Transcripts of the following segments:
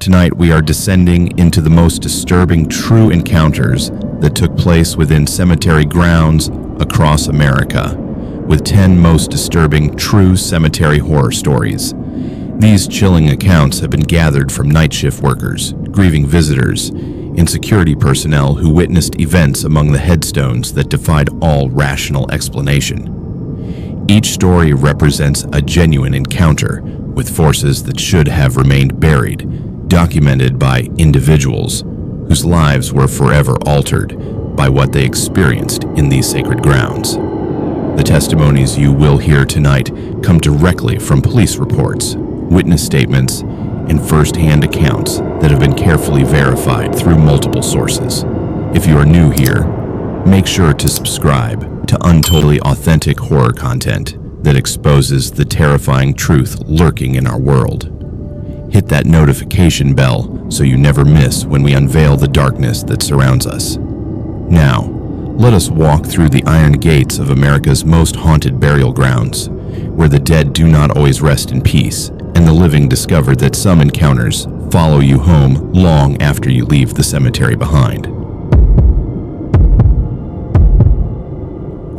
Tonight we are descending into the most disturbing true encounters that took place within cemetery grounds across America, with 10 most disturbing true cemetery horror stories. These chilling accounts have been gathered from night shift workers, grieving visitors, and security personnel who witnessed events among the headstones that defied all rational explanation. Each story represents a genuine encounter with forces that should have remained buried, documented by individuals whose lives were forever altered by what they experienced in these sacred grounds. The testimonies you will hear tonight come directly from police reports, witness statements, and first-hand accounts that have been carefully verified through multiple sources. If you are new here, make sure to subscribe to untotally authentic horror content that exposes the terrifying truth lurking in our world. Hit that notification bell so you never miss when we unveil the darkness that surrounds us. Now, let us walk through the iron gates of America's most haunted burial grounds, where the dead do not always rest in peace, and the living discover that some encounters follow you home long after you leave the cemetery behind.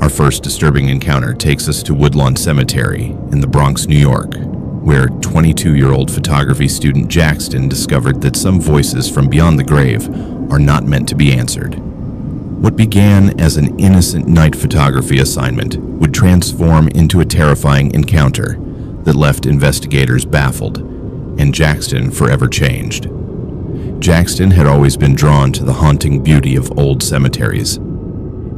Our first disturbing encounter takes us to Woodlawn Cemetery in the Bronx, New York, where 22-year-old photography student Jackson discovered that some voices from beyond the grave are not meant to be answered. What began as an innocent night photography assignment would transform into a terrifying encounter that left investigators baffled, and Jackson forever changed. Jackson had always been drawn to the haunting beauty of old cemeteries.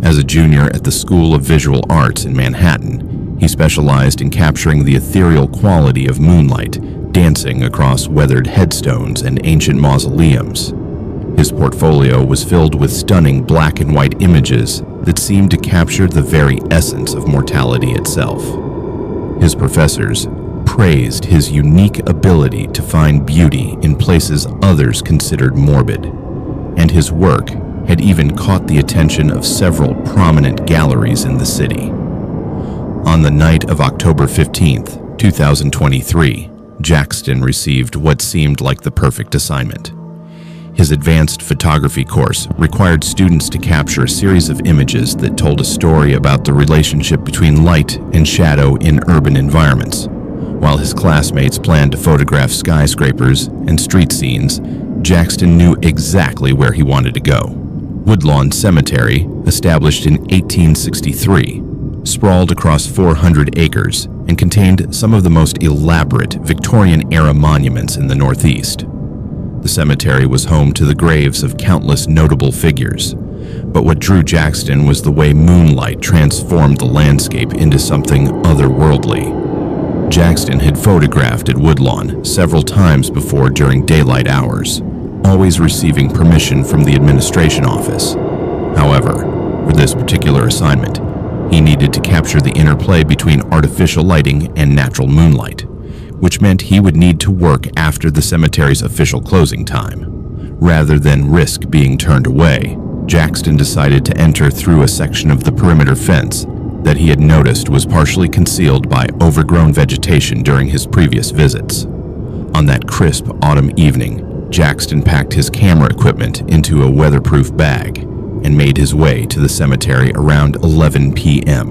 As a junior at the School of Visual Arts in Manhattan, he specialized in capturing the ethereal quality of moonlight dancing across weathered headstones and ancient mausoleums. His portfolio was filled with stunning black and white images that seemed to capture the very essence of mortality itself. His professors praised his unique ability to find beauty in places others considered morbid, and his work had even caught the attention of several prominent galleries in the city. On the night of October 15th, 2023, Jackson received what seemed like the perfect assignment. His advanced photography course required students to capture a series of images that told a story about the relationship between light and shadow in urban environments. While his classmates planned to photograph skyscrapers and street scenes, Jackson knew exactly where he wanted to go. Woodlawn Cemetery, established in 1863, sprawled across 400 acres and contained some of the most elaborate Victorian-era monuments in the Northeast. The cemetery was home to the graves of countless notable figures, but what drew Jackson was the way moonlight transformed the landscape into something otherworldly. Jackson had photographed at Woodlawn several times before during daylight hours, always receiving permission from the administration office. However, for this particular assignment, he needed to capture the interplay between artificial lighting and natural moonlight, which meant he would need to work after the cemetery's official closing time. Rather than risk being turned away, Jackson decided to enter through a section of the perimeter fence that he had noticed was partially concealed by overgrown vegetation during his previous visits. On that crisp autumn evening, Jackson packed his camera equipment into a weatherproof bag and made his way to the cemetery around 11 p.m.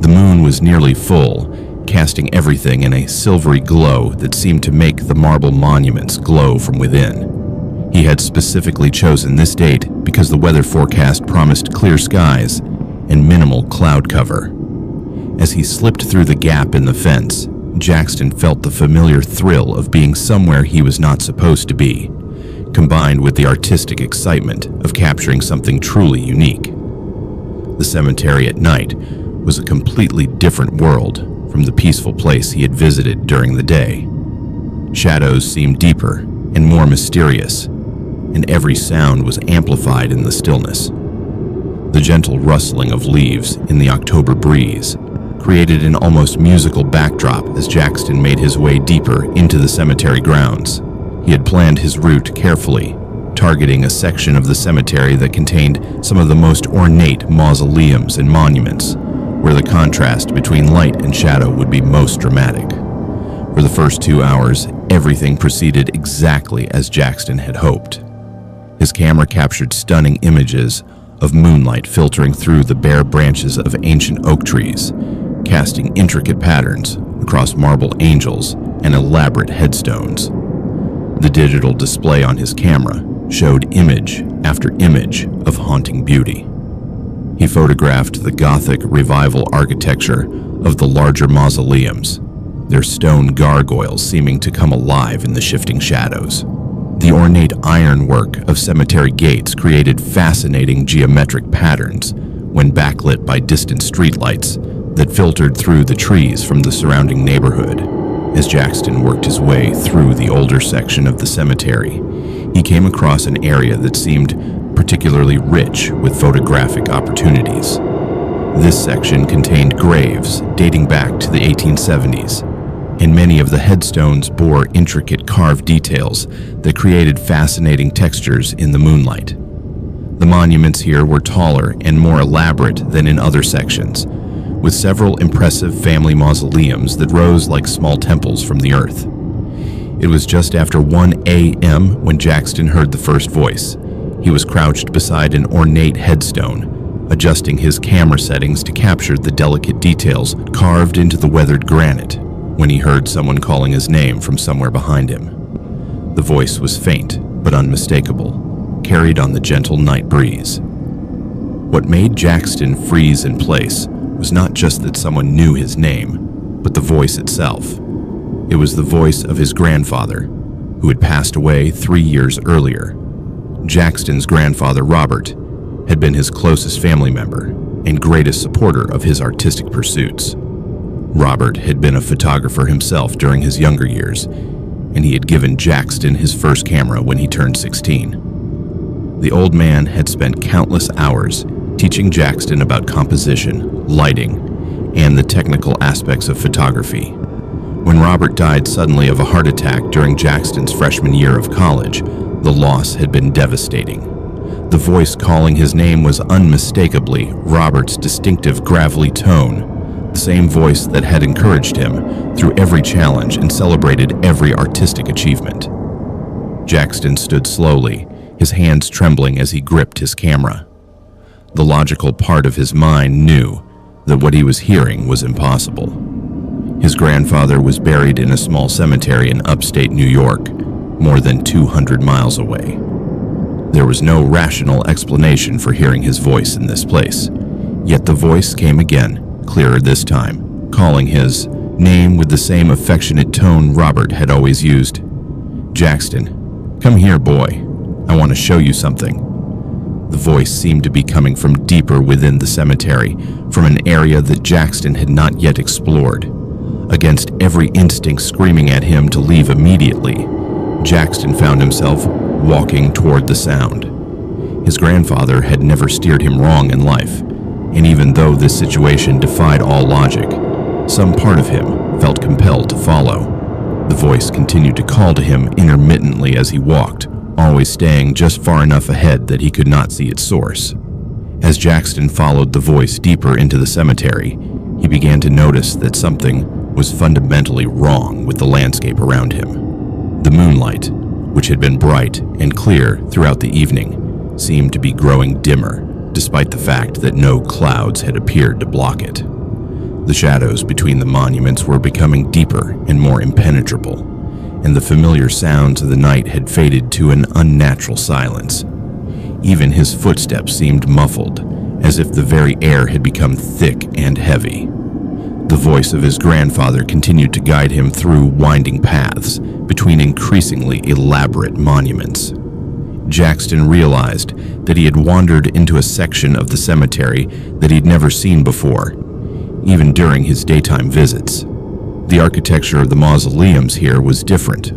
The moon was nearly full, casting everything in a silvery glow that seemed to make the marble monuments glow from within. He had specifically chosen this date because the weather forecast promised clear skies and minimal cloud cover. As he slipped through the gap in the fence, Jackson felt the familiar thrill of being somewhere he was not supposed to be, combined with the artistic excitement of capturing something truly unique. The cemetery at night was a completely different world from the peaceful place he had visited during the day. Shadows seemed deeper and more mysterious, and every sound was amplified in the stillness. The gentle rustling of leaves in the October breeze created an almost musical backdrop as Jackson made his way deeper into the cemetery grounds. He had planned his route carefully, targeting a section of the cemetery that contained some of the most ornate mausoleums and monuments, where the contrast between light and shadow would be most dramatic. For the first 2 hours, Everything proceeded exactly as Jackson had hoped. His camera captured stunning images of moonlight filtering through the bare branches of ancient oak trees, casting intricate patterns across marble angels and elaborate headstones. The digital display on his camera showed image after image of haunting beauty. He photographed the Gothic Revival architecture of the larger mausoleums, their stone gargoyles seeming to come alive in the shifting shadows. The ornate ironwork of cemetery gates created fascinating geometric patterns when backlit by distant streetlights that filtered through the trees from the surrounding neighborhood. As Jackson worked his way through the older section of the cemetery, he came across an area that seemed particularly rich with photographic opportunities. This section contained graves dating back to the 1870s, and many of the headstones bore intricate carved details that created fascinating textures in the moonlight. The monuments here were taller and more elaborate than in other sections, with several impressive family mausoleums that rose like small temples from the earth. It was just after 1 a.m. when Jackson heard the first voice. He was crouched beside an ornate headstone, adjusting his camera settings to capture the delicate details carved into the weathered granite, when he heard someone calling his name from somewhere behind him. The voice was faint but unmistakable, carried on the gentle night breeze. What made Jackson freeze in place was not just that someone knew his name, but the voice itself. It was the voice of his grandfather, who had passed away 3 years earlier. Jackson's grandfather, Robert, had been his closest family member and greatest supporter of his artistic pursuits. Robert had been a photographer himself during his younger years, and he had given Jackson his first camera when he turned 16. The old man had spent countless hours teaching Jackson about composition, lighting, and the technical aspects of photography. When Robert died suddenly of a heart attack during Jackson's freshman year of college, the loss had been devastating. The voice calling his name was unmistakably Robert's distinctive gravelly tone, the same voice that had encouraged him through every challenge and celebrated every artistic achievement. Jackson stood slowly, his hands trembling as he gripped his camera. The logical part of his mind knew that what he was hearing was impossible. His grandfather was buried in a small cemetery in upstate New York, more than 200 miles away. There was no rational explanation for hearing his voice in this place, yet the voice came again, clearer this time, calling his name with the same affectionate tone Robert had always used. "Jackson, come here, boy. I want to show you something." The voice seemed to be coming from deeper within the cemetery, from an area that Jackson had not yet explored. Against every instinct screaming at him to leave immediately, Jackson found himself walking toward the sound. His grandfather had never steered him wrong in life, and even though this situation defied all logic, some part of him felt compelled to follow. The voice continued to call to him intermittently as he walked, always staying just far enough ahead that he could not see its source. As Jackson followed the voice deeper into the cemetery, he began to notice that something was fundamentally wrong with the landscape around him. The moonlight, which had been bright and clear throughout the evening, seemed to be growing dimmer, despite the fact that no clouds had appeared to block it. The shadows between the monuments were becoming deeper and more impenetrable, and the familiar sounds of the night had faded to an unnatural silence. Even his footsteps seemed muffled, as if the very air had become thick and heavy. The voice of his grandfather continued to guide him through winding paths between increasingly elaborate monuments. Jackson realized that he had wandered into a section of the cemetery that he'd never seen before, even during his daytime visits. The architecture of the mausoleums here was different,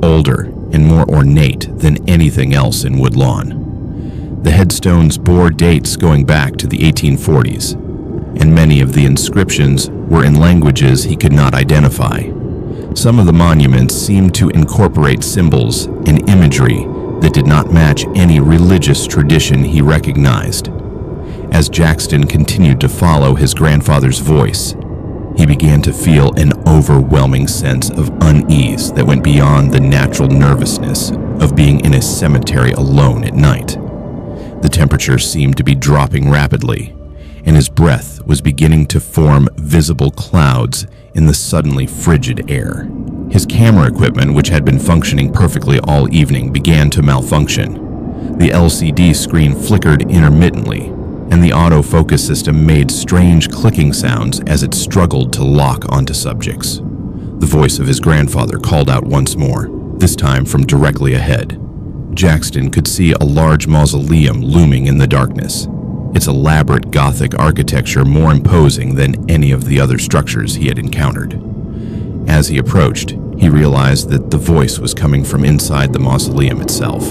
older and more ornate than anything else in Woodlawn. The headstones bore dates going back to the 1840s, and many of the inscriptions were in languages he could not identify. Some of the monuments seemed to incorporate symbols and imagery that did not match any religious tradition he recognized. As Jackson continued to follow his grandfather's voice, He began to feel an overwhelming sense of unease that went beyond the natural nervousness of being in a cemetery alone at night. The temperature seemed to be dropping rapidly, and his breath was beginning to form visible clouds in the suddenly frigid air. His camera equipment, which had been functioning perfectly all evening, began to malfunction. The LCD screen flickered intermittently, and the autofocus system made strange clicking sounds as it struggled to lock onto subjects. The voice of his grandfather called out once more, this time from directly ahead. Jackson could see a large mausoleum looming in the darkness, its elaborate Gothic architecture more imposing than any of the other structures he had encountered. As he approached, he realized that the voice was coming from inside the mausoleum itself.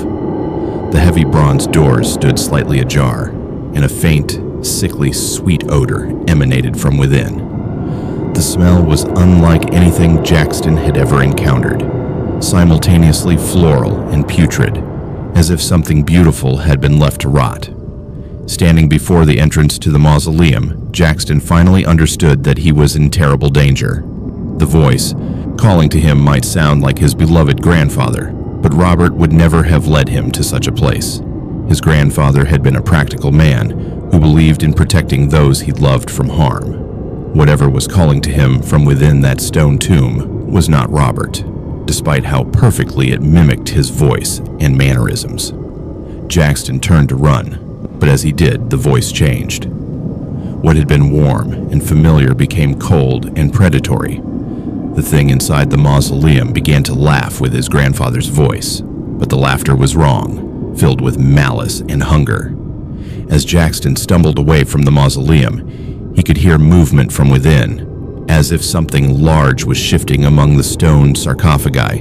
The heavy bronze doors stood slightly ajar, and a faint, sickly sweet odor emanated from within. The smell was unlike anything Jackson had ever encountered, simultaneously floral and putrid, as if something beautiful had been left to rot. Standing before the entrance to the mausoleum, Jackson finally understood that he was in terrible danger. The voice, calling to him, might sound like his beloved grandfather, but Robert would never have led him to such a place. His grandfather had been a practical man who believed in protecting those he loved from harm. Whatever was calling to him from within that stone tomb was not Robert, despite how perfectly it mimicked his voice and mannerisms. Jackson turned to run, but as he did, the voice changed. What had been warm and familiar became cold and predatory. The thing inside the mausoleum began to laugh with his grandfather's voice, but the laughter was wrong, filled with malice and hunger. As Jackson stumbled away from the mausoleum, he could hear movement from within, as if something large was shifting among the stone sarcophagi.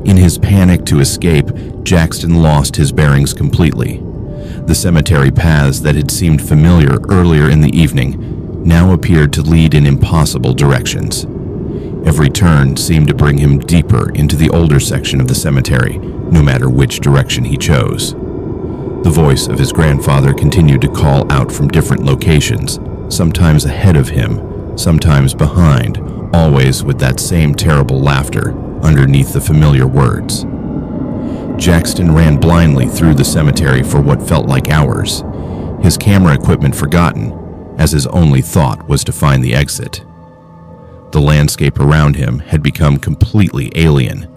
In his panic to escape, Jackson lost his bearings completely. The cemetery paths that had seemed familiar earlier in the evening now appeared to lead in impossible directions. Every turn seemed to bring him deeper into the older section of the cemetery, no matter which direction he chose. The voice of his grandfather continued to call out from different locations, sometimes ahead of him, sometimes behind, always with that same terrible laughter underneath the familiar words. Jackson ran blindly through the cemetery for what felt like hours, his camera equipment forgotten, as his only thought was to find the exit. The landscape around him had become completely alien,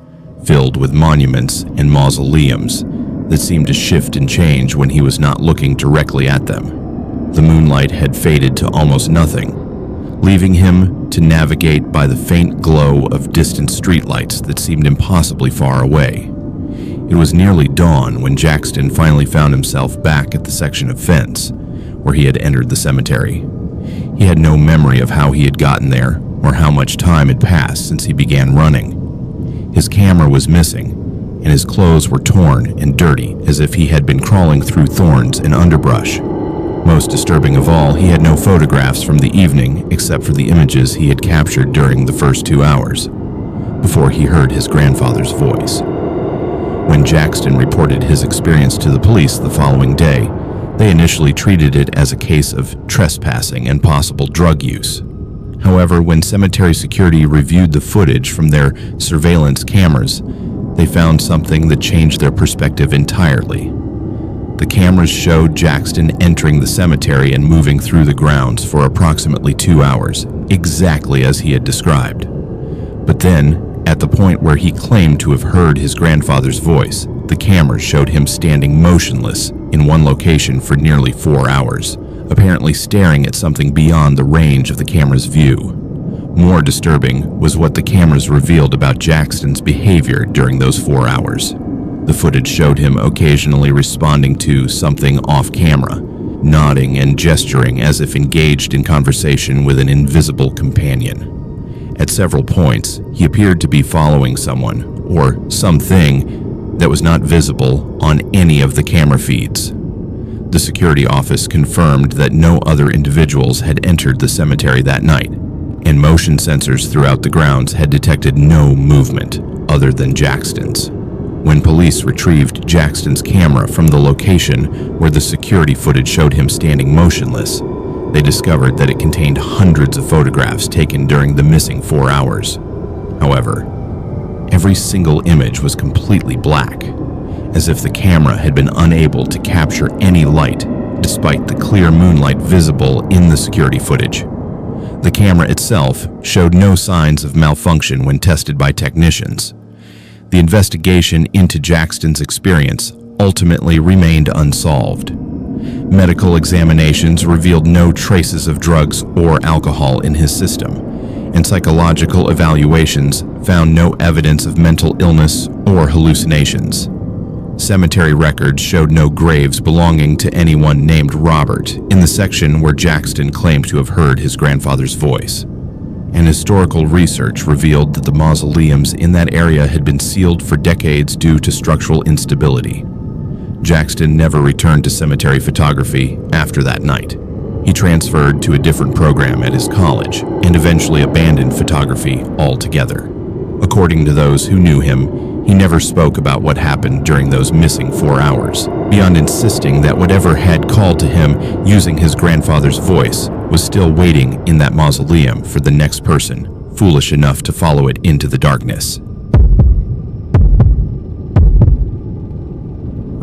filled with monuments and mausoleums that seemed to shift and change when he was not looking directly at them. The moonlight had faded to almost nothing, leaving him to navigate by the faint glow of distant streetlights that seemed impossibly far away. It was nearly dawn when Jackson finally found himself back at the section of fence where he had entered the cemetery. He had no memory of how he had gotten there or how much time had passed since he began running. His camera was missing, and his clothes were torn and dirty as if he had been crawling through thorns and underbrush. Most disturbing of all, he had no photographs from the evening except for the images he had captured during the first 2 hours, before he heard his grandfather's voice. When Jackson reported his experience to the police the following day, they initially treated it as a case of trespassing and possible drug use. However, when cemetery security reviewed the footage from their surveillance cameras, they found something that changed their perspective entirely. The cameras showed Jackson entering the cemetery and moving through the grounds for approximately 2 hours, exactly as he had described. But then, at the point where he claimed to have heard his grandfather's voice, the cameras showed him standing motionless in one location for nearly 4 hours, apparently staring at something beyond the range of the camera's view. More disturbing was what the cameras revealed about Jackson's behavior during those 4 hours. The footage showed him occasionally responding to something off camera, nodding and gesturing as if engaged in conversation with an invisible companion. At several points, he appeared to be following someone, or something, that was not visible on any of the camera feeds. The security office confirmed that no other individuals had entered the cemetery that night, and motion sensors throughout the grounds had detected no movement other than Jackson's. When police retrieved Jackson's camera from the location where the security footage showed him standing motionless, They discovered that it contained hundreds of photographs taken during the missing 4 hours. However, every single image was completely black, as if the camera had been unable to capture any light, despite the clear moonlight visible in the security footage. The camera itself showed no signs of malfunction when tested by technicians. The investigation into Jackston's experience ultimately remained unsolved. Medical examinations revealed no traces of drugs or alcohol in his system, and psychological evaluations found no evidence of mental illness or hallucinations. Cemetery records showed no graves belonging to anyone named Robert in the section where Jackston claimed to have heard his grandfather's voice. And historical research revealed that the mausoleums in that area had been sealed for decades due to structural instability. Jackston never returned to cemetery photography after that night. He transferred to a different program at his college and eventually abandoned photography altogether. According to those who knew him, he never spoke about what happened during those missing 4 hours, beyond insisting that whatever had called to him using his grandfather's voice was still waiting in that mausoleum for the next person foolish enough to follow it into the darkness.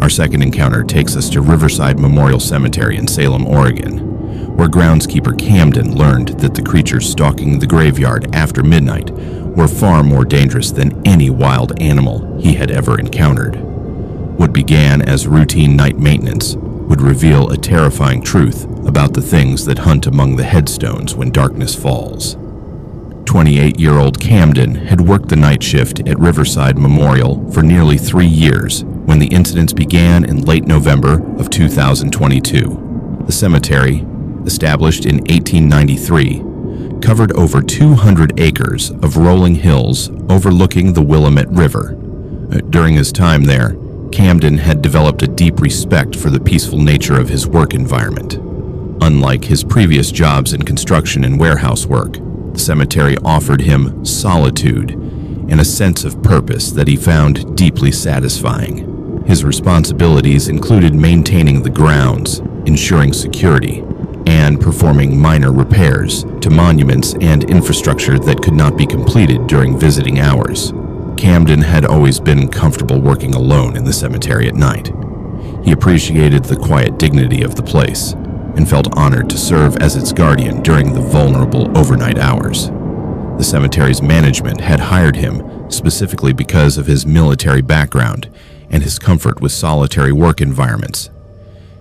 Our second encounter takes us to Riverside Memorial Cemetery in Salem, Oregon, where groundskeeper Camden learned that the creatures stalking the graveyard after midnight were far more dangerous than any wild animal he had ever encountered. What began as routine night maintenance would reveal a terrifying truth about the things that hunt among the headstones when darkness falls. 28-year-old Camden had worked the night shift at Riverside Memorial for nearly 3 years when the incidents began in late November of 2022. The cemetery, established in 1893, covered over 200 acres of rolling hills overlooking the Willamette River. During his time there, Camden had developed a deep respect for the peaceful nature of his work environment. Unlike his previous jobs in construction and warehouse work, the cemetery offered him solitude and a sense of purpose that he found deeply satisfying. His responsibilities included maintaining the grounds, ensuring security, and performing minor repairs to monuments and infrastructure that could not be completed during visiting hours. Camden had always been comfortable working alone in the cemetery at night. He appreciated the quiet dignity of the place and felt honored to serve as its guardian during the vulnerable overnight hours. The cemetery's management had hired him specifically because of his military background and his comfort with solitary work environments.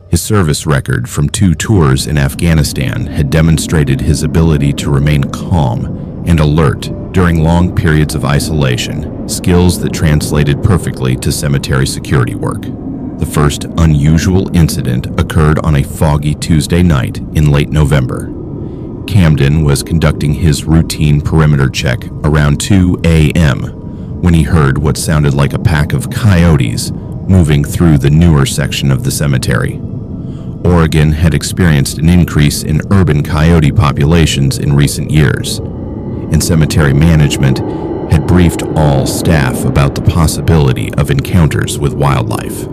His service record from 2 tours in Afghanistan had demonstrated his ability to remain calm and alert during long periods of isolation, skills that translated perfectly to cemetery security work. The first unusual incident occurred on a foggy Tuesday night in late November. Camden was conducting his routine perimeter check around 2 a.m. when he heard what sounded like a pack of coyotes moving through the newer section of the cemetery. Oregon had experienced an increase in urban coyote populations in recent years, and cemetery management had briefed all staff about the possibility of encounters with wildlife.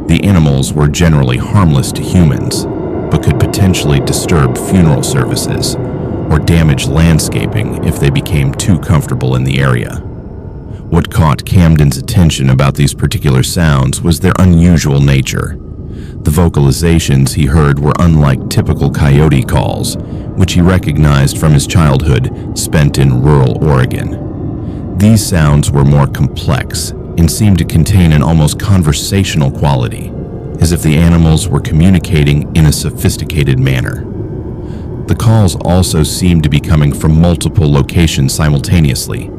The animals were generally harmless to humans, but could potentially disturb funeral services or damage landscaping if they became too comfortable in the area. What caught Camden's attention about these particular sounds was their unusual nature. The vocalizations he heard were unlike typical coyote calls, which he recognized from his childhood spent in rural Oregon. These sounds were more complex and seemed to contain an almost conversational quality, as if the animals were communicating in a sophisticated manner. The calls also seemed to be coming from multiple locations simultaneously,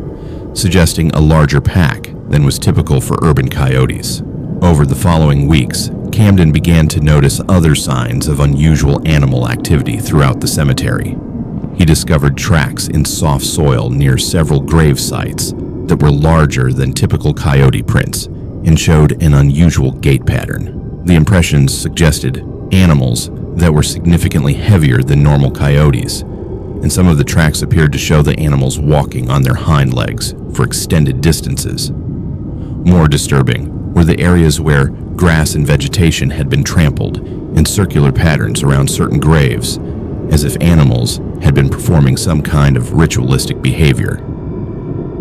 suggesting a larger pack than was typical for urban coyotes. Over the following weeks, Camden began to notice other signs of unusual animal activity throughout the cemetery. He discovered tracks in soft soil near several grave sites that were larger than typical coyote prints and showed an unusual gait pattern. The impressions suggested animals that were significantly heavier than normal coyotes, and some of the tracks appeared to show the animals walking on their hind legs for extended distances. More disturbing were the areas where grass and vegetation had been trampled in circular patterns around certain graves, as if animals had been performing some kind of ritualistic behavior.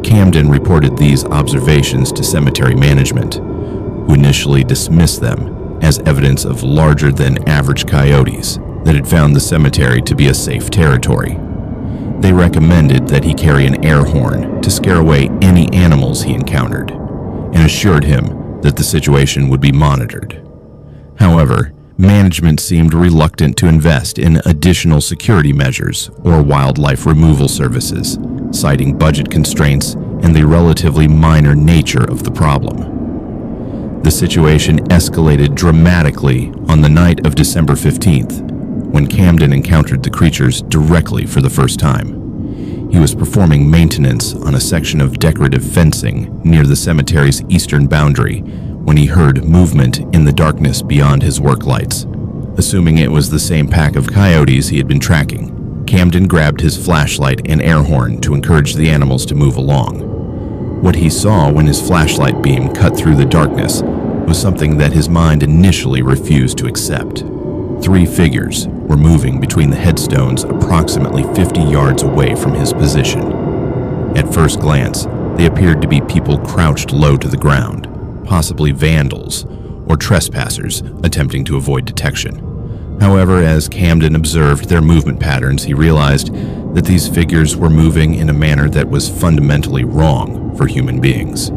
Camden reported these observations to cemetery management, who initially dismissed them as evidence of larger-than-average coyotes that had found the cemetery to be a safe territory. They recommended that he carry an air horn to scare away any animals he encountered, and assured him that the situation would be monitored. However, management seemed reluctant to invest in additional security measures or wildlife removal services, citing budget constraints and the relatively minor nature of the problem. The situation escalated dramatically on the night of December 15th, when Camden encountered the creatures directly for the first time. He was performing maintenance on a section of decorative fencing near the cemetery's eastern boundary when he heard movement in the darkness beyond his work lights. Assuming it was the same pack of coyotes he had been tracking, Camden grabbed his flashlight and air horn to encourage the animals to move along. What he saw when his flashlight beam cut through the darkness was something that his mind initially refused to accept. 3 figures were moving between the headstones approximately 50 yards away from his position. At first glance, they appeared to be people crouched low to the ground, possibly vandals or trespassers attempting to avoid detection. However, as Camden observed their movement patterns, he realized that these figures were moving in a manner that was fundamentally wrong for human beings.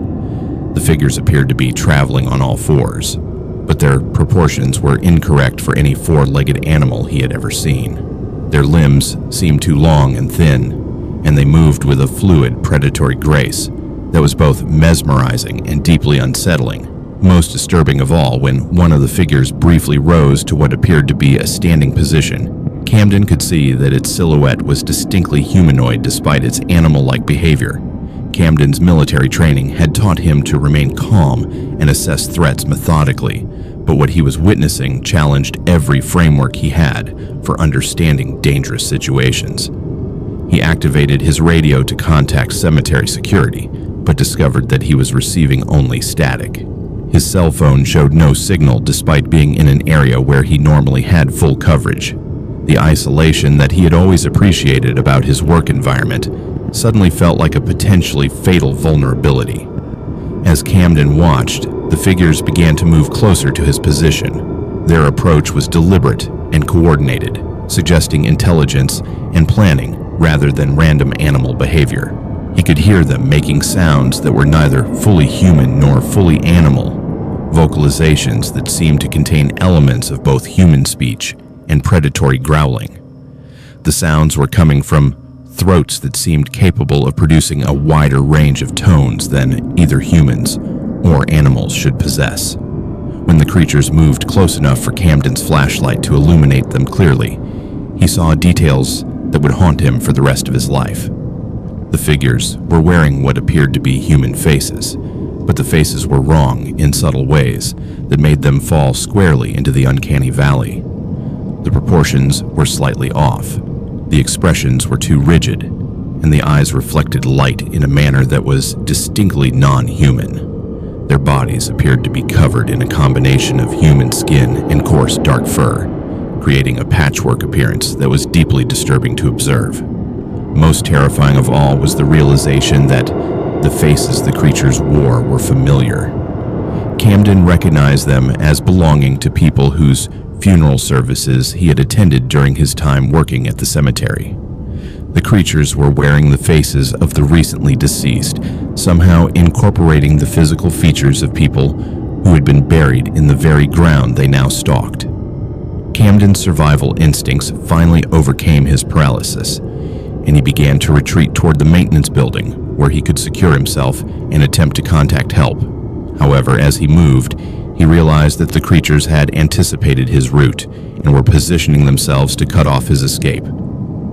The figures appeared to be traveling on all fours, but their proportions were incorrect for any 4-legged animal he had ever seen. Their limbs seemed too long and thin, and they moved with a fluid, predatory grace that was both mesmerizing and deeply unsettling. Most disturbing of all, when one of the figures briefly rose to what appeared to be a standing position, Camden could see that its silhouette was distinctly humanoid despite its animal-like behavior. Camden's military training had taught him to remain calm and assess threats methodically, but what he was witnessing challenged every framework he had for understanding dangerous situations. He activated his radio to contact cemetery security, but discovered that he was receiving only static. His cell phone showed no signal despite being in an area where he normally had full coverage. The isolation that he had always appreciated about his work environment suddenly felt like a potentially fatal vulnerability. As Camden watched, the figures began to move closer to his position. Their approach was deliberate and coordinated, suggesting intelligence and planning rather than random animal behavior. He could hear them making sounds that were neither fully human nor fully animal, vocalizations that seemed to contain elements of both human speech and predatory growling. The sounds were coming from throats that seemed capable of producing a wider range of tones than either humans or animals should possess. When the creatures moved close enough for Camden's flashlight to illuminate them clearly, he saw details that would haunt him for the rest of his life. The figures were wearing what appeared to be human faces, but the faces were wrong in subtle ways that made them fall squarely into the uncanny valley. The proportions were slightly off. The expressions were too rigid, and the eyes reflected light in a manner that was distinctly non-human. Their bodies appeared to be covered in a combination of human skin and coarse dark fur, creating a patchwork appearance that was deeply disturbing to observe. Most terrifying of all was the realization that the faces the creatures wore were familiar. Camden recognized them as belonging to people whose funeral services he had attended during his time working at the cemetery. The creatures were wearing the faces of the recently deceased, somehow incorporating the physical features of people who had been buried in the very ground they now stalked. Camden's survival instincts finally overcame his paralysis, and he began to retreat toward the maintenance building where he could secure himself and attempt to contact help. However, as he moved, he realized that the creatures had anticipated his route and were positioning themselves to cut off his escape.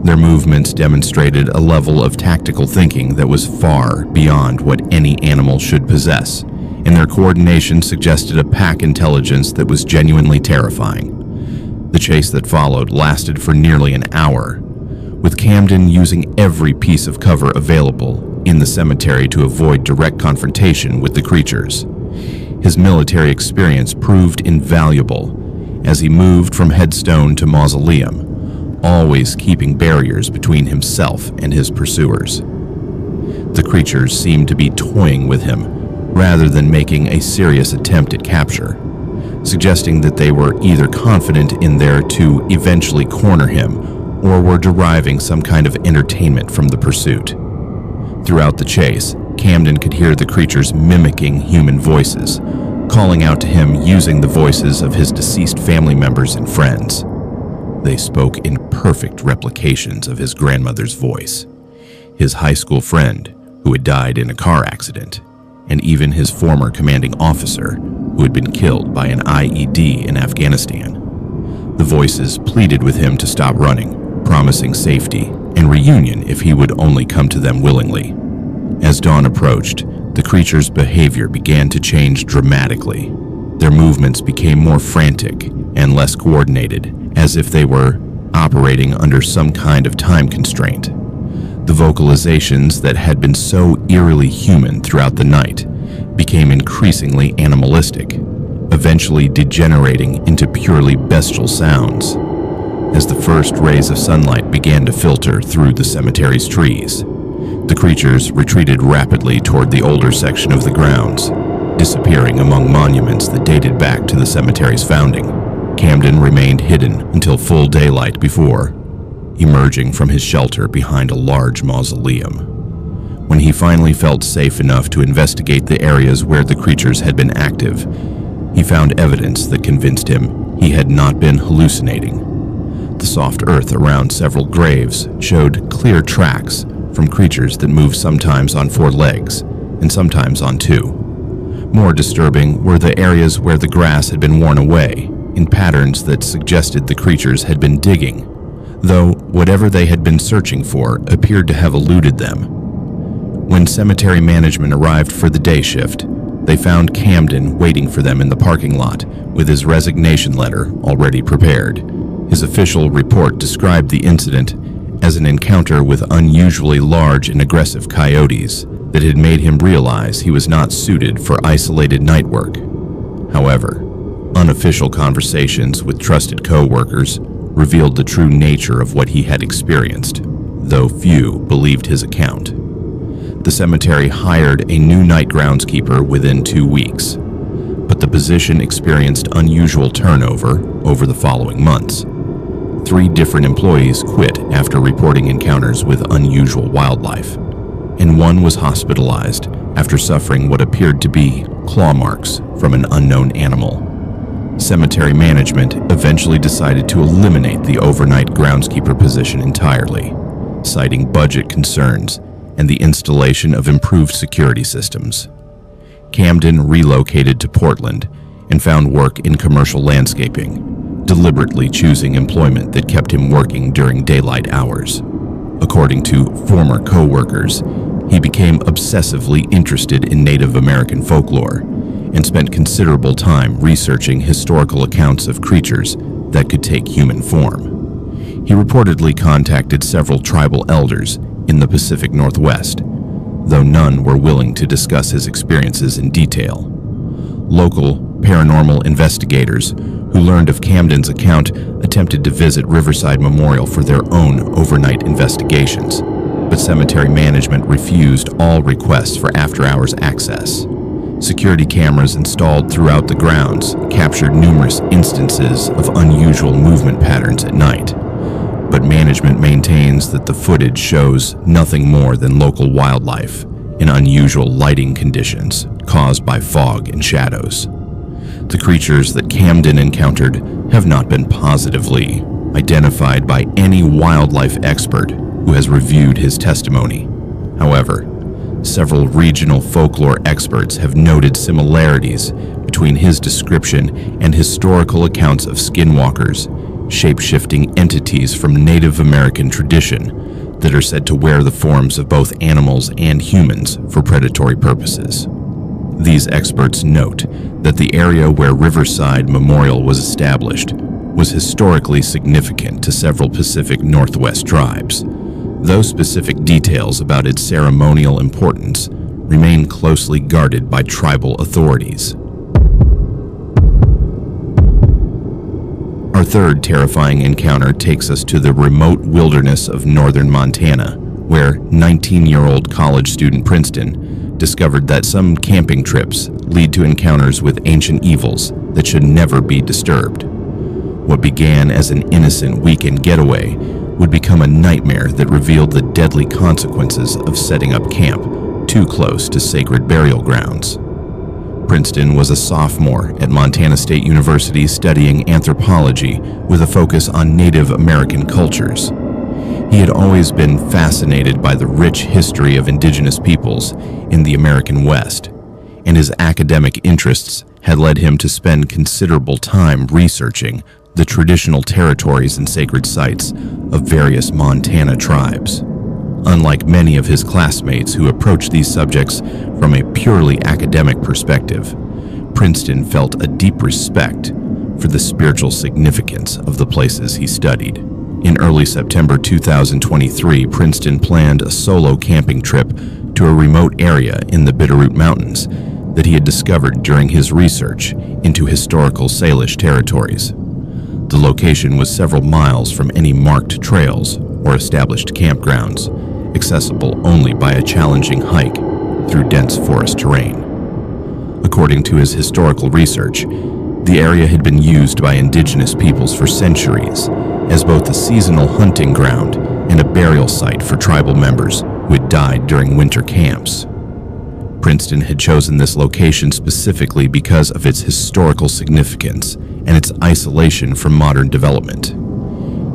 Their movements demonstrated a level of tactical thinking that was far beyond what any animal should possess, and their coordination suggested a pack intelligence that was genuinely terrifying. The chase that followed lasted for nearly an hour, with Camden using every piece of cover available in the cemetery to avoid direct confrontation with the creatures. His military experience proved invaluable as he moved from headstone to mausoleum, always keeping barriers between himself and his pursuers. The creatures seemed to be toying with him rather than making a serious attempt at capture, suggesting that they were either confident in their to eventually corner him or were deriving some kind of entertainment from the pursuit. Throughout the chase, Camden could hear the creatures mimicking human voices, calling out to him using the voices of his deceased family members and friends. They spoke in perfect replications of his grandmother's voice, his high school friend who had died in a car accident, and even his former commanding officer who had been killed by an IED in Afghanistan. The voices pleaded with him to stop running, promising safety and reunion if he would only come to them willingly. As dawn approached, the creatures' behavior began to change dramatically. Their movements became more frantic and less coordinated, as if they were operating under some kind of time constraint. The vocalizations that had been so eerily human throughout the night became increasingly animalistic, eventually degenerating into purely bestial sounds. As the first rays of sunlight began to filter through the cemetery's trees, the creatures retreated rapidly toward the older section of the grounds, disappearing among monuments that dated back to the cemetery's founding. Camden remained hidden until full daylight before emerging from his shelter behind a large mausoleum. When he finally felt safe enough to investigate the areas where the creatures had been active, he found evidence that convinced him he had not been hallucinating. The soft earth around several graves showed clear tracks from creatures that moved sometimes on 4 legs and sometimes on 2. More disturbing were the areas where the grass had been worn away in patterns that suggested the creatures had been digging, though whatever they had been searching for appeared to have eluded them. When cemetery management arrived for the day shift, they found Camden waiting for them in the parking lot with his resignation letter already prepared. His official report described the incident as an encounter with unusually large and aggressive coyotes that had made him realize he was not suited for isolated night work. However, unofficial conversations with trusted co-workers revealed the true nature of what he had experienced, though few believed his account. The cemetery hired a new night groundskeeper within 2 weeks, but the position experienced unusual turnover over the following months. 3 different employees quit after reporting encounters with unusual wildlife, and 1 was hospitalized after suffering what appeared to be claw marks from an unknown animal. Cemetery management eventually decided to eliminate the overnight groundskeeper position entirely, citing budget concerns and the installation of improved security systems. Camden relocated to Portland and found work in commercial landscaping, deliberately choosing employment that kept him working during daylight hours. According to former co-workers, he became obsessively interested in Native American folklore and spent considerable time researching historical accounts of creatures that could take human form. He reportedly contacted several tribal elders in the Pacific Northwest, though none were willing to discuss his experiences in detail. Local paranormal investigators who learned of Camden's account attempted to visit Riverside Memorial for their own overnight investigations, but cemetery management refused all requests for after-hours access. Security cameras installed throughout the grounds captured numerous instances of unusual movement patterns at night, but management maintains that the footage shows nothing more than local wildlife in unusual lighting conditions caused by fog and shadows. The creatures that Camden encountered have not been positively identified by any wildlife expert who has reviewed his testimony. However, several regional folklore experts have noted similarities between his description and historical accounts of skinwalkers, shape-shifting entities from Native American tradition that are said to wear the forms of both animals and humans for predatory purposes. These experts note that the area where Riverside Memorial was established was historically significant to several Pacific Northwest tribes, though specific details about its ceremonial importance remain closely guarded by tribal authorities. Our third terrifying encounter takes us to the remote wilderness of northern Montana, where 19-year-old college student Princeton discovered that some camping trips lead to encounters with ancient evils that should never be disturbed. What began as an innocent weekend getaway would become a nightmare that revealed the deadly consequences of setting up camp too close to sacred burial grounds. Princeton was a sophomore at Montana State University studying anthropology with a focus on Native American cultures. He had always been fascinated by the rich history of indigenous peoples in the American West, and his academic interests had led him to spend considerable time researching the traditional territories and sacred sites of various Montana tribes. Unlike many of his classmates who approached these subjects from a purely academic perspective, Princeton felt a deep respect for the spiritual significance of the places he studied. In early September 2023, Princeton planned a solo camping trip to a remote area in the Bitterroot Mountains that he had discovered during his research into historical Salish territories. The location was several miles from any marked trails or established campgrounds, accessible only by a challenging hike through dense forest terrain. According to his historical research, the area had been used by indigenous peoples for centuries as both a seasonal hunting ground and a burial site for tribal members who had died during winter camps. Princeton had chosen this location specifically because of its historical significance and its isolation from modern development.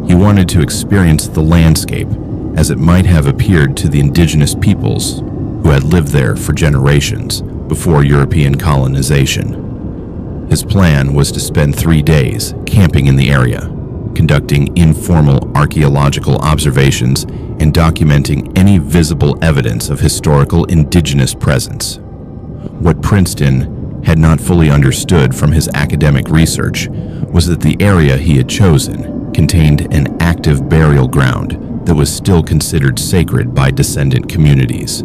He wanted to experience the landscape as it might have appeared to the indigenous peoples who had lived there for generations before European colonization. His plan was to spend 3 days camping in the area, conducting informal archaeological observations and documenting any visible evidence of historical indigenous presence. What Princeton had not fully understood from his academic research was that the area he had chosen contained an active burial ground that was still considered sacred by descendant communities.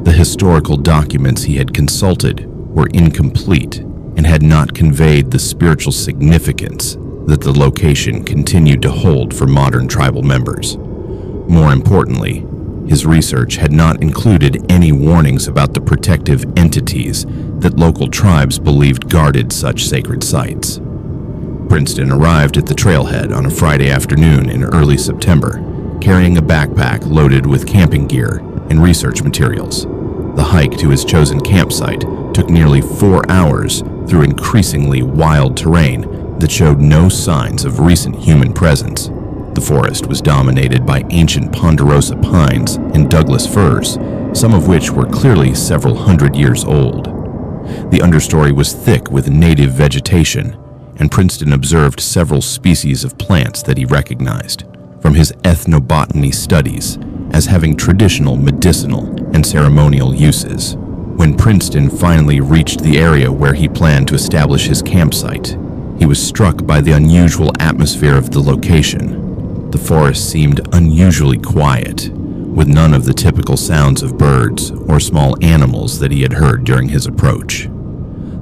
The historical documents he had consulted were incomplete and had not conveyed the spiritual significance that the location continued to hold for modern tribal members. More importantly, his research had not included any warnings about the protective entities that local tribes believed guarded such sacred sites. Princeton arrived at the trailhead on a Friday afternoon in early September, carrying a backpack loaded with camping gear and research materials. The hike to his chosen campsite took nearly 4 hours through increasingly wild terrain that showed no signs of recent human presence. The forest was dominated by ancient ponderosa pines and Douglas firs, some of which were clearly several hundred years old. The understory was thick with native vegetation, and Princeton observed several species of plants that he recognized from his ethnobotany studies as having traditional medicinal and ceremonial uses. When Princeton finally reached the area where he planned to establish his campsite, he was struck by the unusual atmosphere of the location. The forest seemed unusually quiet, with none of the typical sounds of birds or small animals that he had heard during his approach.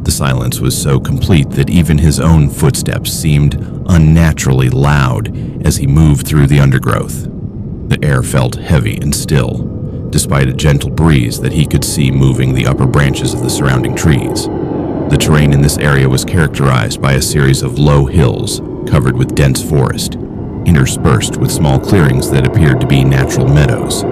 The silence was so complete that even his own footsteps seemed unnaturally loud as he moved through the undergrowth. The air felt heavy and still, despite a gentle breeze that he could see moving the upper branches of the surrounding trees. The terrain in this area was characterized by a series of low hills covered with dense forest, interspersed with small clearings that appeared to be natural meadows.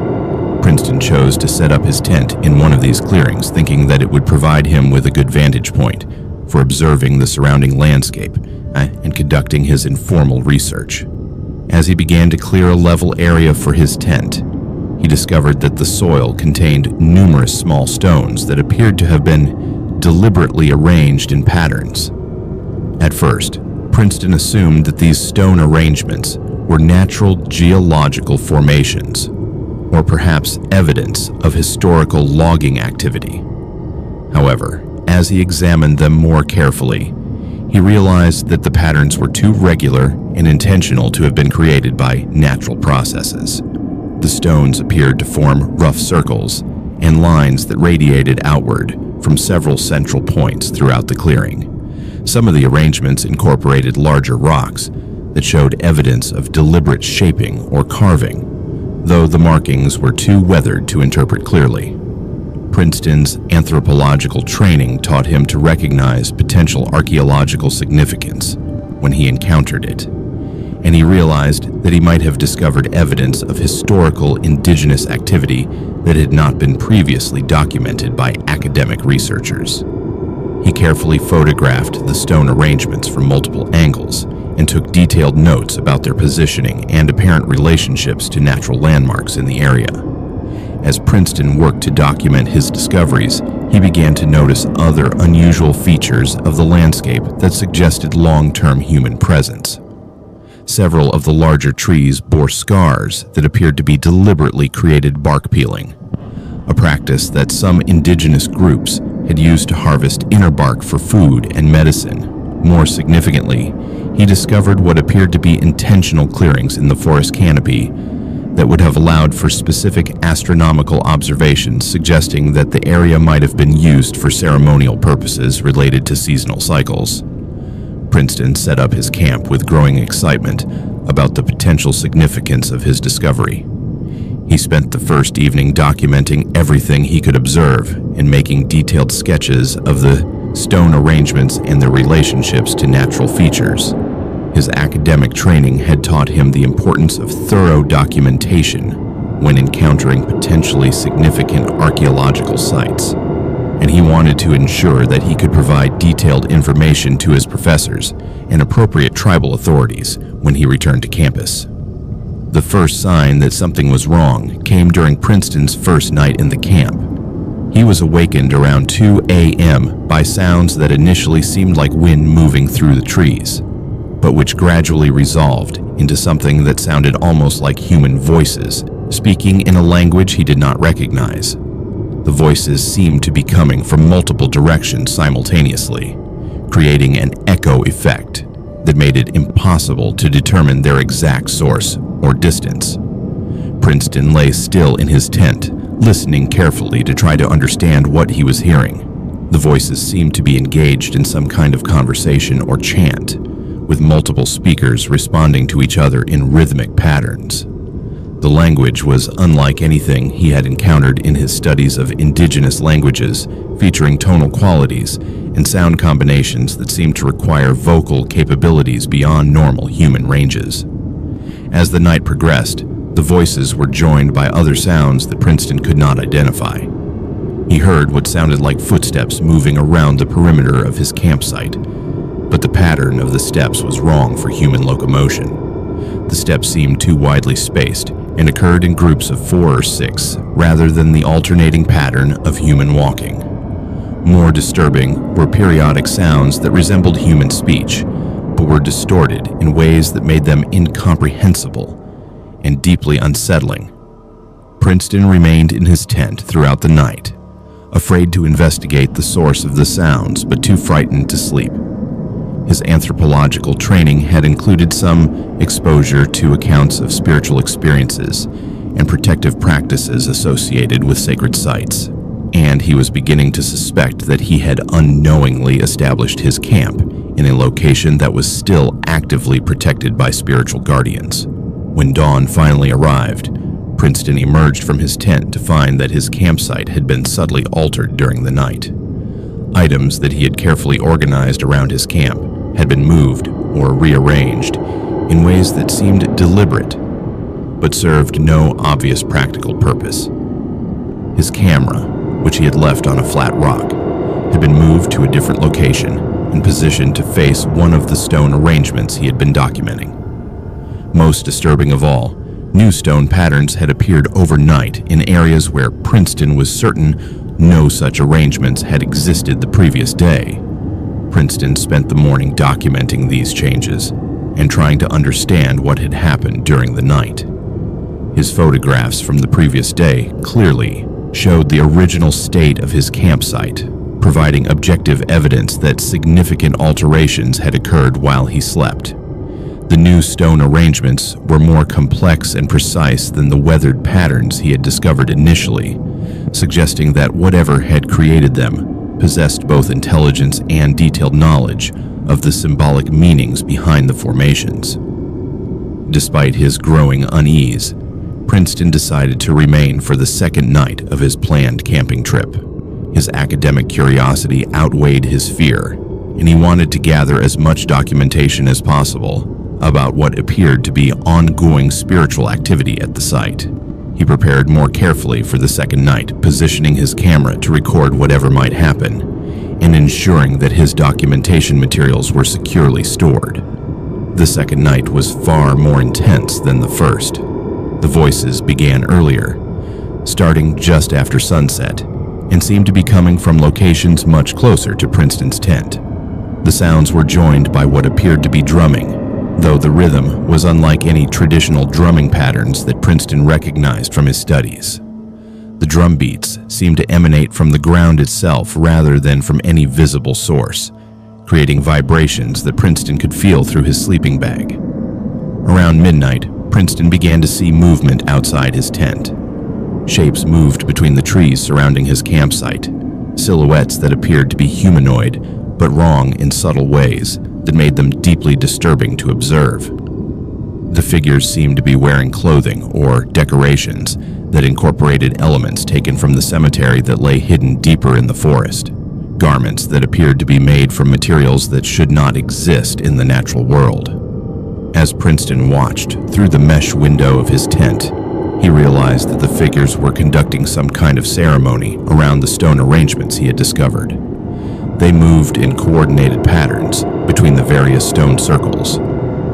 Princeton chose to set up his tent in one of these clearings, thinking that it would provide him with a good vantage point for observing the surrounding landscape and conducting his informal research. As he began to clear a level area for his tent, he discovered that the soil contained numerous small stones that appeared to have been deliberately arranged in patterns. At first, Princeton assumed that these stone arrangements were natural geological formations, or perhaps evidence of historical logging activity. However, as he examined them more carefully, he realized that the patterns were too regular and intentional to have been created by natural processes. The stones appeared to form rough circles and lines that radiated outward from several central points throughout the clearing. Some of the arrangements incorporated larger rocks that showed evidence of deliberate shaping or carving, though the markings were too weathered to interpret clearly. Princeton's anthropological training taught him to recognize potential archaeological significance when he encountered it, and he realized that he might have discovered evidence of historical indigenous activity that had not been previously documented by academic researchers. He carefully photographed the stone arrangements from multiple angles and took detailed notes about their positioning and apparent relationships to natural landmarks in the area. As Princeton worked to document his discoveries, he began to notice other unusual features of the landscape that suggested long-term human presence. Several of the larger trees bore scars that appeared to be deliberately created bark peeling, a practice that some indigenous groups had used to harvest inner bark for food and medicine. More significantly, he discovered what appeared to be intentional clearings in the forest canopy that would have allowed for specific astronomical observations, suggesting that the area might have been used for ceremonial purposes related to seasonal cycles. Princeton set up his camp with growing excitement about the potential significance of his discovery. He spent the first evening documenting everything he could observe and making detailed sketches of the stone arrangements and their relationships to natural features. His academic training had taught him the importance of thorough documentation when encountering potentially significant archaeological sites, and he wanted to ensure that he could provide detailed information to his professors and appropriate tribal authorities when he returned to campus. The first sign that something was wrong came during Princeton's first night in the camp. He was awakened around 2 a.m. by sounds that initially seemed like wind moving through the trees, but which gradually resolved into something that sounded almost like human voices, speaking in a language he did not recognize. The voices seemed to be coming from multiple directions simultaneously, creating an echo effect that made it impossible to determine their exact source or distance. Princeton lay still in his tent, listening carefully to try to understand what he was hearing. The voices seemed to be engaged in some kind of conversation or chant, with multiple speakers responding to each other in rhythmic patterns. The language was unlike anything he had encountered in his studies of indigenous languages, featuring tonal qualities and sound combinations that seemed to require vocal capabilities beyond normal human ranges. As the night progressed, the voices were joined by other sounds that Princeton could not identify. He heard what sounded like footsteps moving around the perimeter of his campsite, but the pattern of the steps was wrong for human locomotion. The steps seemed too widely spaced and occurred in groups of 4 or 6, rather than the alternating pattern of human walking. More disturbing were periodic sounds that resembled human speech, but were distorted in ways that made them incomprehensible and deeply unsettling. Princeton remained in his tent throughout the night, afraid to investigate the source of the sounds, but too frightened to sleep. His anthropological training had included some exposure to accounts of spiritual experiences and protective practices associated with sacred sites, and he was beginning to suspect that he had unknowingly established his camp in a location that was still actively protected by spiritual guardians. When dawn finally arrived, Princeton emerged from his tent to find that his campsite had been subtly altered during the night. Items that he had carefully organized around his camp had been moved or rearranged in ways that seemed deliberate, but served no obvious practical purpose. His camera, which he had left on a flat rock, had been moved to a different location and positioned to face one of the stone arrangements he had been documenting. Most disturbing of all, new stone patterns had appeared overnight in areas where Princeton was certain no such arrangements had existed the previous day. Princeton spent the morning documenting these changes and trying to understand what had happened during the night. His photographs from the previous day clearly showed the original state of his campsite, providing objective evidence that significant alterations had occurred while he slept. The new stone arrangements were more complex and precise than the weathered patterns he had discovered initially, suggesting that whatever had created them possessed both intelligence and detailed knowledge of the symbolic meanings behind the formations. Despite his growing unease, Princeton decided to remain for the second night of his planned camping trip. His academic curiosity outweighed his fear, and he wanted to gather as much documentation as possible about what appeared to be ongoing spiritual activity at the site. He prepared more carefully for the second night, positioning his camera to record whatever might happen, and ensuring that his documentation materials were securely stored. The second night was far more intense than the first. The voices began earlier, starting just after sunset, and seemed to be coming from locations much closer to Princeton's tent. The sounds were joined by what appeared to be drumming, though the rhythm was unlike any traditional drumming patterns that Princeton recognized from his studies. The drum beats seemed to emanate from the ground itself rather than from any visible source, creating vibrations that Princeton could feel through his sleeping bag. Around midnight, Princeton began to see movement outside his tent. Shapes moved between the trees surrounding his campsite, silhouettes that appeared to be humanoid, but wrong in subtle ways that made them deeply disturbing to observe. The figures seemed to be wearing clothing or decorations that incorporated elements taken from the cemetery that lay hidden deeper in the forest, garments that appeared to be made from materials that should not exist in the natural world. As Princeton watched through the mesh window of his tent, he realized that the figures were conducting some kind of ceremony around the stone arrangements he had discovered. They moved in coordinated patterns between the various stone circles,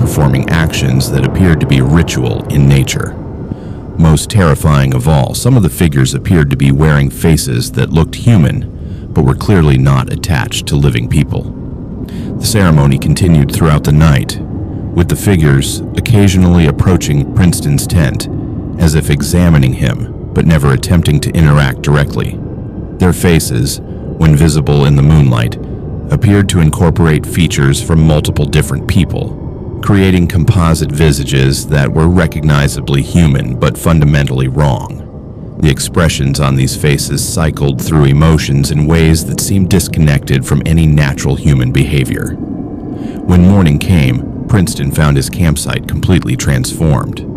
performing actions that appeared to be ritual in nature. Most terrifying of all, some of the figures appeared to be wearing faces that looked human, but were clearly not attached to living people. The ceremony continued throughout the night, with the figures occasionally approaching Princeton's tent, as if examining him, but never attempting to interact directly. Their faces, when visible in the moonlight, appeared to incorporate features from multiple different people, creating composite visages that were recognizably human but fundamentally wrong. The expressions on these faces cycled through emotions in ways that seemed disconnected from any natural human behavior. When morning came, Princeton found his campsite completely transformed.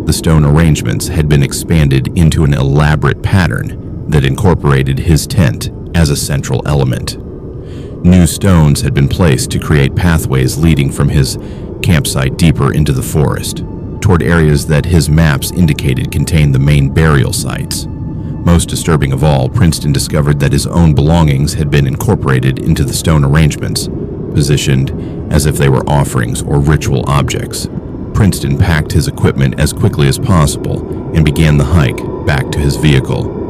The stone arrangements had been expanded into an elaborate pattern that incorporated his tent as a central element. New stones had been placed to create pathways leading from his campsite deeper into the forest, toward areas that his maps indicated contained the main burial sites. Most disturbing of all, Princeton discovered that his own belongings had been incorporated into the stone arrangements, positioned as if they were offerings or ritual objects. Princeton packed his equipment as quickly as possible and began the hike back to his vehicle.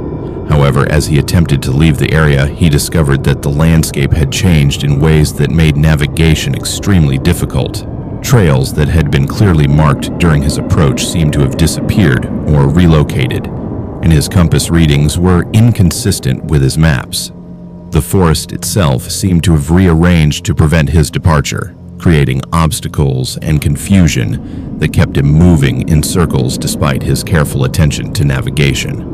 However, as he attempted to leave the area, he discovered that the landscape had changed in ways that made navigation extremely difficult. Trails that had been clearly marked during his approach seemed to have disappeared or relocated, and his compass readings were inconsistent with his maps. The forest itself seemed to have rearranged to prevent his departure, creating obstacles and confusion that kept him moving in circles despite his careful attention to navigation.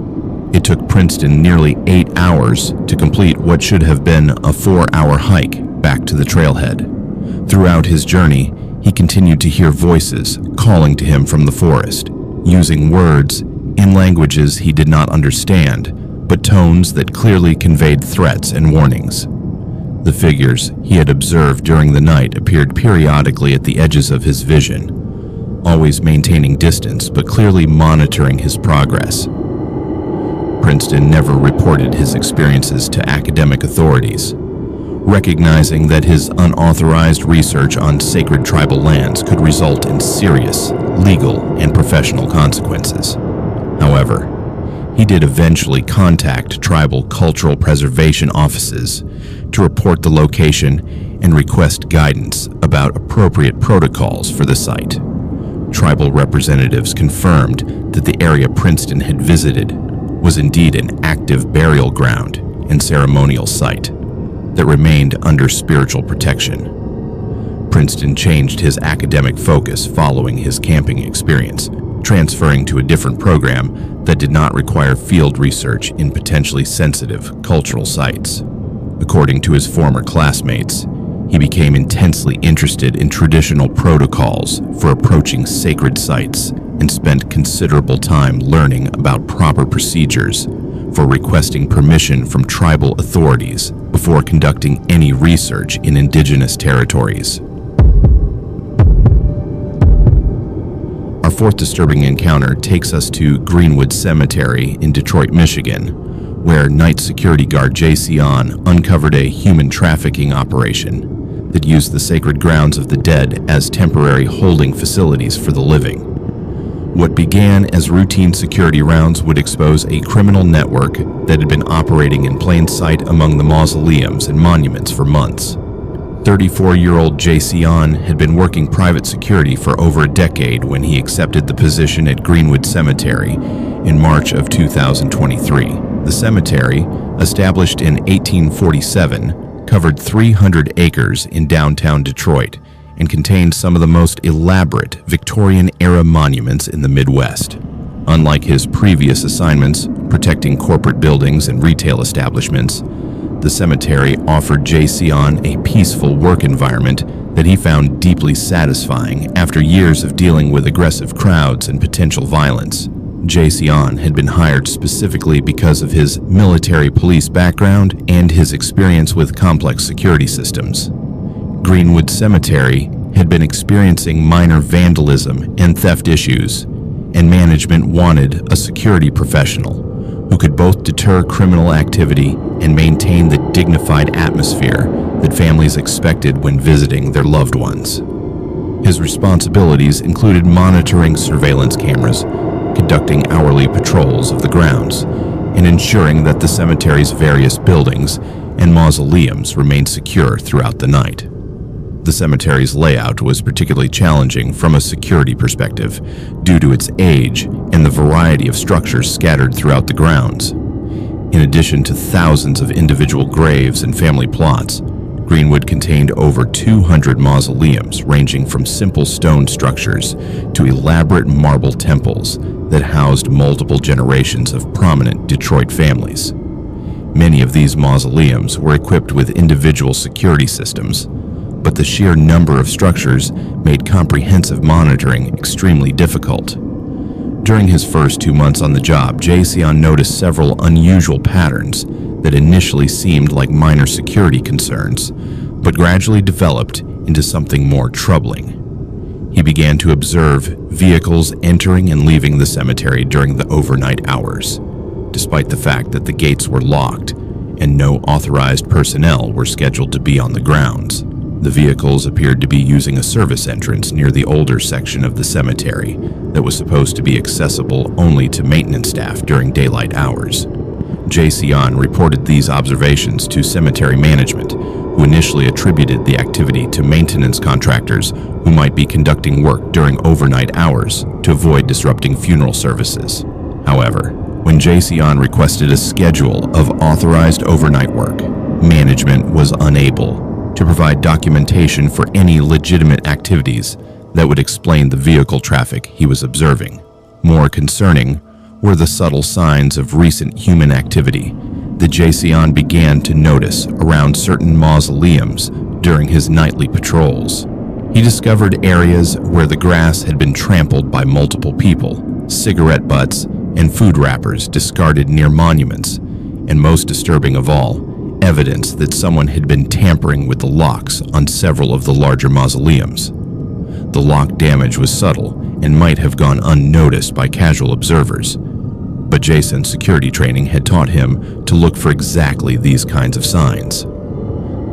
It took Princeton nearly 8 hours to complete what should have been a 4-hour hike back to the trailhead. Throughout his journey, he continued to hear voices calling to him from the forest, using words in languages he did not understand, but tones that clearly conveyed threats and warnings. The figures he had observed during the night appeared periodically at the edges of his vision, always maintaining distance but clearly monitoring his progress. Princeton never reported his experiences to academic authorities, recognizing that his unauthorized research on sacred tribal lands could result in serious legal and professional consequences. However, he did eventually contact tribal cultural preservation offices to report the location and request guidance about appropriate protocols for the site. Tribal representatives confirmed that the area Princeton had visited was indeed an active burial ground and ceremonial site that remained under spiritual protection. Princeton changed his academic focus following his camping experience, transferring to a different program that did not require field research in potentially sensitive cultural sites. According to his former classmates, He became intensely interested in traditional protocols for approaching sacred sites and spent considerable time learning about proper procedures for requesting permission from tribal authorities before conducting any research in indigenous territories. Our fourth disturbing encounter takes us to Greenwood Cemetery in Detroit, Michigan, where night security guard J.C. On uncovered a human trafficking operation that used the sacred grounds of the dead as temporary holding facilities for the living. What began as routine security rounds would expose a criminal network that had been operating in plain sight among the mausoleums and monuments for months. 34-year-old J.C. On had been working private security for over a decade when he accepted the position at Greenwood Cemetery in March of 2023. The cemetery, established in 1847, covered 300 acres in downtown Detroit and contained some of the most elaborate Victorian-era monuments in the Midwest. Unlike his previous assignments, protecting corporate buildings and retail establishments, the cemetery offered J.C. On a peaceful work environment that he found deeply satisfying after years of dealing with aggressive crowds and potential violence. J.C. On had been hired specifically because of his military police background and his experience with complex security systems. Greenwood Cemetery had been experiencing minor vandalism and theft issues, and management wanted a security professional who could both deter criminal activity and maintain the dignified atmosphere that families expected when visiting their loved ones. His responsibilities included monitoring surveillance cameras, conducting hourly patrols of the grounds, and ensuring that the cemetery's various buildings and mausoleums remained secure throughout the night. The cemetery's layout was particularly challenging from a security perspective due to its age and the variety of structures scattered throughout the grounds. In addition to thousands of individual graves and family plots, Greenwood contained over 200 mausoleums ranging from simple stone structures to elaborate marble temples that housed multiple generations of prominent Detroit families. Many of these mausoleums were equipped with individual security systems, but the sheer number of structures made comprehensive monitoring extremely difficult. During his first 2 months on the job, J.C. On noticed several unusual patterns that initially seemed like minor security concerns, but gradually developed into something more troubling. He began to observe vehicles entering and leaving the cemetery during the overnight hours, despite the fact that the gates were locked and no authorized personnel were scheduled to be on the grounds. The vehicles appeared to be using a service entrance near the older section of the cemetery that was supposed to be accessible only to maintenance staff during daylight hours. J.C. On reported these observations to cemetery management, who initially attributed the activity to maintenance contractors who might be conducting work during overnight hours to avoid disrupting funeral services. However, when J.C. On requested a schedule of authorized overnight work, management was unable to provide documentation for any legitimate activities that would explain the vehicle traffic he was observing. More concerning were the subtle signs of recent human activity that J.C. On began to notice around certain mausoleums during his nightly patrols. He discovered areas where the grass had been trampled by multiple people, cigarette butts and food wrappers discarded near monuments, and most disturbing of all, evidence that someone had been tampering with the locks on several of the larger mausoleums. The lock damage was subtle and might have gone unnoticed by casual observers, but Jason's security training had taught him to look for exactly these kinds of signs.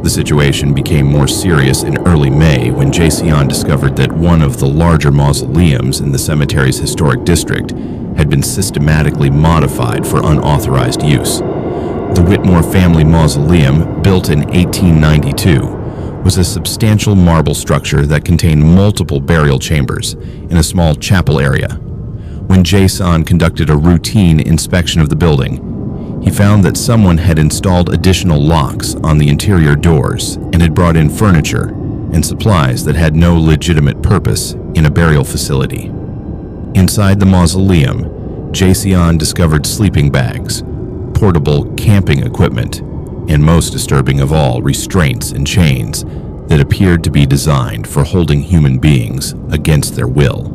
The situation became more serious in early May when J.C. On discovered that one of the larger mausoleums in the cemetery's historic district had been systematically modified for unauthorized use. The Whitmore family mausoleum, built in 1892, was a substantial marble structure that contained multiple burial chambers in a small chapel area. When J.C. conducted a routine inspection of the building, he found that someone had installed additional locks on the interior doors and had brought in furniture and supplies that had no legitimate purpose in a burial facility. Inside the mausoleum, J.C. discovered sleeping bags, portable camping equipment, and most disturbing of all, restraints and chains that appeared to be designed for holding human beings against their will.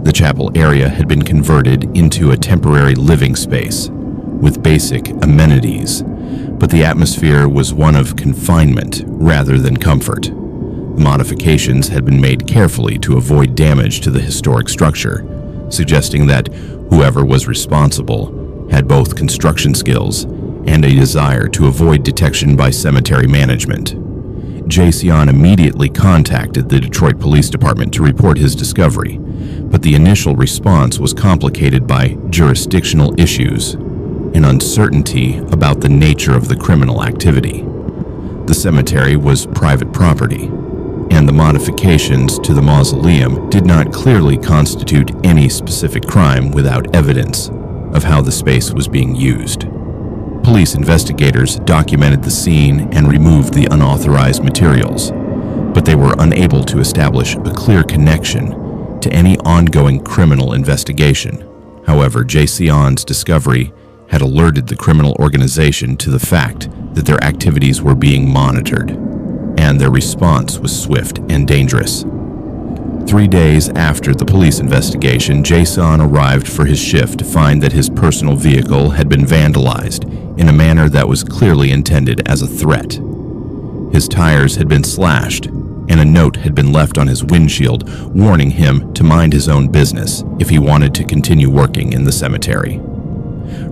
The chapel area had been converted into a temporary living space with basic amenities, but the atmosphere was one of confinement rather than comfort. The modifications had been made carefully to avoid damage to the historic structure, suggesting that whoever was responsible had both construction skills and a desire to avoid detection by cemetery management. Jason immediately contacted the Detroit Police Department to report his discovery, but the initial response was complicated by jurisdictional issues and uncertainty about the nature of the criminal activity. The cemetery was private property, and the modifications to the mausoleum did not clearly constitute any specific crime without evidence of how the space was being used. Police investigators documented the scene and removed the unauthorized materials, but they were unable to establish a clear connection to any ongoing criminal investigation. However, Jason's discovery had alerted the criminal organization to the fact that their activities were being monitored, and their response was swift and dangerous. 3 days after the police investigation, Jason arrived for his shift to find that his personal vehicle had been vandalized in a manner that was clearly intended as a threat. His tires had been slashed, and a note had been left on his windshield warning him to mind his own business if he wanted to continue working in the cemetery.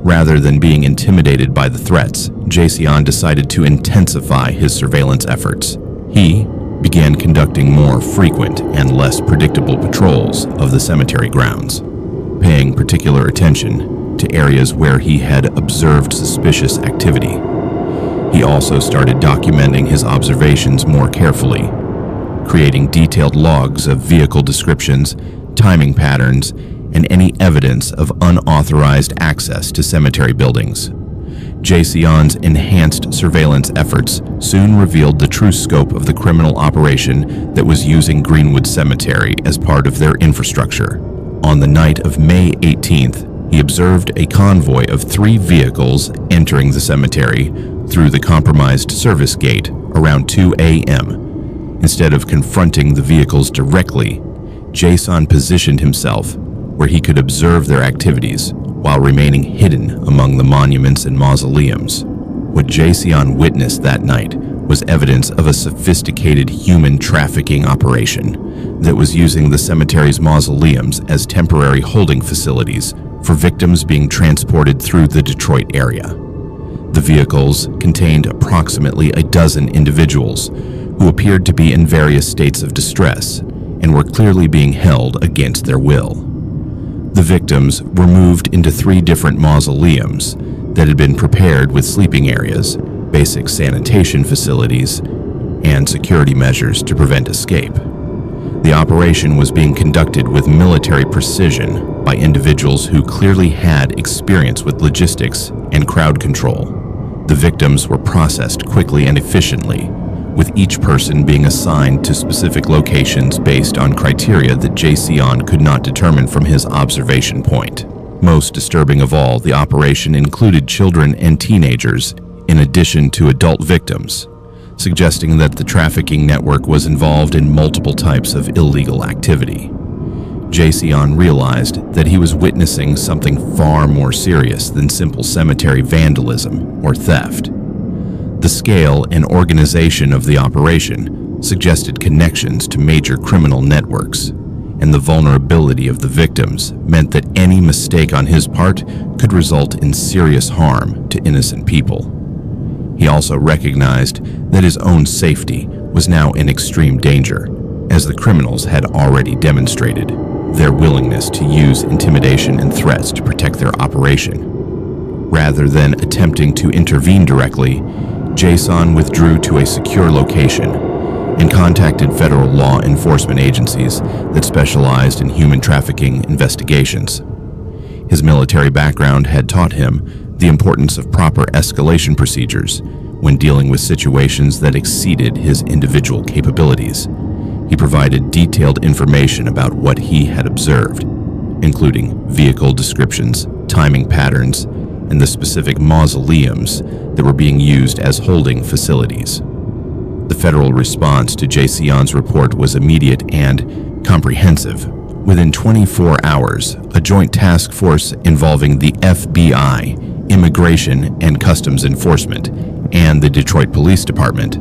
Rather than being intimidated by the threats, Jason decided to intensify his surveillance efforts. He began conducting more frequent and less predictable patrols of the cemetery grounds, paying particular attention to areas where he had observed suspicious activity. He also started documenting his observations more carefully, creating detailed logs of vehicle descriptions, timing patterns, and any evidence of unauthorized access to cemetery buildings. Jason's enhanced surveillance efforts soon revealed the true scope of the criminal operation that was using Greenwood Cemetery as part of their infrastructure. On the night of May 18th, he observed a convoy of 3 vehicles entering the cemetery through the compromised service gate around 2 a.m. Instead of confronting the vehicles directly, Jason positioned himself where he could observe their activities while remaining hidden among the monuments and mausoleums. What Jason witnessed that night was evidence of a sophisticated human trafficking operation that was using the cemetery's mausoleums as temporary holding facilities for victims being transported through the Detroit area. The vehicles contained approximately a dozen individuals who appeared to be in various states of distress and were clearly being held against their will. The victims were moved into 3 different mausoleums that had been prepared with sleeping areas, basic sanitation facilities, and security measures to prevent escape. The operation was being conducted with military precision by individuals who clearly had experience with logistics and crowd control. The victims were processed quickly and efficiently, with each person being assigned to specific locations based on criteria that Jason could not determine from his observation point. Most disturbing of all, the operation included children and teenagers in addition to adult victims, suggesting that the trafficking network was involved in multiple types of illegal activity. Jason realized that he was witnessing something far more serious than simple cemetery vandalism or theft. The scale and organization of the operation suggested connections to major criminal networks, and the vulnerability of the victims meant that any mistake on his part could result in serious harm to innocent people. He also recognized that his own safety was now in extreme danger, as the criminals had already demonstrated their willingness to use intimidation and threats to protect their operation. Rather than attempting to intervene directly, Jason withdrew to a secure location and contacted federal law enforcement agencies that specialized in human trafficking investigations. His military background had taught him the importance of proper escalation procedures when dealing with situations that exceeded his individual capabilities. He provided detailed information about what he had observed, including vehicle descriptions, timing patterns, and the specific mausoleums that were being used as holding facilities. The federal response to Jasion's report was immediate and comprehensive. Within 24 hours, a joint task force involving the FBI, Immigration and Customs Enforcement, and the Detroit Police Department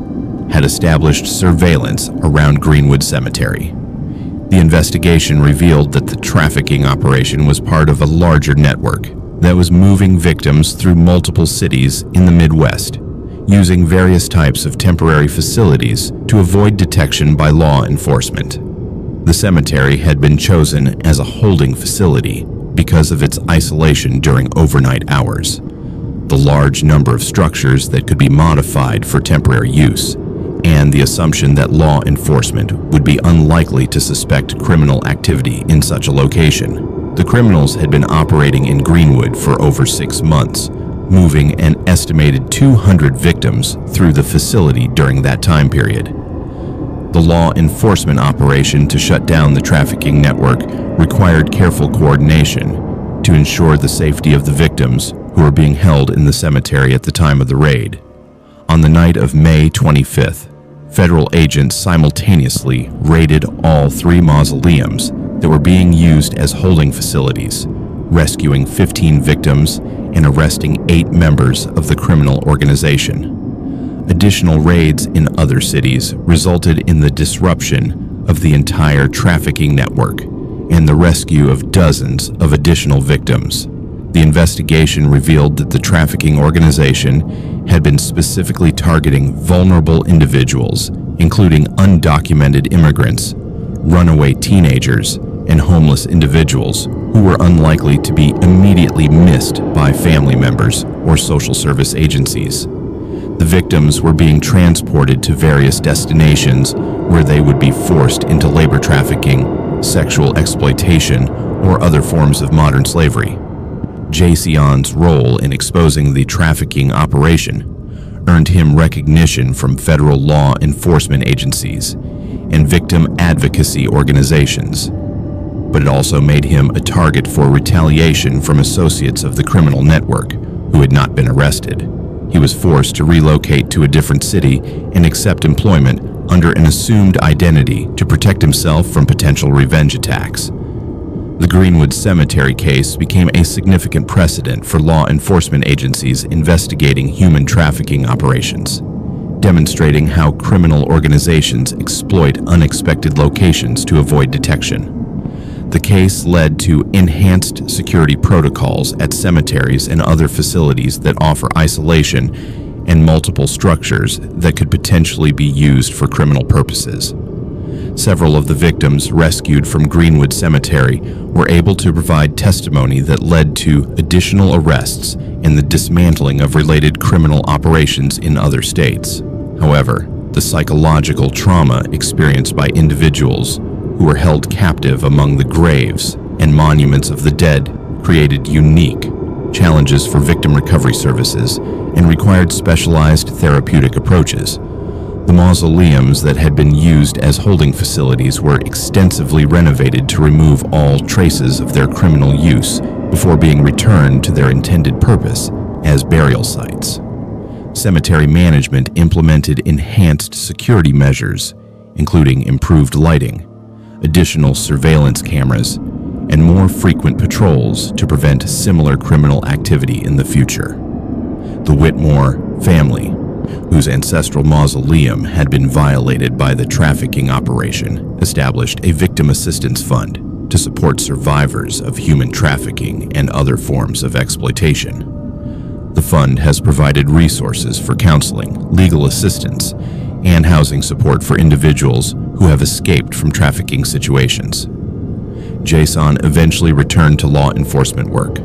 had established surveillance around Greenwood Cemetery. The investigation revealed that the trafficking operation was part of a larger network that was moving victims through multiple cities in the Midwest, using various types of temporary facilities to avoid detection by law enforcement. The cemetery had been chosen as a holding facility because of its isolation during overnight hours, the large number of structures that could be modified for temporary use, and the assumption that law enforcement would be unlikely to suspect criminal activity in such a location. The criminals had been operating in Greenwood for over 6 months, moving an estimated 200 victims through the facility during that time period. The law enforcement operation to shut down the trafficking network required careful coordination to ensure the safety of the victims who were being held in the cemetery at the time of the raid. On the night of May 25th, federal agents simultaneously raided all 3 mausoleums that were being used as holding facilities, rescuing 15 victims and arresting 8 members of the criminal organization. Additional raids in other cities resulted in the disruption of the entire trafficking network and the rescue of dozens of additional victims. The investigation revealed that the trafficking organization had been specifically targeting vulnerable individuals, including undocumented immigrants, runaway teenagers, and homeless individuals who were unlikely to be immediately missed by family members or social service agencies. The victims were being transported to various destinations where they would be forced into labor trafficking, sexual exploitation, or other forms of modern slavery. Jasion's role in exposing the trafficking operation earned him recognition from federal law enforcement agencies and victim advocacy organizations, but it also made him a target for retaliation from associates of the criminal network who had not been arrested. He was forced to relocate to a different city and accept employment under an assumed identity to protect himself from potential revenge attacks. The Greenwood Cemetery case became a significant precedent for law enforcement agencies investigating human trafficking operations, demonstrating how criminal organizations exploit unexpected locations to avoid detection. The case led to enhanced security protocols at cemeteries and other facilities that offer isolation and multiple structures that could potentially be used for criminal purposes. Several of the victims rescued from Greenwood Cemetery were able to provide testimony that led to additional arrests and the dismantling of related criminal operations in other states. However, the psychological trauma experienced by individuals who were held captive among the graves and monuments of the dead created unique challenges for victim recovery services and required specialized therapeutic approaches. The mausoleums that had been used as holding facilities were extensively renovated to remove all traces of their criminal use before being returned to their intended purpose as burial sites. Cemetery management implemented enhanced security measures, including improved lighting, additional surveillance cameras, and more frequent patrols to prevent similar criminal activity in the future. The Whitmore family, whose ancestral mausoleum had been violated by the trafficking operation, established a victim assistance fund to support survivors of human trafficking and other forms of exploitation. The fund has provided resources for counseling, legal assistance, and housing support for individuals who have escaped from trafficking situations. Jason eventually returned to law enforcement work,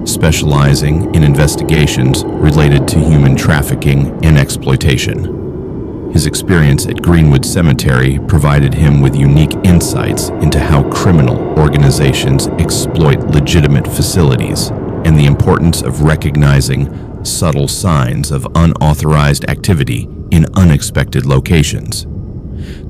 specializing in investigations related to human trafficking and exploitation. His experience at Greenwood Cemetery provided him with unique insights into how criminal organizations exploit legitimate facilities and the importance of recognizing subtle signs of unauthorized activity in unexpected locations.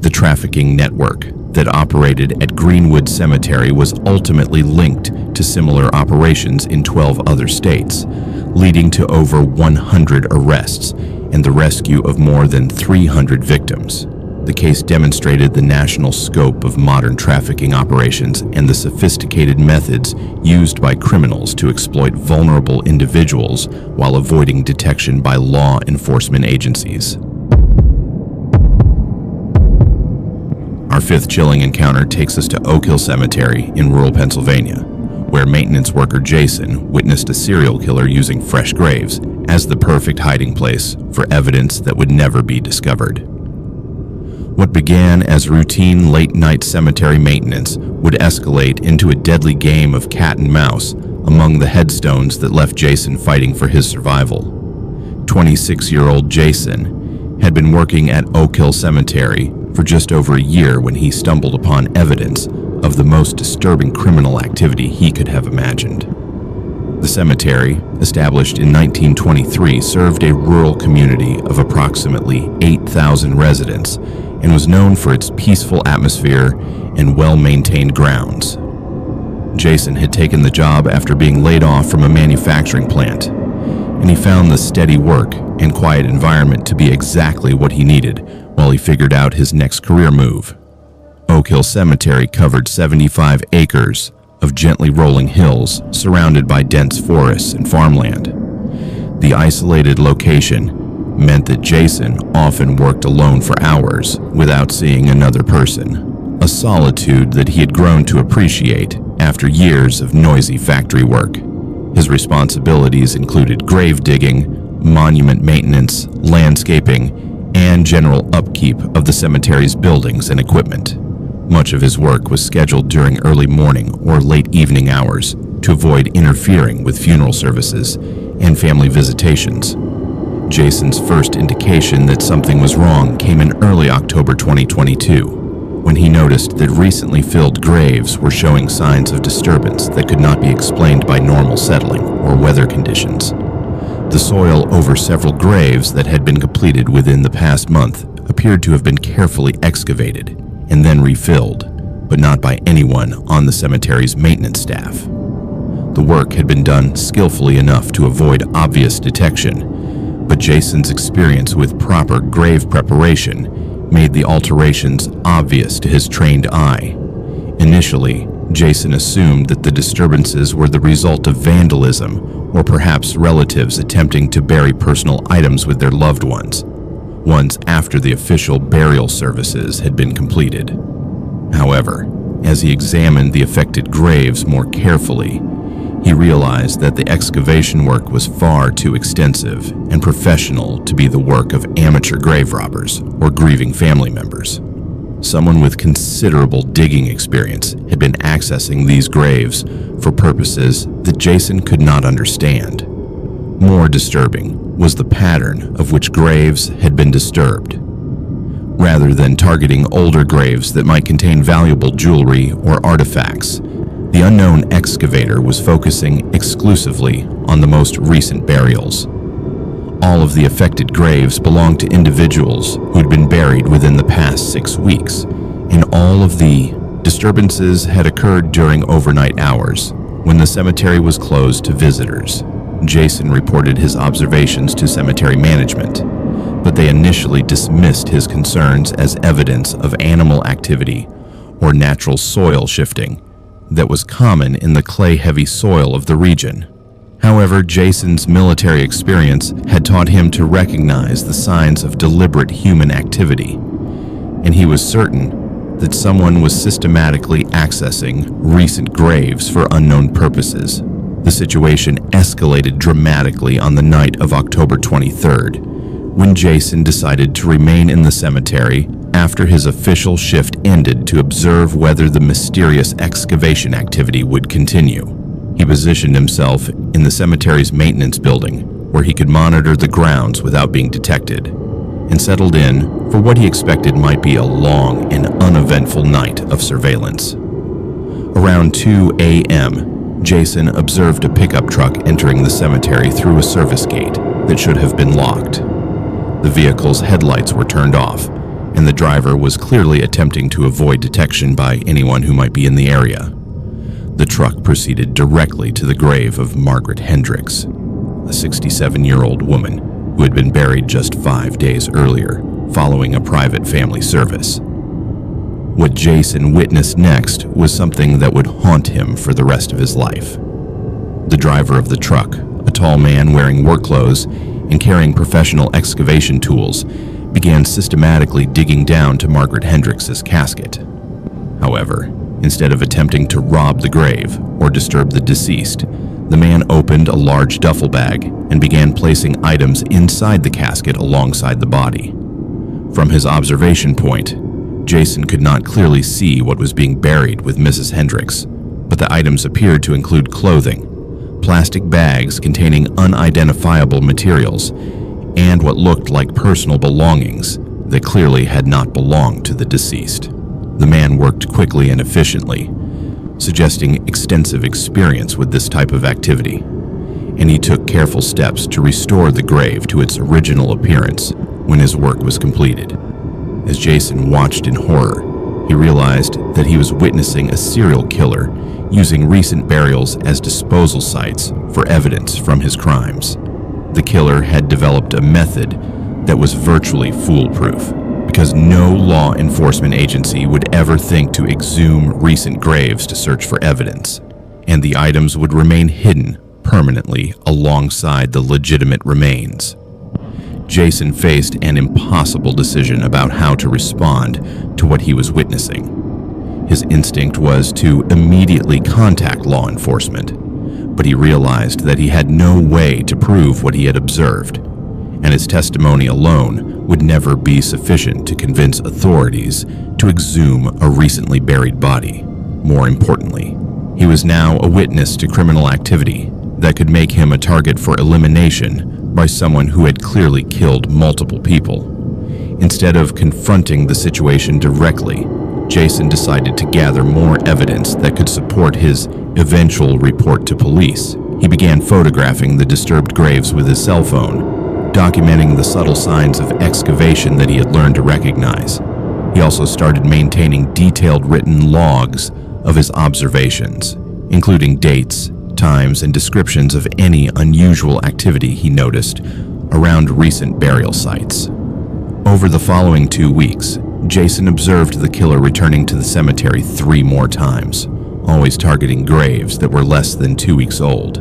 The trafficking network that operated at Greenwood Cemetery was ultimately linked to similar operations in 12 other states, leading to over 100 arrests and the rescue of more than 300 victims. The case demonstrated the national scope of modern trafficking operations and the sophisticated methods used by criminals to exploit vulnerable individuals while avoiding detection by law enforcement agencies. Our fifth chilling encounter takes us to Oak Hill Cemetery in rural Pennsylvania, where maintenance worker Jason witnessed a serial killer using fresh graves as the perfect hiding place for evidence that would never be discovered. What began as routine late-night cemetery maintenance would escalate into a deadly game of cat and mouse among the headstones that left Jason fighting for his survival. 26-year-old Jason had been working at Oak Hill Cemetery for just over a year when he stumbled upon evidence of the most disturbing criminal activity he could have imagined. The cemetery, established in 1923, served a rural community of approximately 8,000 residents and was known for its peaceful atmosphere and well-maintained grounds. Jason had taken the job after being laid off from a manufacturing plant, and he found the steady work and quiet environment to be exactly what he needed while he figured out his next career move. Oak Hill Cemetery covered 75 acres of gently rolling hills surrounded by dense forests and farmland. The isolated location meant that Jason often worked alone for hours without seeing another person, a solitude that he had grown to appreciate after years of noisy factory work. His responsibilities included grave digging, monument maintenance, landscaping, and general upkeep of the cemetery's buildings and equipment. Much of his work was scheduled during early morning or late evening hours to avoid interfering with funeral services and family visitations. Jason's first indication that something was wrong came in early October 2022, when he noticed that recently filled graves were showing signs of disturbance that could not be explained by normal settling or weather conditions. The soil over several graves that had been completed within the past month appeared to have been carefully excavated and then refilled, but not by anyone on the cemetery's maintenance staff. The work had been done skillfully enough to avoid obvious detection, but Jason's experience with proper grave preparation made the alterations obvious to his trained eye. Initially, Jason assumed that the disturbances were the result of vandalism or perhaps relatives attempting to bury personal items with their loved ones after the official burial services had been completed. However, as he examined the affected graves more carefully, he realized that the excavation work was far too extensive and professional to be the work of amateur grave robbers or grieving family members. Someone with considerable digging experience had been accessing these graves for purposes that Jason could not understand. More disturbing was the pattern of which graves had been disturbed. Rather than targeting older graves that might contain valuable jewelry or artifacts, the unknown excavator was focusing exclusively on the most recent burials. All of the affected graves belonged to individuals who'd been buried within the past 6 weeks, and all of the disturbances had occurred during overnight hours when the cemetery was closed to visitors. Jason reported his observations to cemetery management, but they initially dismissed his concerns as evidence of animal activity or natural soil shifting that was common in the clay-heavy soil of the region. However, Jason's military experience had taught him to recognize the signs of deliberate human activity, and he was certain that someone was systematically accessing recent graves for unknown purposes. The situation escalated dramatically on the night of October 23rd, when Jason decided to remain in the cemetery after his official shift ended to observe whether the mysterious excavation activity would continue. He positioned himself in the cemetery's maintenance building, where he could monitor the grounds without being detected, and settled in for what he expected might be a long and uneventful night of surveillance. Around 2 a.m., Jason observed a pickup truck entering the cemetery through a service gate that should have been locked. The vehicle's headlights were turned off, and the driver was clearly attempting to avoid detection by anyone who might be in the area. The truck proceeded directly to the grave of Margaret Hendricks, a 67-year-old woman who had been buried just 5 days earlier, following a private family service. What Jason witnessed next was something that would haunt him for the rest of his life. The driver of the truck, a tall man wearing work clothes and carrying professional excavation tools, began systematically digging down to Margaret Hendricks' casket. However, instead of attempting to rob the grave or disturb the deceased, the man opened a large duffel bag and began placing items inside the casket alongside the body. From his observation point, Jason could not clearly see what was being buried with Mrs. Hendricks, but the items appeared to include clothing, plastic bags containing unidentifiable materials, and what looked like personal belongings that clearly had not belonged to the deceased. The man worked quickly and efficiently, suggesting extensive experience with this type of activity, and he took careful steps to restore the grave to its original appearance when his work was completed. As Jason watched in horror, he realized that he was witnessing a serial killer using recent burials as disposal sites for evidence from his crimes. The killer had developed a method that was virtually foolproof, because no law enforcement agency would ever think to exhume recent graves to search for evidence, and the items would remain hidden permanently alongside the legitimate remains. Jason faced an impossible decision about how to respond to what he was witnessing. His instinct was to immediately contact law enforcement, but he realized that he had no way to prove what he had observed, and his testimony alone would never be sufficient to convince authorities to exhume a recently buried body. More importantly, he was now a witness to criminal activity that could make him a target for elimination by someone who had clearly killed multiple people. Instead of confronting the situation directly, Jason decided to gather more evidence that could support his eventual report to police. He began photographing the disturbed graves with his cell phone, documenting the subtle signs of excavation that he had learned to recognize. He also started maintaining detailed written logs of his observations, including dates, times, and descriptions of any unusual activity he noticed around recent burial sites. Over the following 2 weeks, Jason observed the killer returning to the cemetery 3 more times, always targeting graves that were less than 2 weeks old,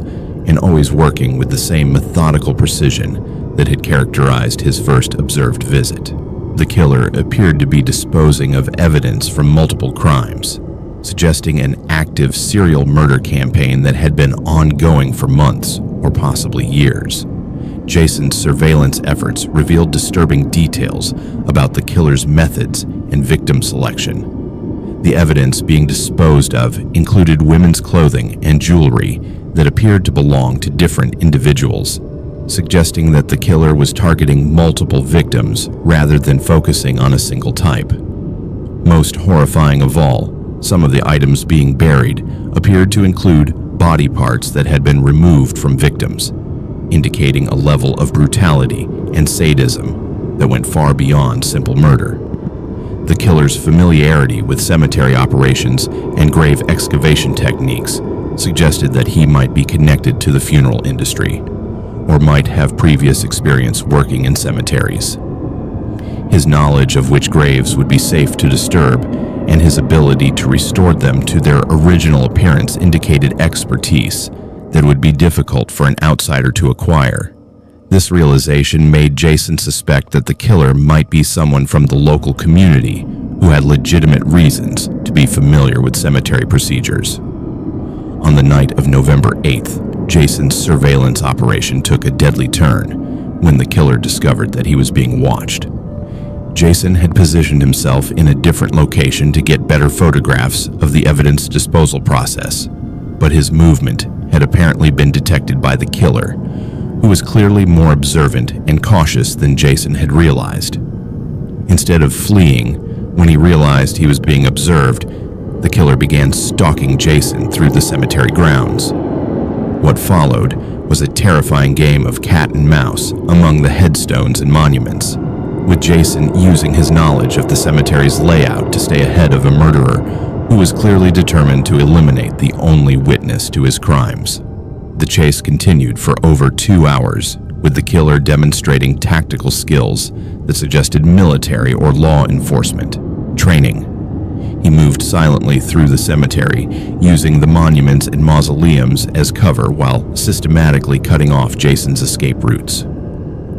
and always working with the same methodical precision that had characterized his first observed visit. The killer appeared to be disposing of evidence from multiple crimes, suggesting an active serial murder campaign that had been ongoing for months or possibly years. Jason's surveillance efforts revealed disturbing details about the killer's methods and victim selection. The evidence being disposed of included women's clothing and jewelry that appeared to belong to different individuals, suggesting that the killer was targeting multiple victims rather than focusing on a single type. Most horrifying of all, some of the items being buried appeared to include body parts that had been removed from victims, indicating a level of brutality and sadism that went far beyond simple murder. The killer's familiarity with cemetery operations and grave excavation techniques suggested that he might be connected to the funeral industry, or might have previous experience working in cemeteries. His knowledge of which graves would be safe to disturb and his ability to restore them to their original appearance indicated expertise that would be difficult for an outsider to acquire. This realization made Jason suspect that the killer might be someone from the local community who had legitimate reasons to be familiar with cemetery procedures. On the night of November 8th, Jason's surveillance operation took a deadly turn when the killer discovered that he was being watched. Jason had positioned himself in a different location to get better photographs of the evidence disposal process, but his movement had apparently been detected by the killer, who was clearly more observant and cautious than Jason had realized. Instead of fleeing when he realized he was being observed, the killer began stalking Jason through the cemetery grounds. What followed was a terrifying game of cat and mouse among the headstones and monuments, with Jason using his knowledge of the cemetery's layout to stay ahead of a murderer who was clearly determined to eliminate the only witness to his crimes. The chase continued for over 2 hours, with the killer demonstrating tactical skills that suggested military or law enforcement training. He moved silently through the cemetery, using the monuments and mausoleums as cover while systematically cutting off Jason's escape routes.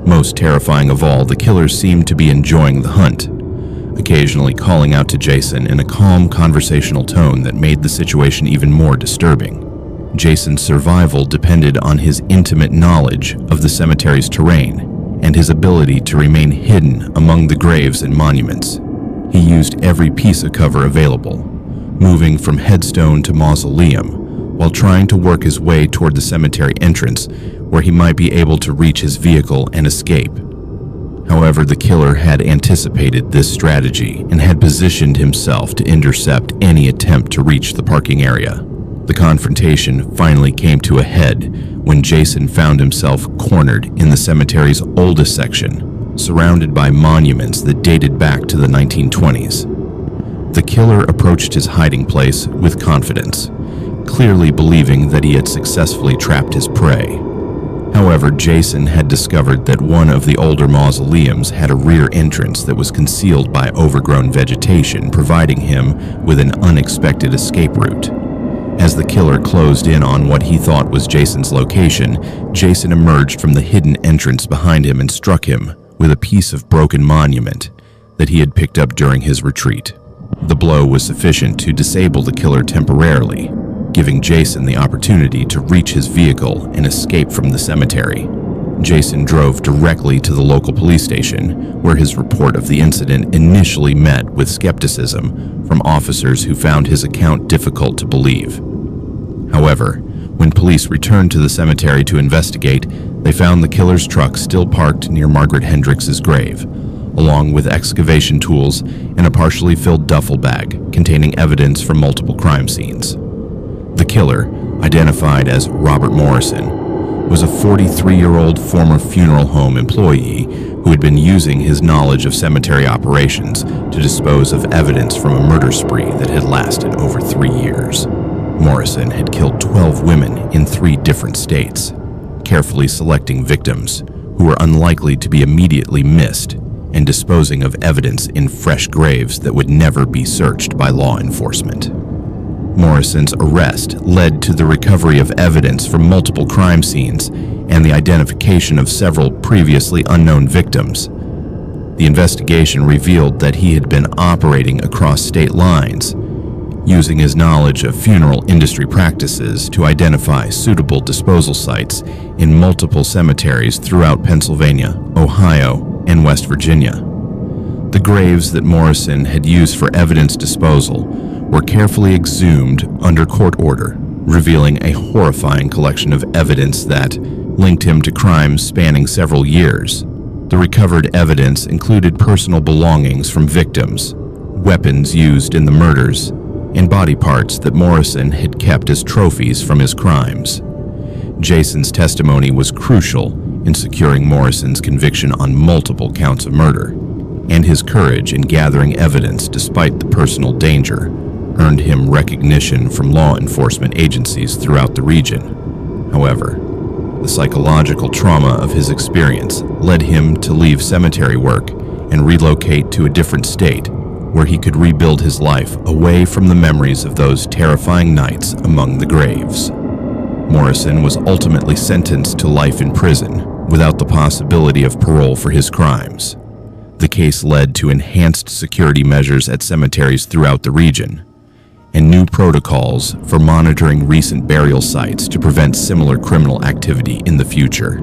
Most terrifying of all, the killer seemed to be enjoying the hunt, occasionally calling out to Jason in a calm, conversational tone that made the situation even more disturbing. Jason's survival depended on his intimate knowledge of the cemetery's terrain and his ability to remain hidden among the graves and monuments. He used every piece of cover available, moving from headstone to mausoleum, while trying to work his way toward the cemetery entrance where he might be able to reach his vehicle and escape. However, the killer had anticipated this strategy and had positioned himself to intercept any attempt to reach the parking area. The confrontation finally came to a head when Jason found himself cornered in the cemetery's oldest section, surrounded by monuments that dated back to the 1920s. The killer approached his hiding place with confidence, clearly believing that he had successfully trapped his prey. However, Jason had discovered that one of the older mausoleums had a rear entrance that was concealed by overgrown vegetation, providing him with an unexpected escape route. As the killer closed in on what he thought was Jason's location, Jason emerged from the hidden entrance behind him and struck him with a piece of broken monument that he had picked up during his retreat. The blow was sufficient to disable the killer temporarily, giving Jason the opportunity to reach his vehicle and escape from the cemetery. Jason drove directly to the local police station, where his report of the incident initially met with skepticism from officers who found his account difficult to believe. However, when police returned to the cemetery to investigate, they found the killer's truck still parked near Margaret Hendricks' grave, along with excavation tools and a partially filled duffel bag containing evidence from multiple crime scenes. The killer, identified as Robert Morrison, was a 43-year-old former funeral home employee who had been using his knowledge of cemetery operations to dispose of evidence from a murder spree that had lasted over 3 years. Morrison had killed 12 women in 3 different states, carefully selecting victims who were unlikely to be immediately missed and disposing of evidence in fresh graves that would never be searched by law enforcement. Morrison's arrest led to the recovery of evidence from multiple crime scenes and the identification of several previously unknown victims. The investigation revealed that he had been operating across state lines, using his knowledge of funeral industry practices to identify suitable disposal sites in multiple cemeteries throughout Pennsylvania, Ohio, and West Virginia. The graves that Morrison had used for evidence disposal were carefully exhumed under court order, revealing a horrifying collection of evidence that linked him to crimes spanning several years. The recovered evidence included personal belongings from victims, weapons used in the murders, and body parts that Morrison had kept as trophies from his crimes. Jason's testimony was crucial in securing Morrison's conviction on multiple counts of murder, and his courage in gathering evidence despite the personal danger earned him recognition from law enforcement agencies throughout the region. However, the psychological trauma of his experience led him to leave cemetery work and relocate to a different state where he could rebuild his life away from the memories of those terrifying nights among the graves. Morrison was ultimately sentenced to life in prison without the possibility of parole for his crimes. The case led to enhanced security measures at cemeteries throughout the region and new protocols for monitoring recent burial sites to prevent similar criminal activity in the future.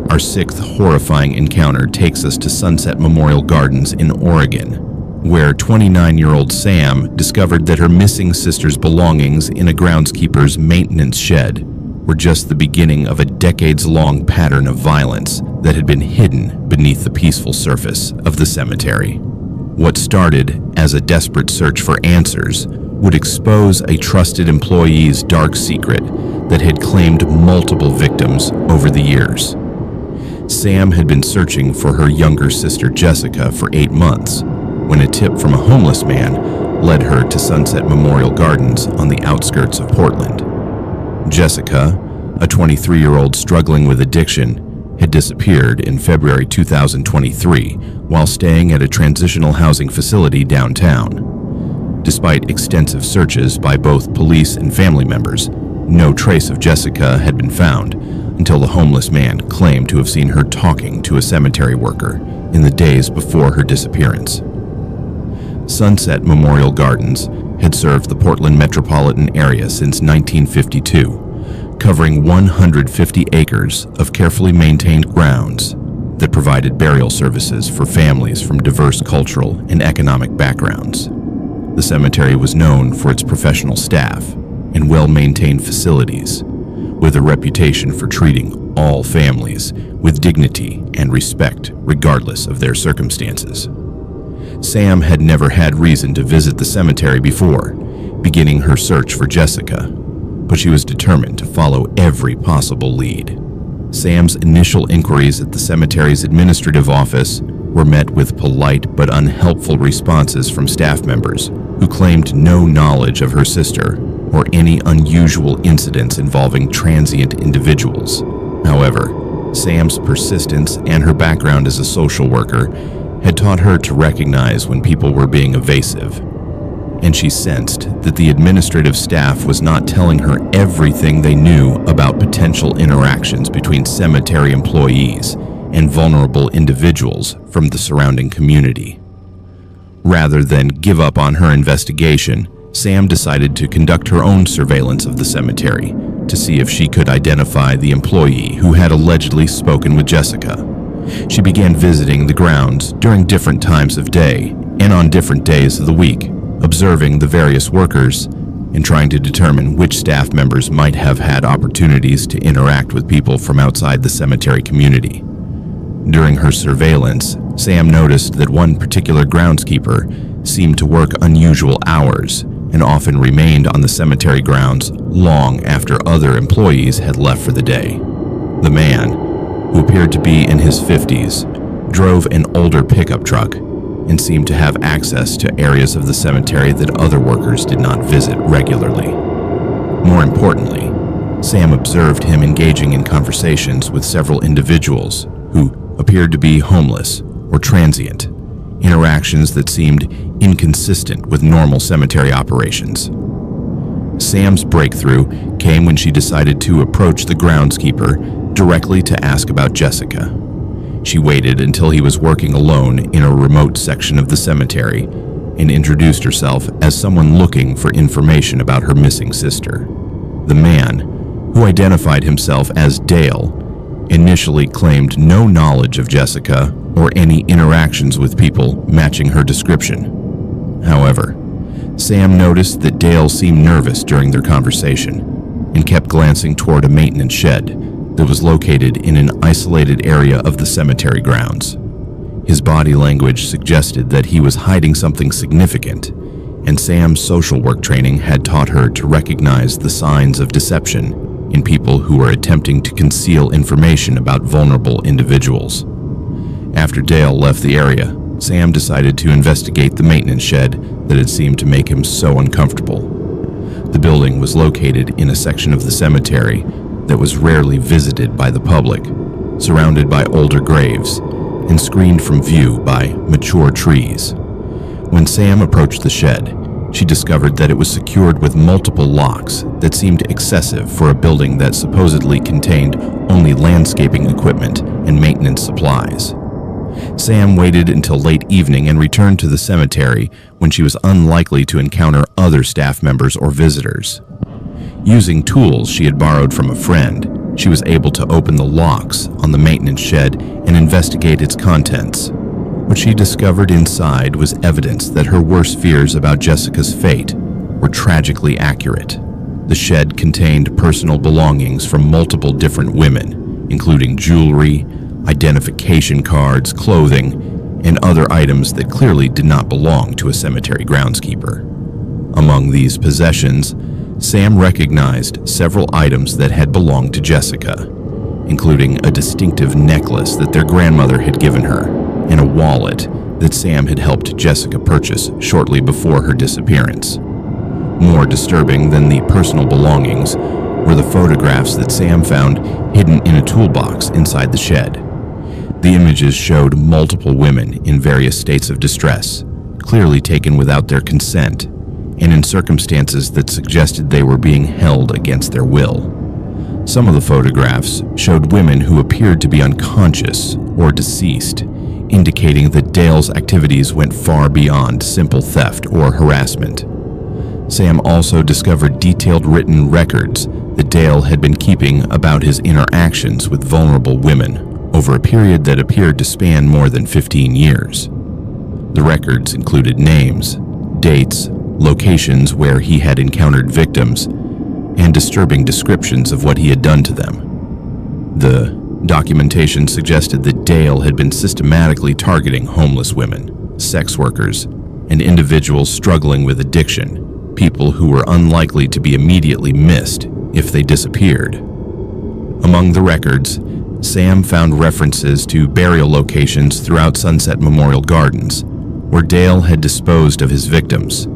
Our 6th horrifying encounter takes us to Sunset Memorial Gardens in Oregon, where 29-year-old Sam discovered that her missing sister's belongings in a groundskeeper's maintenance shed were just the beginning of a decades-long pattern of violence that had been hidden beneath the peaceful surface of the cemetery. What started as a desperate search for answers would expose a trusted employee's dark secret that had claimed multiple victims over the years. Sam had been searching for her younger sister Jessica for 8 months when a tip from a homeless man led her to Sunset Memorial Gardens on the outskirts of Portland. Jessica, A 23-year-old struggling with addiction had disappeared in February 2023 while staying at a transitional housing facility downtown. Despite extensive searches by both police and family members, no trace of Jessica had been found until the homeless man claimed to have seen her talking to a cemetery worker in the days before her disappearance. Sunset Memorial Gardens had served the Portland metropolitan area since 1952, covering 150 acres of carefully maintained grounds that provided burial services for families from diverse cultural and economic backgrounds. The cemetery was known for its professional staff and well-maintained facilities, with a reputation for treating all families with dignity and respect regardless of their circumstances. Sam had never had reason to visit the cemetery before beginning her search for Jessica, but she was determined to follow every possible lead. Sam's initial inquiries at the cemetery's administrative office were met with polite but unhelpful responses from staff members who claimed no knowledge of her sister or any unusual incidents involving transient individuals. However, Sam's persistence and her background as a social worker had taught her to recognize when people were being evasive, and she sensed that the administrative staff was not telling her everything they knew about potential interactions between cemetery employees and vulnerable individuals from the surrounding community. Rather than give up on her investigation, Sam decided to conduct her own surveillance of the cemetery to see if she could identify the employee who had allegedly spoken with Jessica. She began visiting the grounds during different times of day and on different days of the week, observing the various workers and trying to determine which staff members might have had opportunities to interact with people from outside the cemetery community. During her surveillance, Sam noticed that one particular groundskeeper seemed to work unusual hours and often remained on the cemetery grounds long after other employees had left for the day. The man, who appeared to be in his 50s, drove an older pickup truck and seemed to have access to areas of the cemetery that other workers did not visit regularly. More importantly, Sam observed him engaging in conversations with several individuals who appeared to be homeless or transient, interactions that seemed inconsistent with normal cemetery operations. Sam's breakthrough came when she decided to approach the groundskeeper directly to ask about Jessica. She waited until he was working alone in a remote section of the cemetery and introduced herself as someone looking for information about her missing sister. The man, who identified himself as Dale, initially claimed no knowledge of Jessica or any interactions with people matching her description. However, Sam noticed that Dale seemed nervous during their conversation and kept glancing toward a maintenance shed that was located in an isolated area of the cemetery grounds. His body language suggested that he was hiding something significant, and Sam's social work training had taught her to recognize the signs of deception in people who were attempting to conceal information about vulnerable individuals. After Dale left the area, Sam decided to investigate the maintenance shed that had seemed to make him so uncomfortable. The building was located in a section of the cemetery that was rarely visited by the public, surrounded by older graves and screened from view by mature trees. When Sam approached the shed, she discovered that it was secured with multiple locks that seemed excessive for a building that supposedly contained only landscaping equipment and maintenance supplies. Sam waited until late evening and returned to the cemetery when she was unlikely to encounter other staff members or visitors. Using tools she had borrowed from a friend, she was able to open the locks on the maintenance shed and investigate its contents. What she discovered inside was evidence that her worst fears about Jessica's fate were tragically accurate. The shed contained personal belongings from multiple different women, including jewelry, identification cards, clothing, and other items that clearly did not belong to a cemetery groundskeeper. Among these possessions, Sam recognized several items that had belonged to Jessica, including a distinctive necklace that their grandmother had given her, and a wallet that Sam had helped Jessica purchase shortly before her disappearance. More disturbing than the personal belongings were the photographs that Sam found hidden in a toolbox inside the shed. The images showed multiple women in various states of distress, clearly taken without their consent, and in circumstances that suggested they were being held against their will. Some of the photographs showed women who appeared to be unconscious or deceased, indicating that Dale's activities went far beyond simple theft or harassment. Sam also discovered detailed written records that Dale had been keeping about his interactions with vulnerable women over a period that appeared to span more than 15 years. The records included names, dates, locations where he had encountered victims, and disturbing descriptions of what he had done to them. The documentation suggested that Dale had been systematically targeting homeless women, sex workers, and individuals struggling with addiction, people who were unlikely to be immediately missed if they disappeared. Among the records, Sam found references to burial locations throughout Sunset Memorial Gardens, where Dale had disposed of his victims.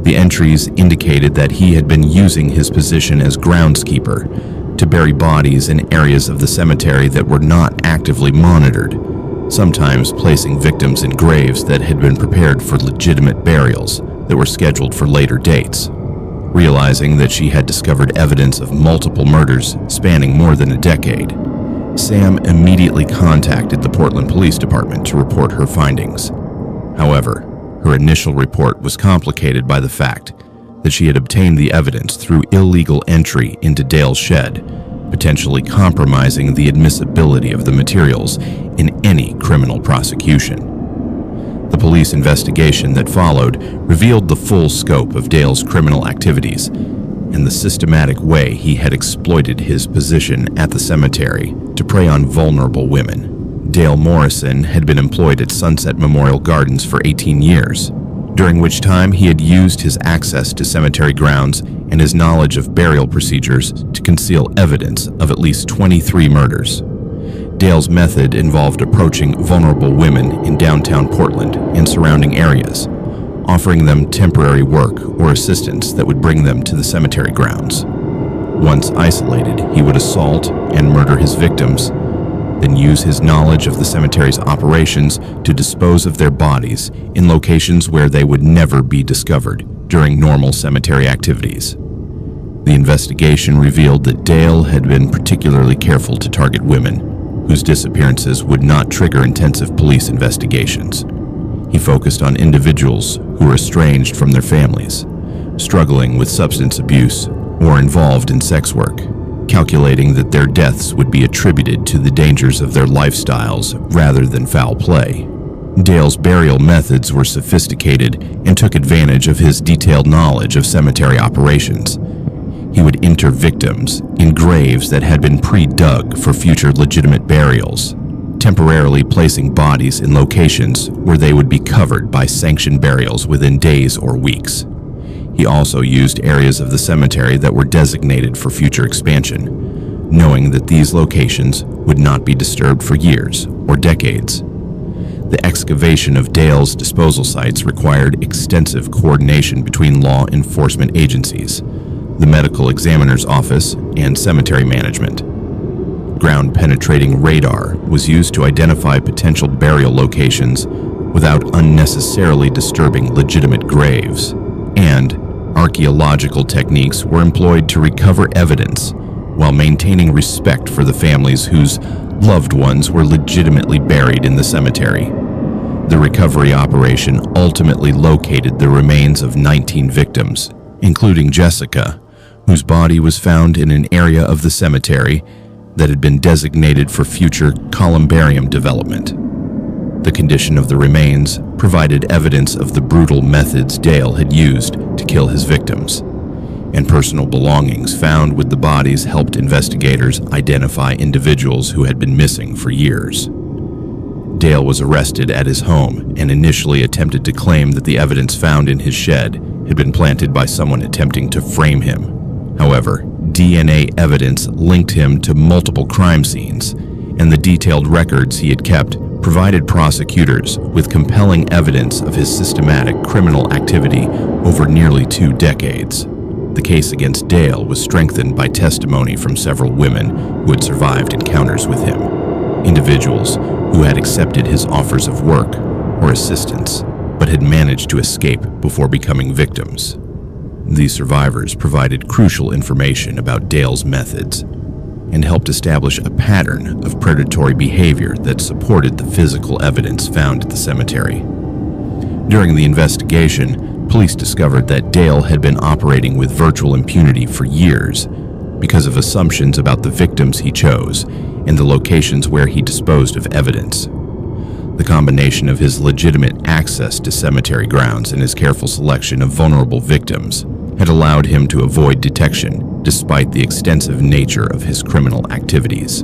The entries indicated that he had been using his position as groundskeeper to bury bodies in areas of the cemetery that were not actively monitored, sometimes placing victims in graves that had been prepared for legitimate burials that were scheduled for later dates. Realizing that she had discovered evidence of multiple murders spanning more than a decade, Sam immediately contacted the Portland Police Department to report her findings. However, her initial report was complicated by the fact that she had obtained the evidence through illegal entry into Dale's shed, potentially compromising the admissibility of the materials in any criminal prosecution. The police investigation that followed revealed the full scope of Dale's criminal activities and the systematic way he had exploited his position at the cemetery to prey on vulnerable women. Dale Morrison had been employed at Sunset Memorial Gardens for 18 years, during which time he had used his access to cemetery grounds and his knowledge of burial procedures to conceal evidence of at least 23 murders. Dale's method involved approaching vulnerable women in downtown Portland and surrounding areas, offering them temporary work or assistance that would bring them to the cemetery grounds. Once isolated, he would assault and murder his victims, then use his knowledge of the cemetery's operations to dispose of their bodies in locations where they would never be discovered during normal cemetery activities. The investigation revealed that Dale had been particularly careful to target women whose disappearances would not trigger intensive police investigations. He focused on individuals who were estranged from their families, struggling with substance abuse, or involved in sex work, calculating that their deaths would be attributed to the dangers of their lifestyles rather than foul play. Dale's burial methods were sophisticated and took advantage of his detailed knowledge of cemetery operations. He would inter victims in graves that had been pre-dug for future legitimate burials, temporarily placing bodies in locations where they would be covered by sanctioned burials within days or weeks. He also used areas of the cemetery that were designated for future expansion, knowing that these locations would not be disturbed for years or decades. The excavation of Dale's disposal sites required extensive coordination between law enforcement agencies, the medical examiner's office, and cemetery management. Ground-penetrating radar was used to identify potential burial locations without unnecessarily disturbing legitimate graves, and archaeological techniques were employed to recover evidence while maintaining respect for the families whose loved ones were legitimately buried in the cemetery. The recovery operation ultimately located the remains of 19 victims, including Jessica, whose body was found in an area of the cemetery that had been designated for future columbarium development. The condition of the remains provided evidence of the brutal methods Dale had used to kill his victims, and personal belongings found with the bodies helped investigators identify individuals who had been missing for years. Dale was arrested at his home and initially attempted to claim that the evidence found in his shed had been planted by someone attempting to frame him. However, DNA evidence linked him to multiple crime scenes, and the detailed records he had kept provided prosecutors with compelling evidence of his systematic criminal activity over nearly 2 decades. The case against Dale was strengthened by testimony from several women who had survived encounters with him, individuals who had accepted his offers of work or assistance, but had managed to escape before becoming victims. These survivors provided crucial information about Dale's methods and helped establish a pattern of predatory behavior that supported the physical evidence found at the cemetery. During the investigation, police discovered that Dale had been operating with virtual impunity for years because of assumptions about the victims he chose and the locations where he disposed of evidence. The combination of his legitimate access to cemetery grounds and his careful selection of vulnerable victims had allowed him to avoid detection despite the extensive nature of his criminal activities.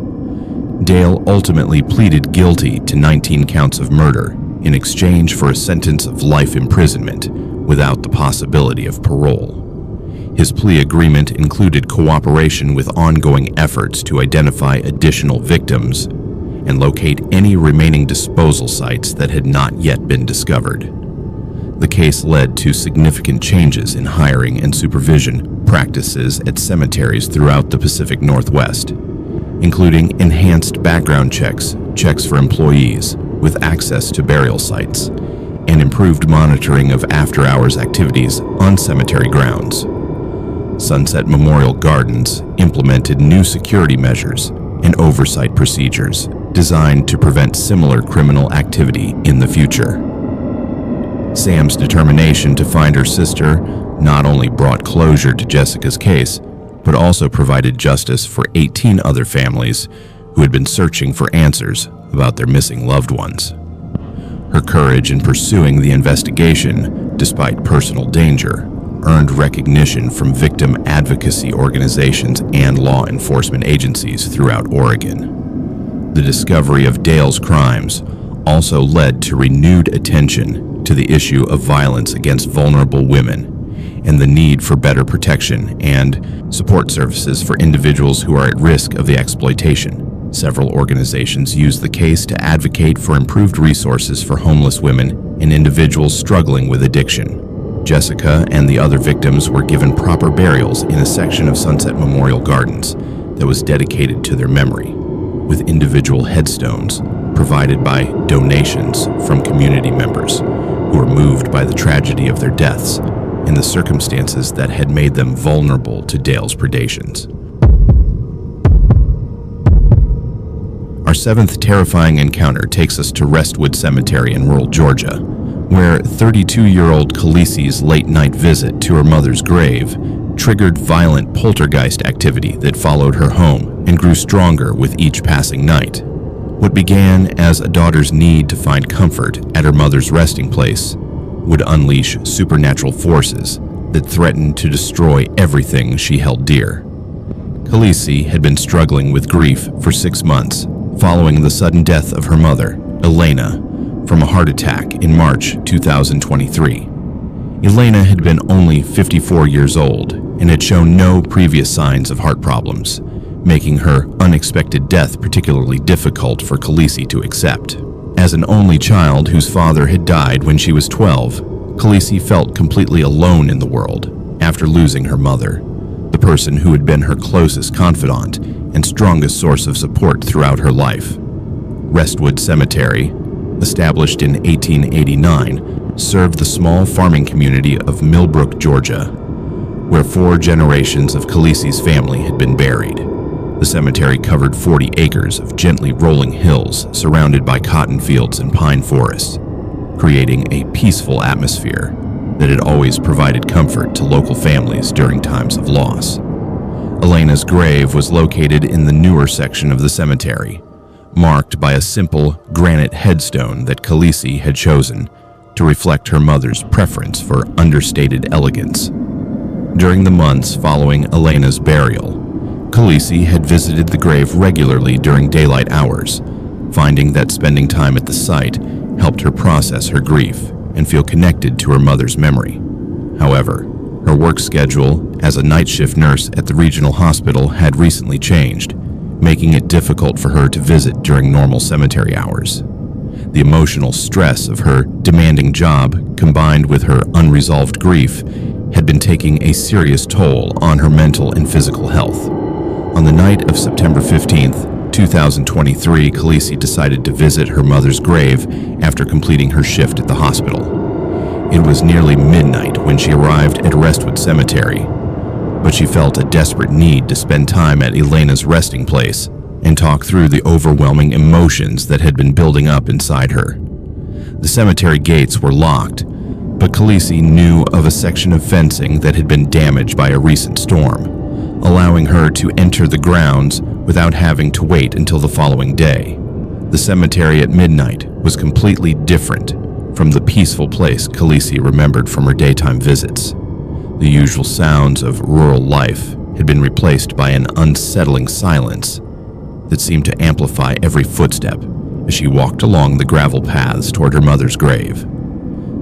Dale ultimately pleaded guilty to 19 counts of murder in exchange for a sentence of life imprisonment without the possibility of parole. His plea agreement included cooperation with ongoing efforts to identify additional victims and locate any remaining disposal sites that had not yet been discovered. The case led to significant changes in hiring and supervision practices at cemeteries throughout the Pacific Northwest, including enhanced background checks for employees with access to burial sites, and improved monitoring of after-hours activities on cemetery grounds. Sunset Memorial Gardens implemented new security measures and oversight procedures designed to prevent similar criminal activity in the future. Sam's determination to find her sister not only brought closure to Jessica's case, but also provided justice for 18 other families who had been searching for answers about their missing loved ones. Her courage in pursuing the investigation, despite personal danger, earned recognition from victim advocacy organizations and law enforcement agencies throughout Oregon. The discovery of Dale's crimes also led to renewed attention to the issue of violence against vulnerable women and the need for better protection and support services for individuals who are at risk of the exploitation. Several organizations use the case to advocate for improved resources for homeless women and individuals struggling with addiction. Jessica and the other victims were given proper burials in a section of Sunset Memorial Gardens that was dedicated to their memory, with individual headstones provided by donations from community members who were moved by the tragedy of their deaths and the circumstances that had made them vulnerable to Dale's predations. Our seventh terrifying encounter takes us to Westwood Cemetery in rural Georgia, where 32-year-old Khaleesi's late-night visit to her mother's grave triggered violent poltergeist activity that followed her home and grew stronger with each passing night. What began as a daughter's need to find comfort at her mother's resting place would unleash supernatural forces that threatened to destroy everything she held dear. Khaleesi had been struggling with grief for 6 months following the sudden death of her mother, Elena, from a heart attack in March 2023. Elena had been only 54 years old and had shown no previous signs of heart problems, making her unexpected death particularly difficult for Khaleesi to accept. As an only child whose father had died when she was 12, Khaleesi felt completely alone in the world after losing her mother, the person who had been her closest confidant and strongest source of support throughout her life. Westwood Cemetery, established in 1889, served the small farming community of Millbrook, Georgia, where 4 generations of Khaleesi's family had been buried. The cemetery covered 40 acres of gently rolling hills surrounded by cotton fields and pine forests, creating a peaceful atmosphere that had always provided comfort to local families during times of loss. Elena's grave was located in the newer section of the cemetery, marked by a simple granite headstone that Khaleesi had chosen to reflect her mother's preference for understated elegance. During the months following Elena's burial, Khaleesi had visited the grave regularly during daylight hours, finding that spending time at the site helped her process her grief and feel connected to her mother's memory. However, her work schedule as a night shift nurse at the regional hospital had recently changed, making it difficult for her to visit during normal cemetery hours. The emotional stress of her demanding job, combined with her unresolved grief, had been taking a serious toll on her mental and physical health. On the night of September 15th, 2023, Khaleesi decided to visit her mother's grave after completing her shift at the hospital. It was nearly midnight when she arrived at Westwood Cemetery, but she felt a desperate need to spend time at Elena's resting place and talk through the overwhelming emotions that had been building up inside her. The cemetery gates were locked, but Khaleesi knew of a section of fencing that had been damaged by a recent storm, allowing her to enter the grounds without having to wait until the following day. The cemetery at midnight was completely different from the peaceful place Khaleesi remembered from her daytime visits. The usual sounds of rural life had been replaced by an unsettling silence that seemed to amplify every footstep as she walked along the gravel paths toward her mother's grave.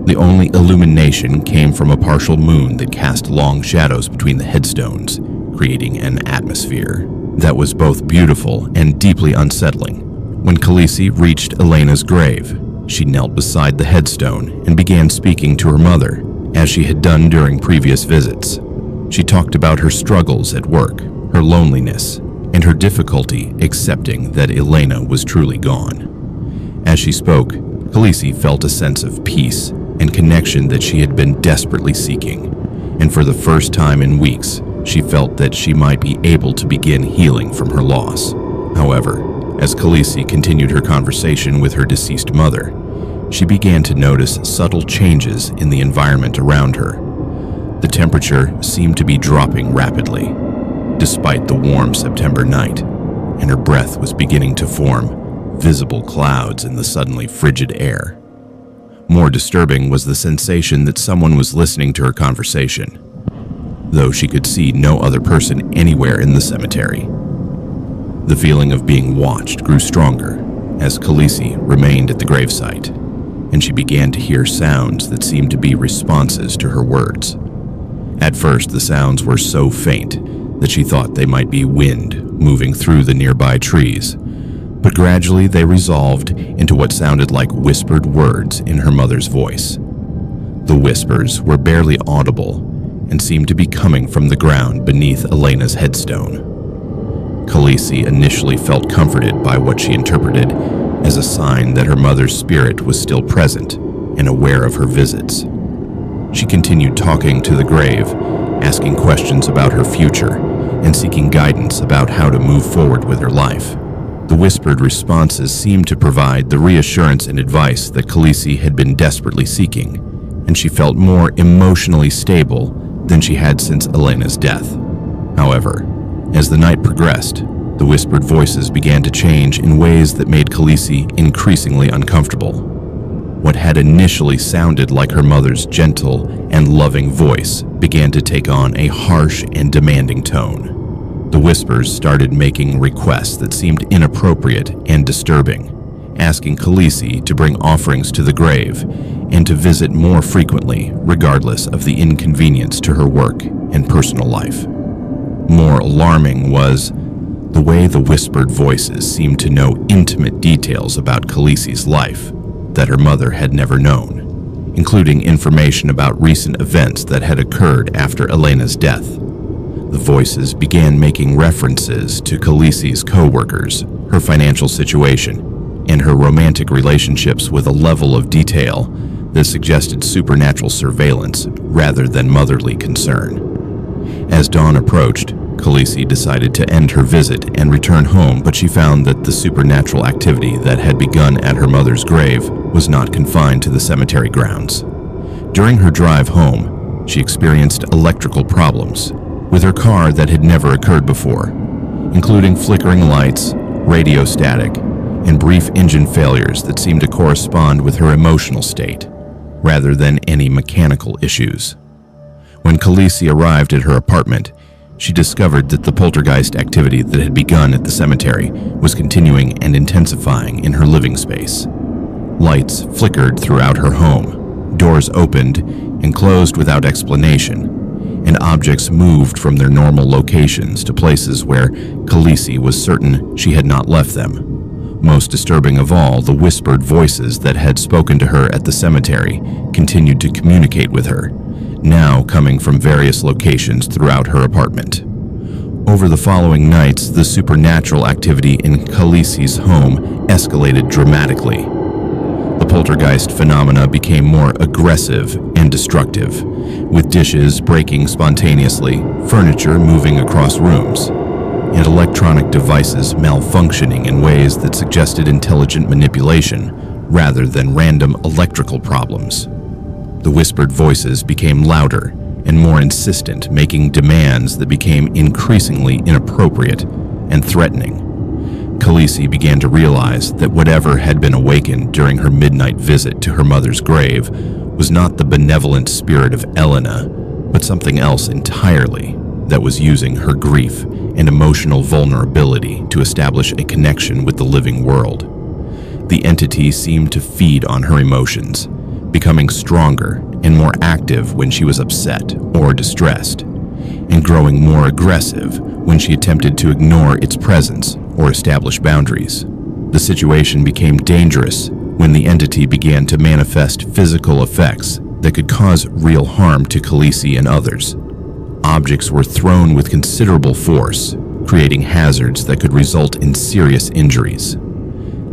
The only illumination came from a partial moon that cast long shadows between the headstones, creating an atmosphere that was both beautiful and deeply unsettling. When Khaleesi reached Elena's grave, she knelt beside the headstone and began speaking to her mother, as she had done during previous visits. She talked about her struggles at work, her loneliness, and her difficulty accepting that Elena was truly gone. As she spoke, Khaleesi felt a sense of peace and connection that she had been desperately seeking, and for the first time in weeks, she felt that she might be able to begin healing from her loss. However, as Khaleesi continued her conversation with her deceased mother, she began to notice subtle changes in the environment around her. The temperature seemed to be dropping rapidly, despite the warm September night, and her breath was beginning to form visible clouds in the suddenly frigid air. More disturbing was the sensation that someone was listening to her conversation, though she could see no other person anywhere in the cemetery. The feeling of being watched grew stronger as Khaleesi remained at the gravesite, and she began to hear sounds that seemed to be responses to her words. At first, the sounds were so faint that she thought they might be wind moving through the nearby trees, but gradually they resolved into what sounded like whispered words in her mother's voice. The whispers were barely audible and seemed to be coming from the ground beneath Elena's headstone. Khaleesi initially felt comforted by what she interpreted as a sign that her mother's spirit was still present and aware of her visits. She continued talking to the grave, asking questions about her future and seeking guidance about how to move forward with her life. The whispered responses seemed to provide the reassurance and advice that Khaleesi had been desperately seeking, and she felt more emotionally stable than she had since Elena's death. However, as the night progressed, the whispered voices began to change in ways that made Khaleesi increasingly uncomfortable. What had initially sounded like her mother's gentle and loving voice began to take on a harsh and demanding tone. The whispers started making requests that seemed inappropriate and disturbing, asking Khaleesi to bring offerings to the grave and to visit more frequently, regardless of the inconvenience to her work and personal life. More alarming was the way the whispered voices seemed to know intimate details about Khaleesi's life that her mother had never known, including information about recent events that had occurred after Elena's death. The voices began making references to Khaleesi's co-workers, her financial situation, and her romantic relationships with a level of detail that suggested supernatural surveillance rather than motherly concern. As dawn approached, Khaleesi decided to end her visit and return home, but she found that the supernatural activity that had begun at her mother's grave was not confined to the cemetery grounds. During her drive home, she experienced electrical problems with her car that had never occurred before, including flickering lights, radio static, and brief engine failures that seemed to correspond with her emotional state, rather than any mechanical issues. When Khaleesi arrived at her apartment, she discovered that the poltergeist activity that had begun at the cemetery was continuing and intensifying in her living space. Lights flickered throughout her home, doors opened and closed without explanation, and objects moved from their normal locations to places where Khaleesi was certain she had not left them. Most disturbing of all, the whispered voices that had spoken to her at the cemetery continued to communicate with her, now coming from various locations throughout her apartment. Over the following nights, the supernatural activity in Khaleesi's home escalated dramatically. The poltergeist phenomena became more aggressive and destructive, with dishes breaking spontaneously, furniture moving across rooms, and electronic devices malfunctioning in ways that suggested intelligent manipulation rather than random electrical problems. The whispered voices became louder and more insistent, making demands that became increasingly inappropriate and threatening. Khaleesi began to realize that whatever had been awakened during her midnight visit to her mother's grave was not the benevolent spirit of Elena, but something else entirely that was using her grief and emotional vulnerability to establish a connection with the living world. The entity seemed to feed on her emotions, becoming stronger and more active when she was upset or distressed, and growing more aggressive when she attempted to ignore its presence or establish boundaries. The situation became dangerous when the entity began to manifest physical effects that could cause real harm to Khaleesi and others. Objects were thrown with considerable force, creating hazards that could result in serious injuries.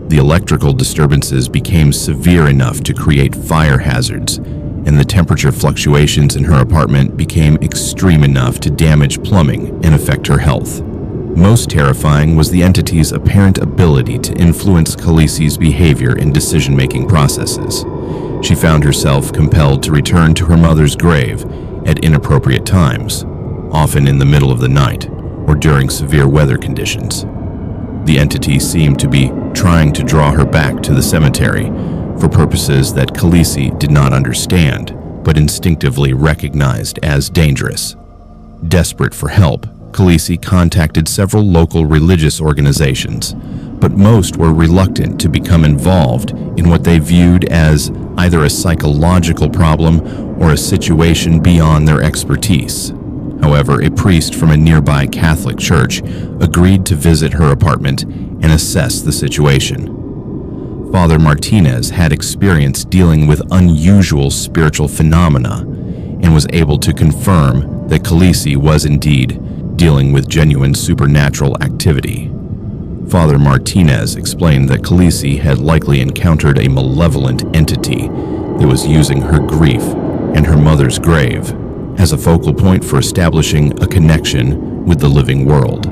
The electrical disturbances became severe enough to create fire hazards, and the temperature fluctuations in her apartment became extreme enough to damage plumbing and affect her health. Most terrifying was the entity's apparent ability to influence Khaleesi's behavior and decision-making processes. She found herself compelled to return to her mother's grave at inappropriate times, often in the middle of the night or during severe weather conditions. The entity seemed to be trying to draw her back to the cemetery for purposes that Khaleesi did not understand, but instinctively recognized as dangerous. Desperate for help, Khaleesi contacted several local religious organizations, but most were reluctant to become involved in what they viewed as either a psychological problem or a situation beyond their expertise. However, a priest from a nearby Catholic church agreed to visit her apartment and assess the situation. Father Martinez had experience dealing with unusual spiritual phenomena and was able to confirm that Khaleesi was indeed dealing with genuine supernatural activity. Father Martinez explained that Khaleesi had likely encountered a malevolent entity that was using her grief and her mother's grave as a focal point for establishing a connection with the living world.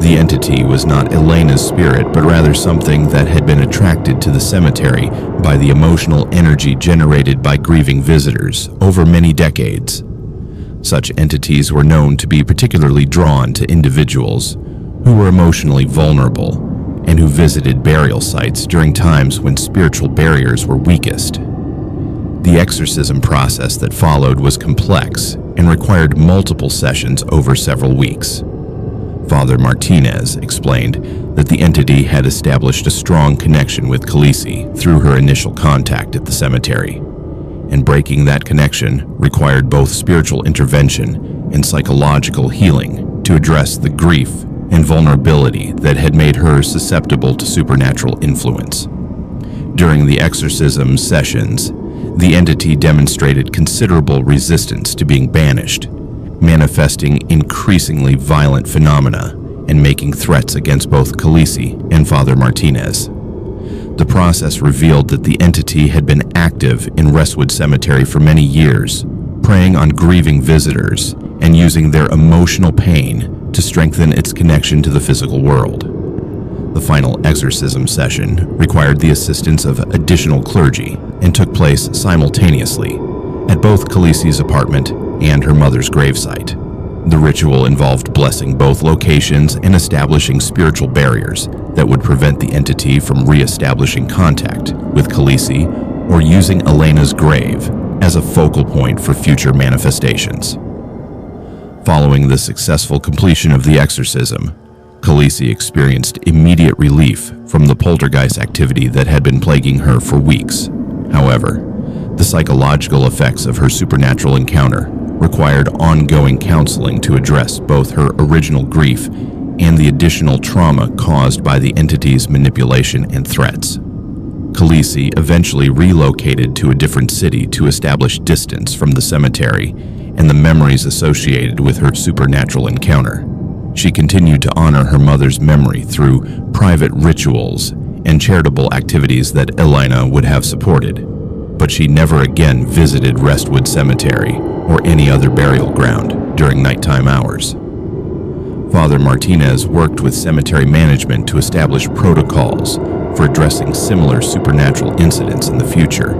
The entity was not Elena's spirit, but rather something that had been attracted to the cemetery by the emotional energy generated by grieving visitors over many decades. Such entities were known to be particularly drawn to individuals who were emotionally vulnerable and who visited burial sites during times when spiritual barriers were weakest. The exorcism process that followed was complex and required multiple sessions over several weeks. Father Martinez explained that the entity had established a strong connection with Khaleesi through her initial contact at the cemetery, and breaking that connection required both spiritual intervention and psychological healing to address the grief and vulnerability that had made her susceptible to supernatural influence. During the exorcism sessions, the entity demonstrated considerable resistance to being banished, manifesting increasingly violent phenomena and making threats against both Khaleesi and Father Martinez. The process revealed that the entity had been active in Westwood Cemetery for many years, preying on grieving visitors and using their emotional pain to strengthen its connection to the physical world. The final exorcism session required the assistance of additional clergy and took place simultaneously at both Khaleesi's apartment and her mother's gravesite. The ritual involved blessing both locations and establishing spiritual barriers that would prevent the entity from re-establishing contact with Khaleesi or using Elena's grave as a focal point for future manifestations. Following the successful completion of the exorcism, Khaleesi experienced immediate relief from the poltergeist activity that had been plaguing her for weeks. However, the psychological effects of her supernatural encounter required ongoing counseling to address both her original grief and the additional trauma caused by the entity's manipulation and threats. Khaleesi eventually relocated to a different city to establish distance from the cemetery and the memories associated with her supernatural encounter. She continued to honor her mother's memory through private rituals and charitable activities that Elena would have supported, but she never again visited Westwood Cemetery or any other burial ground during nighttime hours. Father Martinez worked with cemetery management to establish protocols for addressing similar supernatural incidents in the future,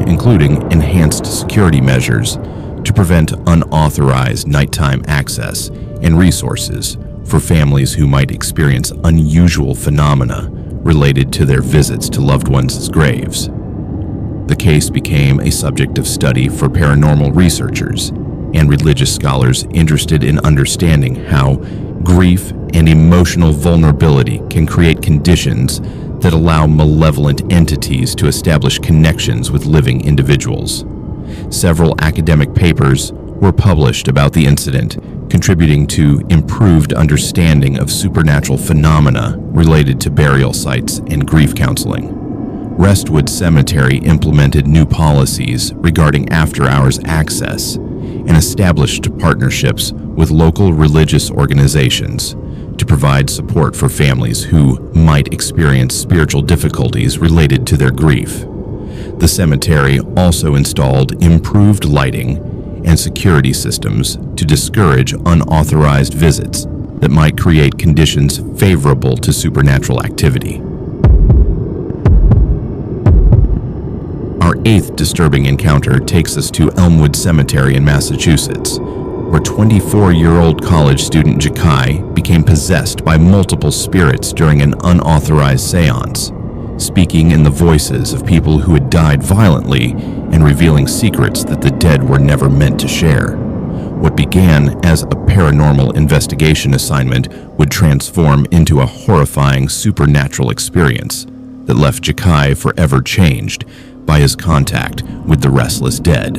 including enhanced security measures to prevent unauthorized nighttime access and resources for families who might experience unusual phenomena related to their visits to loved ones' graves. The case became a subject of study for paranormal researchers and religious scholars interested in understanding how grief and emotional vulnerability can create conditions that allow malevolent entities to establish connections with living individuals. Several academic papers were published about the incident, contributing to improved understanding of supernatural phenomena related to burial sites and grief counseling. Westwood Cemetery implemented new policies regarding after-hours access and established partnerships with local religious organizations to provide support for families who might experience spiritual difficulties related to their grief. The cemetery also installed improved lighting and security systems to discourage unauthorized visits that might create conditions favorable to supernatural activity. Our eighth disturbing encounter takes us to Elmwood Cemetery in Massachusetts, where 24-year-old college student Jakai became possessed by multiple spirits during an unauthorized seance, speaking in the voices of people who had died violently and revealing secrets that the dead were never meant to share. What began as a paranormal investigation assignment would transform into a horrifying supernatural experience that left Jakai forever changed by his contact with the restless dead.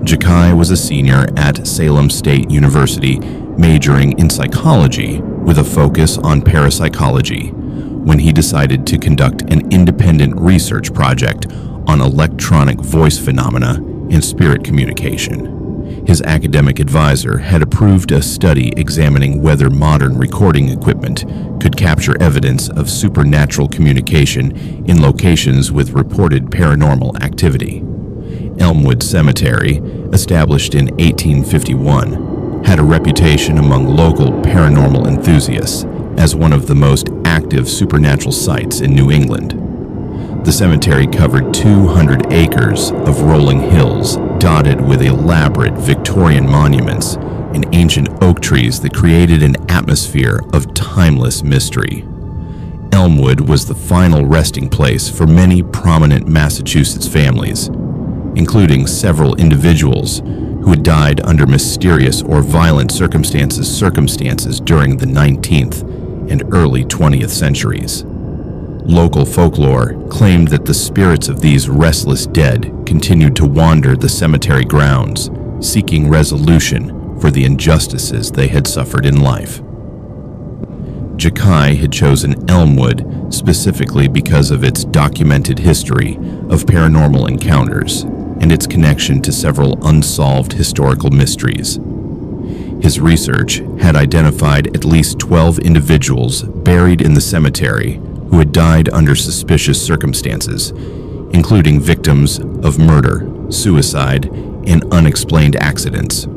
Jakai was a senior at Salem State University, majoring in psychology with a focus on parapsychology, when he decided to conduct an independent research project on electronic voice phenomena and spirit communication. His academic advisor had approved a study examining whether modern recording equipment could capture evidence of supernatural communication in locations with reported paranormal activity. Elmwood Cemetery, established in 1851, had a reputation among local paranormal enthusiasts as one of the most active supernatural sites in New England. The cemetery covered 200 acres of rolling hills dotted with elaborate Victorian monuments and ancient oak trees that created an atmosphere of timeless mystery. Elmwood was the final resting place for many prominent Massachusetts families, including several individuals who had died under mysterious or violent circumstances during the 19th and early 20th centuries. Local folklore claimed that the spirits of these restless dead continued to wander the cemetery grounds, seeking resolution for the injustices they had suffered in life. Jakai had chosen Elmwood specifically because of its documented history of paranormal encounters and its connection to several unsolved historical mysteries. His research had identified at least 12 individuals buried in the cemetery who had died under suspicious circumstances, including victims of murder, suicide, and unexplained accidents.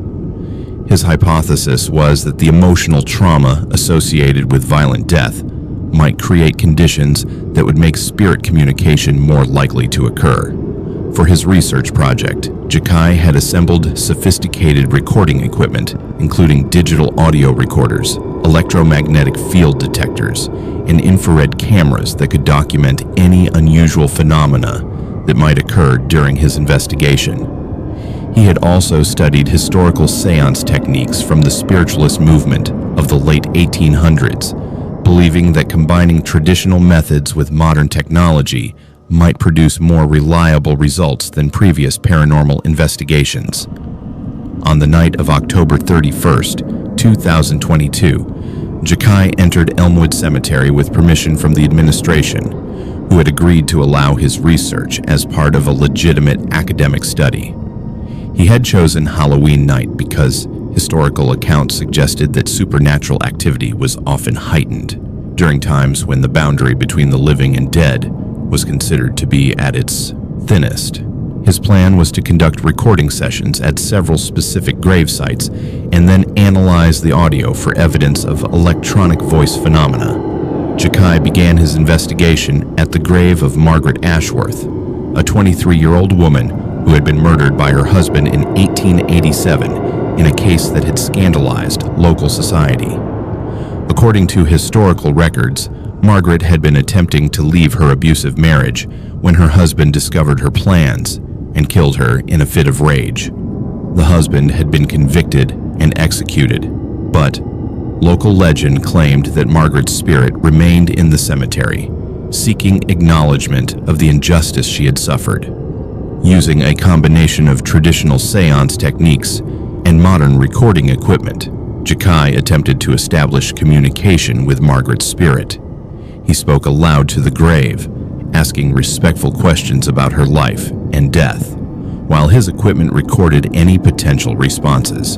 His hypothesis was that the emotional trauma associated with violent death might create conditions that would make spirit communication more likely to occur. For his research project, Jakai had assembled sophisticated recording equipment, including digital audio recorders, electromagnetic field detectors, and infrared cameras that could document any unusual phenomena that might occur during his investigation. He had also studied historical seance techniques from the spiritualist movement of the late 1800s, believing that combining traditional methods with modern technology might produce more reliable results than previous paranormal investigations. On the night of October 31st, 2022, Jakai entered Elmwood Cemetery with permission from the administration, who had agreed to allow his research as part of a legitimate academic study. He had chosen Halloween night because historical accounts suggested that supernatural activity was often heightened during times when the boundary between the living and dead was considered to be at its thinnest. His plan was to conduct recording sessions at several specific grave sites and then analyze the audio for evidence of electronic voice phenomena. Jakai began his investigation at the grave of Margaret Ashworth, a 23-year-old woman who had been murdered by her husband in 1887 in a case that had scandalized local society. According to historical records, Margaret had been attempting to leave her abusive marriage when her husband discovered her plans and killed her in a fit of rage. The husband had been convicted and executed, but local legend claimed that Margaret's spirit remained in the cemetery, seeking acknowledgement of the injustice she had suffered. Using a combination of traditional seance techniques and modern recording equipment, Jakai attempted to establish communication with Margaret's spirit. He spoke aloud to the grave, asking respectful questions about her life and death, while his equipment recorded any potential responses.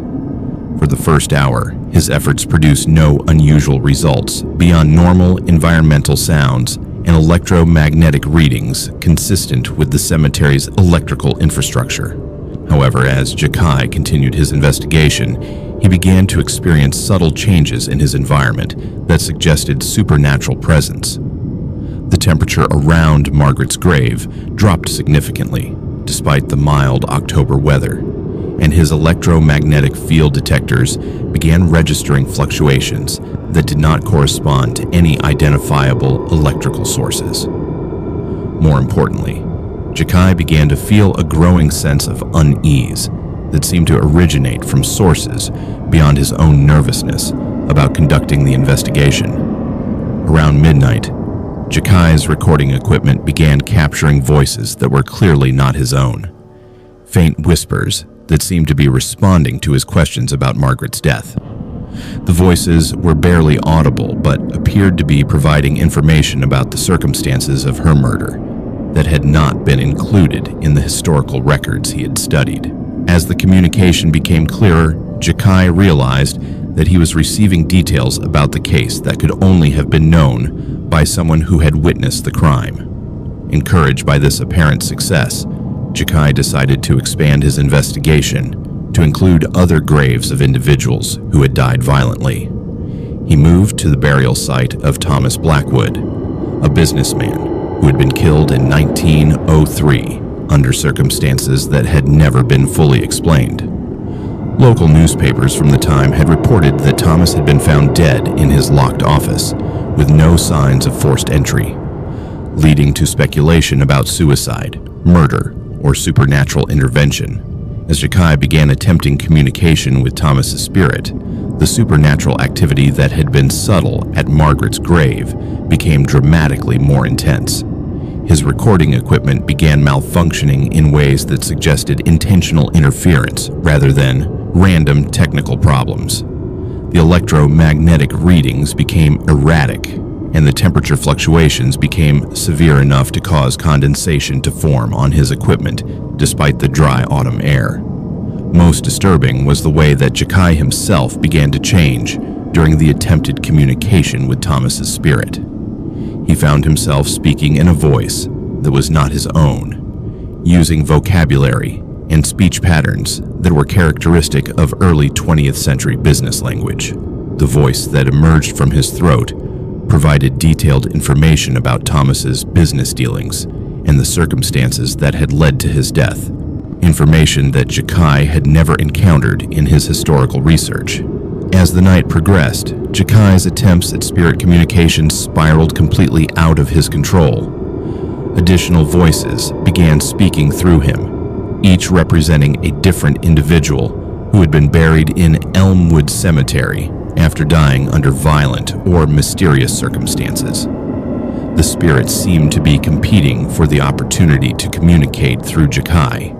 For the first hour, his efforts produced no unusual results beyond normal environmental sounds and electromagnetic readings consistent with the cemetery's electrical infrastructure. However, as Jakai continued his investigation, he began to experience subtle changes in his environment that suggested supernatural presence. The temperature around Margaret's grave dropped significantly, despite the mild October weather, and his electromagnetic field detectors began registering fluctuations that did not correspond to any identifiable electrical sources. More importantly, Jakai began to feel a growing sense of unease that seemed to originate from sources beyond his own nervousness about conducting the investigation. Around midnight, Jakai's recording equipment began capturing voices that were clearly not his own. Faint whispers that seemed to be responding to his questions about Margaret's death. The voices were barely audible, but appeared to be providing information about the circumstances of her murder that had not been included in the historical records he had studied. As the communication became clearer, Jakai realized that he was receiving details about the case that could only have been known by someone who had witnessed the crime. Encouraged by this apparent success, Jakai decided to expand his investigation to include other graves of individuals who had died violently. He moved to the burial site of Thomas Blackwood, a businessman who had been killed in 1903 under circumstances that had never been fully explained. Local newspapers from the time had reported that Thomas had been found dead in his locked office with no signs of forced entry, leading to speculation about suicide, murder, or supernatural intervention. As Jakai began attempting communication with Thomas's spirit, the supernatural activity that had been subtle at Margaret's grave became dramatically more intense. His recording equipment began malfunctioning in ways that suggested intentional interference rather than random technical problems. The electromagnetic readings became erratic, and the temperature fluctuations became severe enough to cause condensation to form on his equipment despite the dry autumn air. Most disturbing was the way that Jakai himself began to change during the attempted communication with Thomas's spirit. He found himself speaking in a voice that was not his own, using vocabulary and speech patterns that were characteristic of early 20th century business language. The voice that emerged from his throat provided detailed information about Thomas's business dealings and the circumstances that had led to his death, information that Jakai had never encountered in his historical research. As the night progressed, Jakai's attempts at spirit communication spiraled completely out of his control. Additional voices began speaking through him, each representing a different individual who had been buried in Elmwood Cemetery after dying under violent or mysterious circumstances. The spirits seemed to be competing for the opportunity to communicate through Jakai,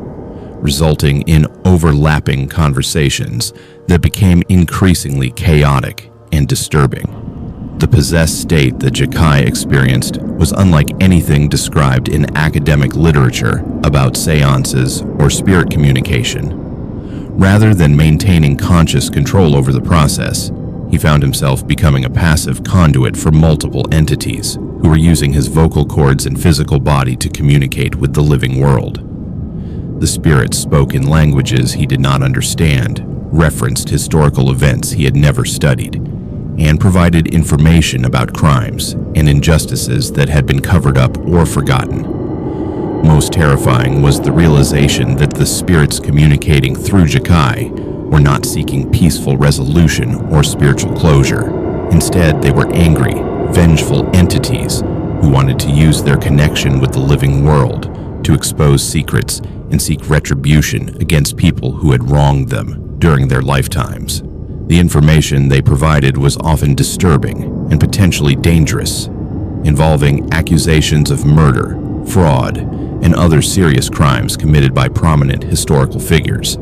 resulting in overlapping conversations that became increasingly chaotic and disturbing. The possessed state that Jakai experienced was unlike anything described in academic literature about seances or spirit communication. Rather than maintaining conscious control over the process, he found himself becoming a passive conduit for multiple entities who were using his vocal cords and physical body to communicate with the living world. The spirits spoke in languages he did not understand, referenced historical events he had never studied, and provided information about crimes and injustices that had been covered up or forgotten. Most terrifying was the realization that the spirits communicating through Jakai were not seeking peaceful resolution or spiritual closure. Instead, they were angry, vengeful entities who wanted to use their connection with the living world to expose secrets and seek retribution against people who had wronged them during their lifetimes. The information they provided was often disturbing and potentially dangerous, involving accusations of murder, fraud, and other serious crimes committed by prominent historical figures.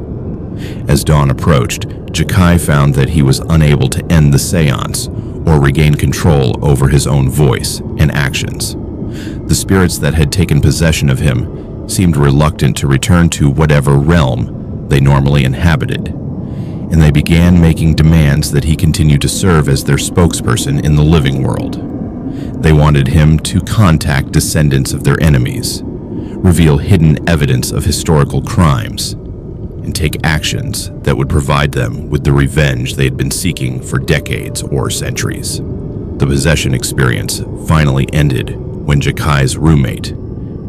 As dawn approached, Jakai found that he was unable to end the seance or regain control over his own voice and actions. The spirits that had taken possession of him seemed reluctant to return to whatever realm they normally inhabited, and they began making demands that he continue to serve as their spokesperson in the living world. They wanted him to contact descendants of their enemies, reveal hidden evidence of historical crimes, and take actions that would provide them with the revenge they had been seeking for decades or centuries. The possession experience finally ended when Jakai's roommate,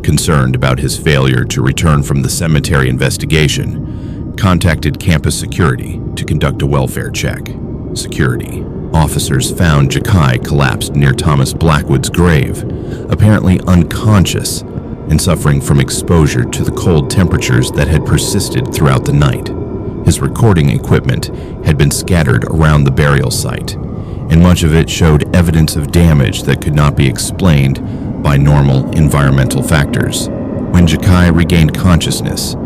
concerned about his failure to return from the cemetery investigation, contacted campus security to conduct a welfare check. Security officers found Jakai collapsed near Thomas Blackwood's grave, apparently unconscious and suffering from exposure to the cold temperatures that had persisted throughout the night. His recording equipment had been scattered around the burial site, and much of it showed evidence of damage that could not be explained by normal environmental factors. When Jakai regained consciousness,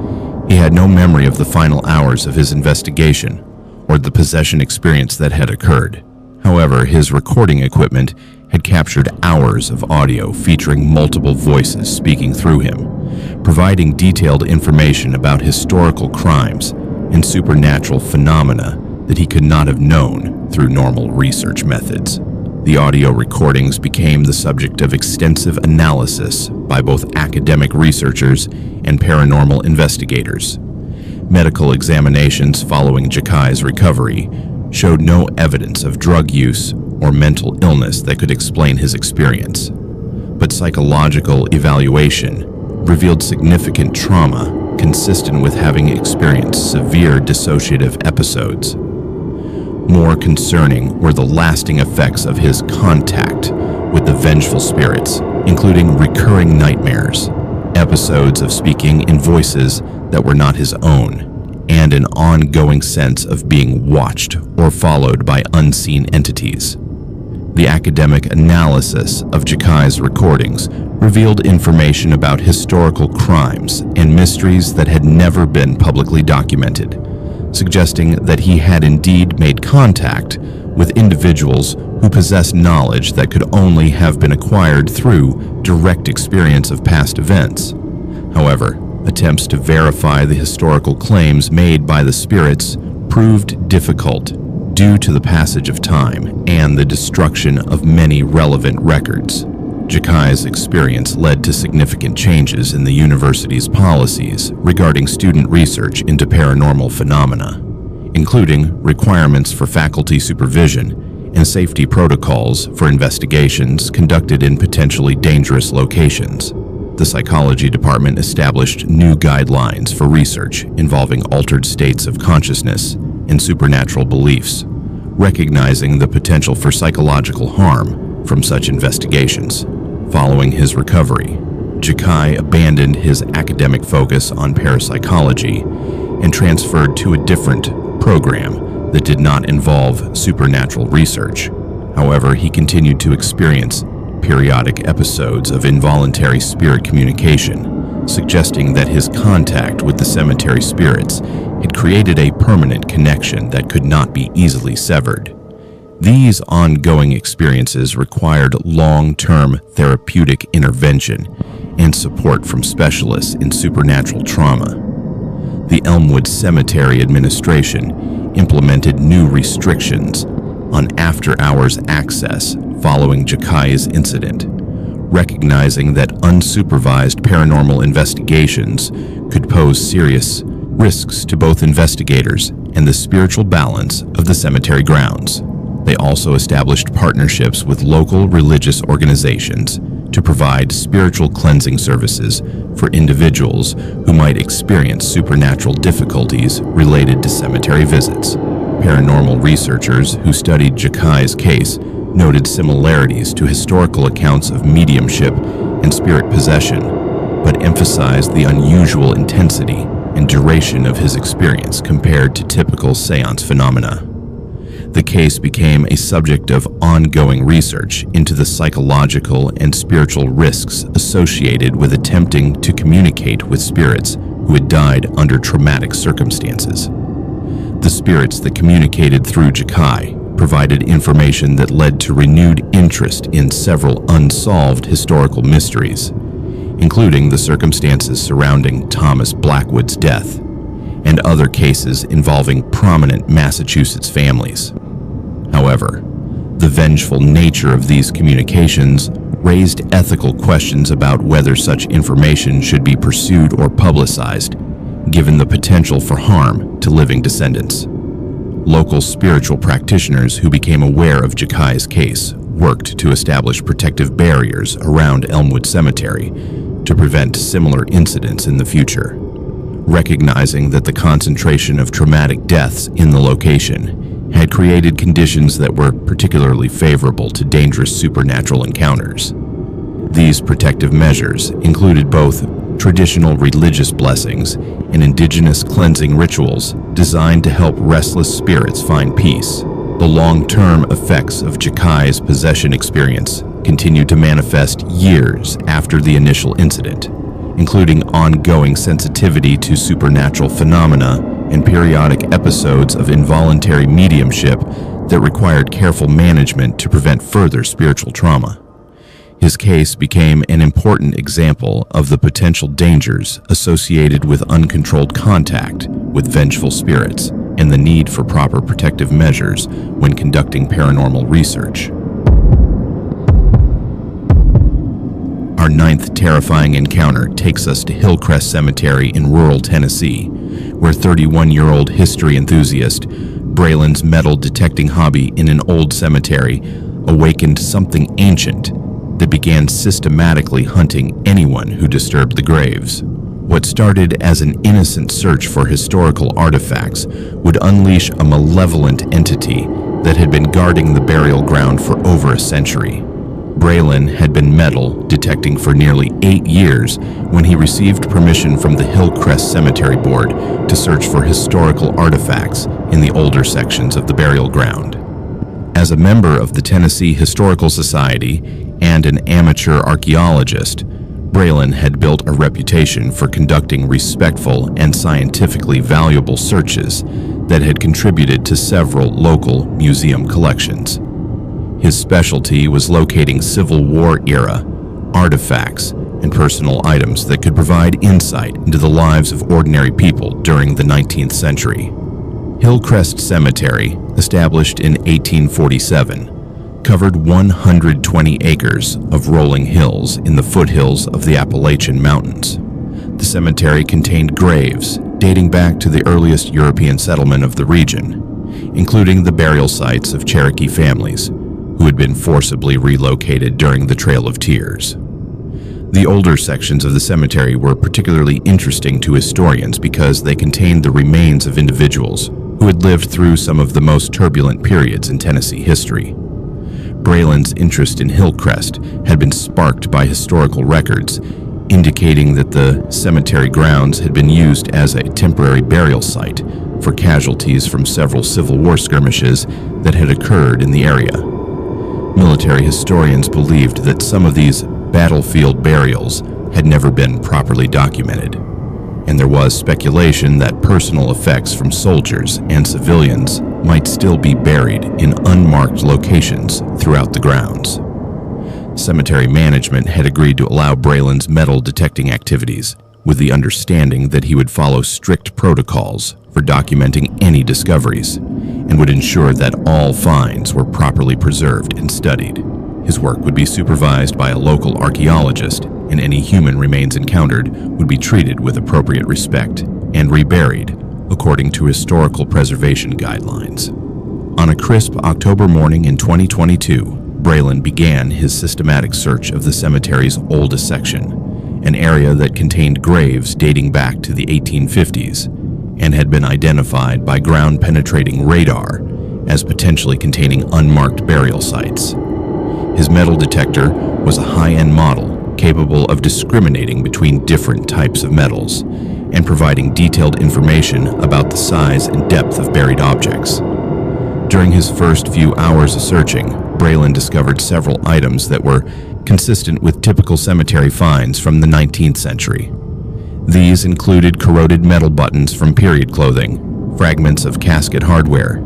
he had no memory of the final hours of his investigation or the possession experience that had occurred. However, his recording equipment had captured hours of audio featuring multiple voices speaking through him, providing detailed information about historical crimes and supernatural phenomena that he could not have known through normal research methods. The audio recordings became the subject of extensive analysis by both academic researchers and paranormal investigators. Medical examinations following Jakai's recovery showed no evidence of drug use or mental illness that could explain his experience, but psychological evaluation revealed significant trauma consistent with having experienced severe dissociative episodes. More concerning were the lasting effects of his contact with the vengeful spirits, including recurring nightmares, episodes of speaking in voices that were not his own, and an ongoing sense of being watched or followed by unseen entities. The academic analysis of Jakai's recordings revealed information about historical crimes and mysteries that had never been publicly documented, suggesting that he had indeed made contact with individuals who possessed knowledge that could only have been acquired through direct experience of past events. However, attempts to verify the historical claims made by the spirits proved difficult due to the passage of time and the destruction of many relevant records. Jakai's experience led to significant changes in the university's policies regarding student research into paranormal phenomena, including requirements for faculty supervision and safety protocols for investigations conducted in potentially dangerous locations. The psychology department established new guidelines for research involving altered states of consciousness and supernatural beliefs, recognizing the potential for psychological harm from such investigations. Following his recovery, Jakai abandoned his academic focus on parapsychology and transferred to a different program that did not involve supernatural research. However, he continued to experience periodic episodes of involuntary spirit communication, suggesting that his contact with the cemetery spirits had created a permanent connection that could not be easily severed. These ongoing experiences required long-term therapeutic intervention and support from specialists in supernatural trauma. The Elmwood Cemetery Administration implemented new restrictions on after-hours access following Jakai's incident, recognizing that unsupervised paranormal investigations could pose serious risks to both investigators and the spiritual balance of the cemetery grounds. They also established partnerships with local religious organizations to provide spiritual cleansing services for individuals who might experience supernatural difficulties related to cemetery visits. Paranormal researchers who studied Jakai's case noted similarities to historical accounts of mediumship and spirit possession, but emphasized the unusual intensity and duration of his experience compared to typical seance phenomena. The case became a subject of ongoing research into the psychological and spiritual risks associated with attempting to communicate with spirits who had died under traumatic circumstances. The spirits that communicated through Jakai provided information that led to renewed interest in several unsolved historical mysteries, including the circumstances surrounding Thomas Blackwood's death and other cases involving prominent Massachusetts families. However, the vengeful nature of these communications raised ethical questions about whether such information should be pursued or publicized, given the potential for harm to living descendants. Local spiritual practitioners who became aware of Jakai's case worked to establish protective barriers around Elmwood Cemetery to prevent similar incidents in the future, recognizing that the concentration of traumatic deaths in the location had created conditions that were particularly favorable to dangerous supernatural encounters. These protective measures included both traditional religious blessings and indigenous cleansing rituals designed to help restless spirits find peace. The long-term effects of Jakai's possession experience continued to manifest years after the initial incident, including ongoing sensitivity to supernatural phenomena and periodic episodes of involuntary mediumship that required careful management to prevent further spiritual trauma. His case became an important example of the potential dangers associated with uncontrolled contact with vengeful spirits and the need for proper protective measures when conducting paranormal research. Our ninth terrifying encounter takes us to Hillcrest Cemetery in rural Tennessee, where 31-year-old history enthusiast Braylon's metal detecting hobby in an old cemetery awakened something ancient that began systematically hunting anyone who disturbed the graves. What started as an innocent search for historical artifacts would unleash a malevolent entity that had been guarding the burial ground for over a century. Braylon had been metal detecting for nearly 8 years when he received permission from the Hillcrest Cemetery Board to search for historical artifacts in the older sections of the burial ground. As a member of the Tennessee Historical Society and an amateur archaeologist, Braylon had built a reputation for conducting respectful and scientifically valuable searches that had contributed to several local museum collections. His specialty was locating Civil War-era artifacts and personal items that could provide insight into the lives of ordinary people during the 19th century. Hillcrest Cemetery, established in 1847, covered 120 acres of rolling hills in the foothills of the Appalachian Mountains. The cemetery contained graves dating back to the earliest European settlement of the region, including the burial sites of Cherokee families who had been forcibly relocated during the Trail of Tears. The older sections of the cemetery were particularly interesting to historians because they contained the remains of individuals who had lived through some of the most turbulent periods in Tennessee history. Braylon's interest in Hillcrest had been sparked by historical records indicating that the cemetery grounds had been used as a temporary burial site for casualties from several Civil War skirmishes that had occurred in the area. Military historians believed that some of these battlefield burials had never been properly documented, and there was speculation that personal effects from soldiers and civilians might still be buried in unmarked locations throughout the grounds. Cemetery management had agreed to allow Braylon's metal detecting activities, with the understanding that he would follow strict protocols for documenting any discoveries and would ensure that all finds were properly preserved and studied. His work would be supervised by a local archaeologist, and any human remains encountered would be treated with appropriate respect and reburied according to historical preservation guidelines. On a crisp October morning in 2022, Braylon began his systematic search of the cemetery's oldest section, an area that contained graves dating back to the 1850s and had been identified by ground-penetrating radar as potentially containing unmarked burial sites. His metal detector was a high-end model capable of discriminating between different types of metals and providing detailed information about the size and depth of buried objects. During his first few hours of searching, Braylon discovered several items that were consistent with typical cemetery finds from the 19th century. These included corroded metal buttons from period clothing, fragments of casket hardware,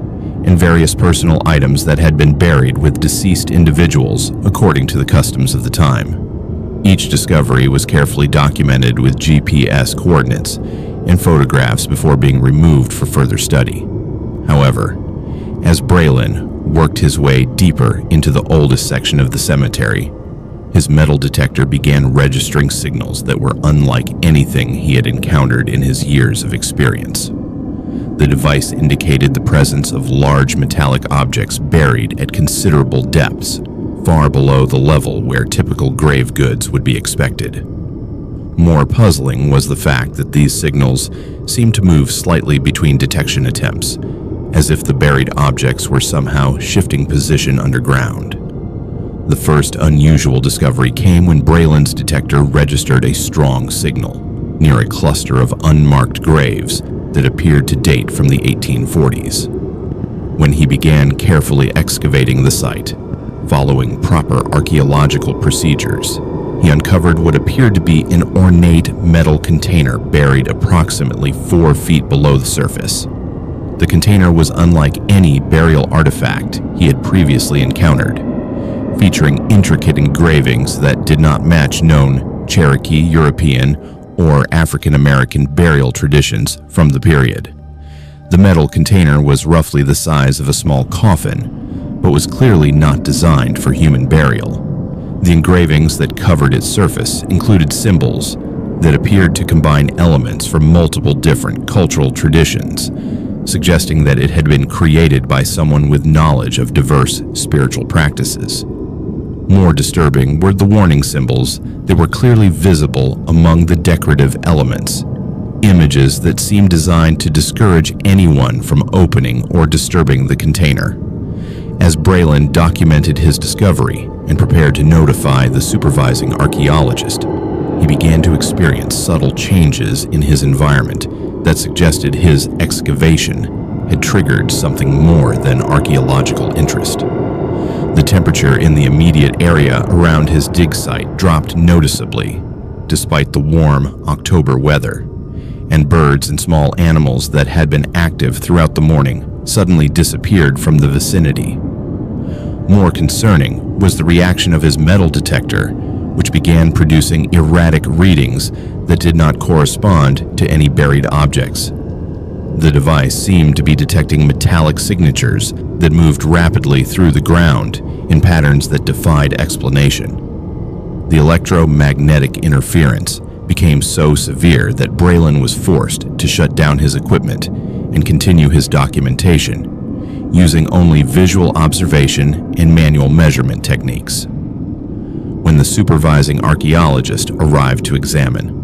and various personal items that had been buried with deceased individuals according to the customs of the time. Each discovery was carefully documented with GPS coordinates and photographs before being removed for further study. However, as Braylon worked his way deeper into the oldest section of the cemetery, his metal detector began registering signals that were unlike anything he had encountered in his years of experience. The device indicated the presence of large metallic objects buried at considerable depths, far below the level where typical grave goods would be expected. More puzzling was the fact that these signals seemed to move slightly between detection attempts, as if the buried objects were somehow shifting position underground. The first unusual discovery came when Braylon's detector registered a strong signal near a cluster of unmarked graves that appeared to date from the 1840s. When he began carefully excavating the site, following proper archaeological procedures, he uncovered what appeared to be an ornate metal container buried approximately 4 feet below the surface. The container was unlike any burial artifact he had previously encountered, featuring intricate engravings that did not match known Cherokee, European, or African American burial traditions from the period. The metal container was roughly the size of a small coffin, but was clearly not designed for human burial. The engravings that covered its surface included symbols that appeared to combine elements from multiple different cultural traditions, suggesting that it had been created by someone with knowledge of diverse spiritual practices. More disturbing were the warning symbols that were clearly visible among the decorative elements, images that seemed designed to discourage anyone from opening or disturbing the container. As Braylon documented his discovery and prepared to notify the supervising archaeologist, he began to experience subtle changes in his environment that suggested his excavation had triggered something more than archaeological interest. The temperature in the immediate area around his dig site dropped noticeably, despite the warm October weather, and birds and small animals that had been active throughout the morning suddenly disappeared from the vicinity. More concerning was the reaction of his metal detector, which began producing erratic readings that did not correspond to any buried objects. The device seemed to be detecting metallic signatures that moved rapidly through the ground in patterns that defied explanation. The electromagnetic interference became so severe that Braylon was forced to shut down his equipment and continue his documentation, using only visual observation and manual measurement techniques. When the supervising archaeologist arrived to examine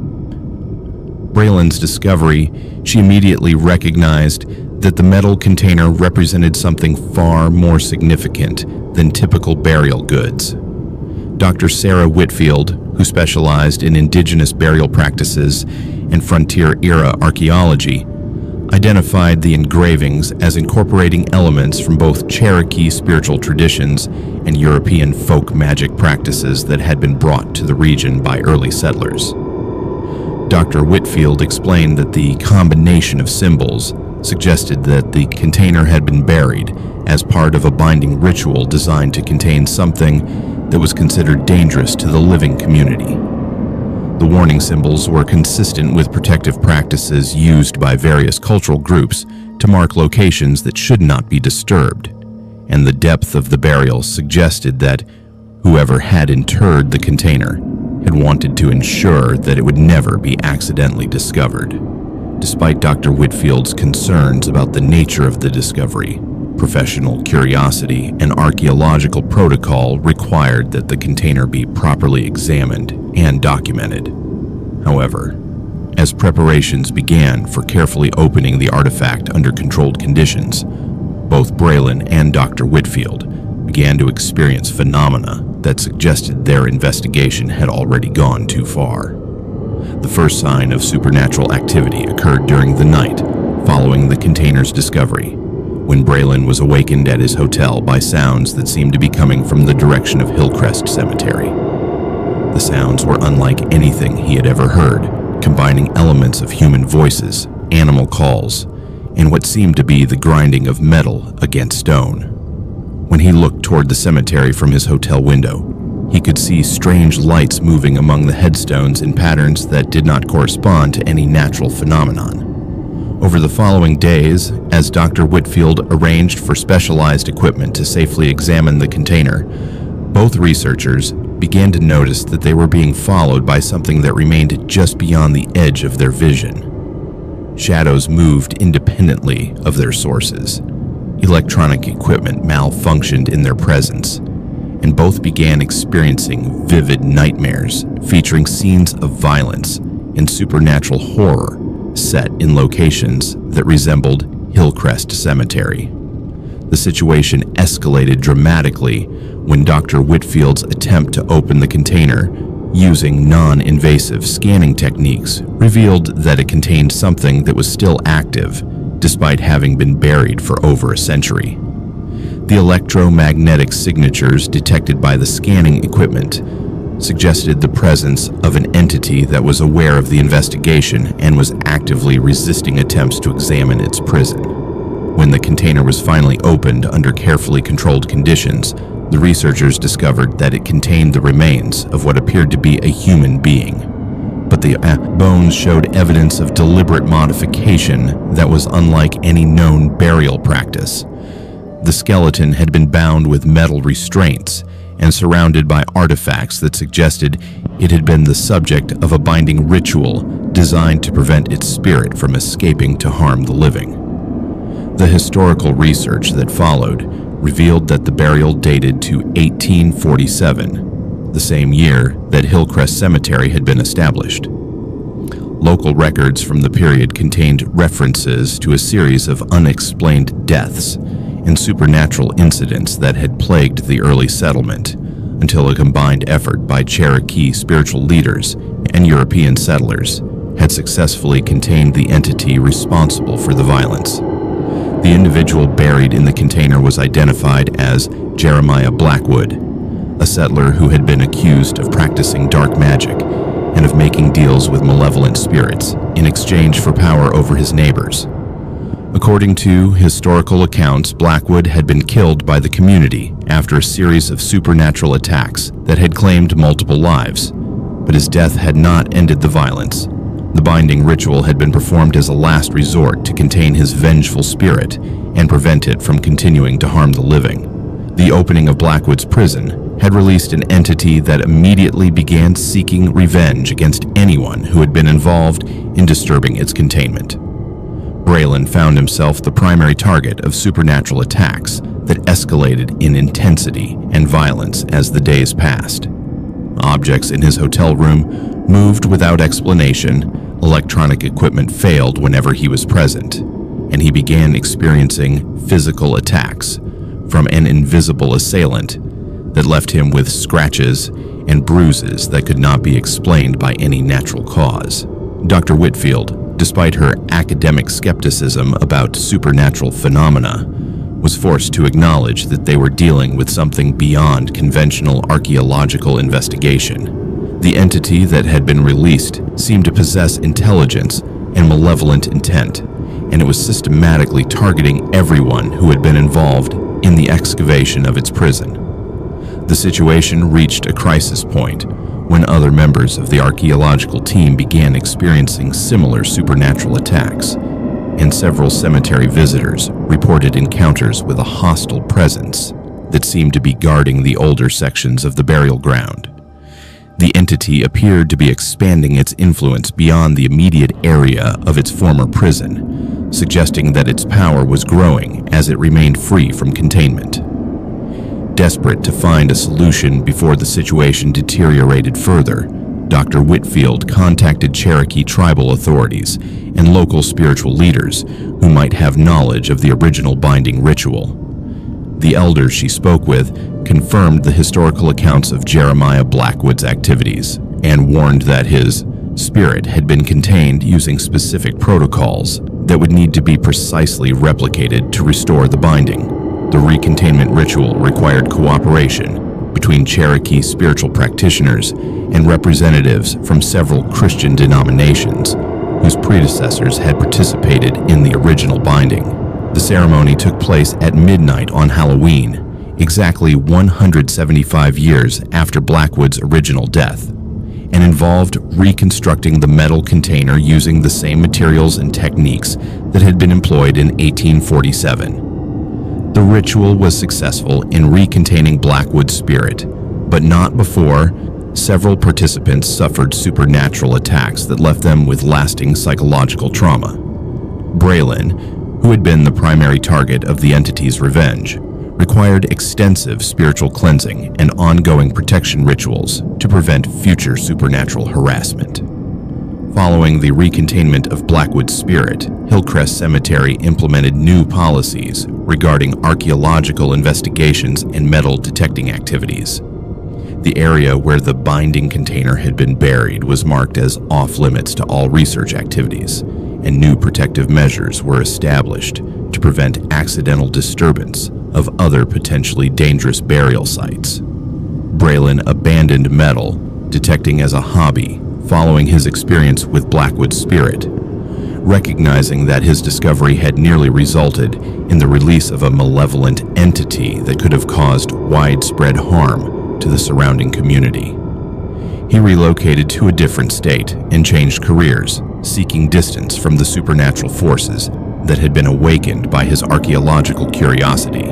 Braylon's discovery, she immediately recognized that the metal container represented something far more significant than typical burial goods. Dr. Sarah Whitfield, who specialized in indigenous burial practices and frontier-era archaeology, identified the engravings as incorporating elements from both Cherokee spiritual traditions and European folk magic practices that had been brought to the region by early settlers. Dr. Whitfield explained that the combination of symbols suggested that the container had been buried as part of a binding ritual designed to contain something that was considered dangerous to the living community. The warning symbols were consistent with protective practices used by various cultural groups to mark locations that should not be disturbed, and the depth of the burial suggested that whoever had interred the container had wanted to ensure that it would never be accidentally discovered. Despite Dr. Whitfield's concerns about the nature of the discovery, professional curiosity and archaeological protocol required that the container be properly examined and documented. However, as preparations began for carefully opening the artifact under controlled conditions, both Braylon and Dr. Whitfield began to experience phenomena that suggested their investigation had already gone too far. The first sign of supernatural activity occurred during the night following the container's discovery, when Braylon was awakened at his hotel by sounds that seemed to be coming from the direction of Hillcrest Cemetery. The sounds were unlike anything he had ever heard, combining elements of human voices, animal calls, and what seemed to be the grinding of metal against stone. When he looked toward the cemetery from his hotel window, he could see strange lights moving among the headstones in patterns that did not correspond to any natural phenomenon. Over the following days, as Dr. Whitfield arranged for specialized equipment to safely examine the container, both researchers began to notice that they were being followed by something that remained just beyond the edge of their vision. Shadows moved independently of their sources. Electronic equipment malfunctioned in their presence, and both began experiencing vivid nightmares featuring scenes of violence and supernatural horror set in locations that resembled Hillcrest Cemetery. The situation escalated dramatically when Dr. Whitfield's attempt to open the container using non-invasive scanning techniques revealed that it contained something that was still active despite having been buried for over a century. The electromagnetic signatures detected by the scanning equipment suggested the presence of an entity that was aware of the investigation and was actively resisting attempts to examine its prison. When the container was finally opened under carefully controlled conditions, the researchers discovered that it contained the remains of what appeared to be a human being. But the bones showed evidence of deliberate modification that was unlike any known burial practice. The skeleton had been bound with metal restraints and surrounded by artifacts that suggested it had been the subject of a binding ritual designed to prevent its spirit from escaping to harm the living. The historical research that followed revealed that the burial dated to 1847, the same year that Hillcrest Cemetery had been established. Local records from the period contained references to a series of unexplained deaths and supernatural incidents that had plagued the early settlement, until a combined effort by Cherokee spiritual leaders and European settlers had successfully contained the entity responsible for the violence. The individual buried in the container was identified as Jeremiah Blackwood, a settler who had been accused of practicing dark magic and of making deals with malevolent spirits in exchange for power over his neighbors. According to historical accounts, Blackwood had been killed by the community after a series of supernatural attacks that had claimed multiple lives, but his death had not ended the violence. The binding ritual had been performed as a last resort to contain his vengeful spirit and prevent it from continuing to harm the living. The opening of Blackwood's prison had released an entity that immediately began seeking revenge against anyone who had been involved in disturbing its containment. Braylon found himself the primary target of supernatural attacks that escalated in intensity and violence as the days passed. Objects in his hotel room moved without explanation, electronic equipment failed whenever he was present, and he began experiencing physical attacks from an invisible assailant that left him with scratches and bruises that could not be explained by any natural cause. Dr. Whitfield, despite her academic skepticism about supernatural phenomena, was forced to acknowledge that they were dealing with something beyond conventional archaeological investigation. The entity that had been released seemed to possess intelligence and malevolent intent, and it was systematically targeting everyone who had been involved in the excavation of its prison. The situation reached a crisis point when other members of the archaeological team began experiencing similar supernatural attacks, and several cemetery visitors reported encounters with a hostile presence that seemed to be guarding the older sections of the burial ground. The entity appeared to be expanding its influence beyond the immediate area of its former prison, suggesting that its power was growing as it remained free from containment. Desperate to find a solution before the situation deteriorated further, Dr. Whitfield contacted Cherokee tribal authorities and local spiritual leaders who might have knowledge of the original binding ritual. The elders she spoke with confirmed the historical accounts of Jeremiah Blackwood's activities and warned that his spirit had been contained using specific protocols that would need to be precisely replicated to restore the binding. The recontainment ritual required cooperation between Cherokee spiritual practitioners and representatives from several Christian denominations whose predecessors had participated in the original binding. The ceremony took place at midnight on Halloween, exactly 175 years after Blackwood's original death, and involved reconstructing the metal container using the same materials and techniques that had been employed in 1847. The ritual was successful in recontaining Blackwood's spirit, but not before several participants suffered supernatural attacks that left them with lasting psychological trauma. Braylon, who had been the primary target of the entity's revenge, required extensive spiritual cleansing and ongoing protection rituals to prevent future supernatural harassment. Following the recontainment of Blackwood's spirit, Hillcrest Cemetery implemented new policies regarding archaeological investigations and metal detecting activities. The area where the binding container had been buried was marked as off-limits to all research activities, and new protective measures were established to prevent accidental disturbance of other potentially dangerous burial sites. Braylon abandoned metal detecting as a hobby following his experience with Blackwood's spirit, recognizing that his discovery had nearly resulted in the release of a malevolent entity that could have caused widespread harm to the surrounding community. He relocated to a different state and changed careers, seeking distance from the supernatural forces that had been awakened by his archaeological curiosity.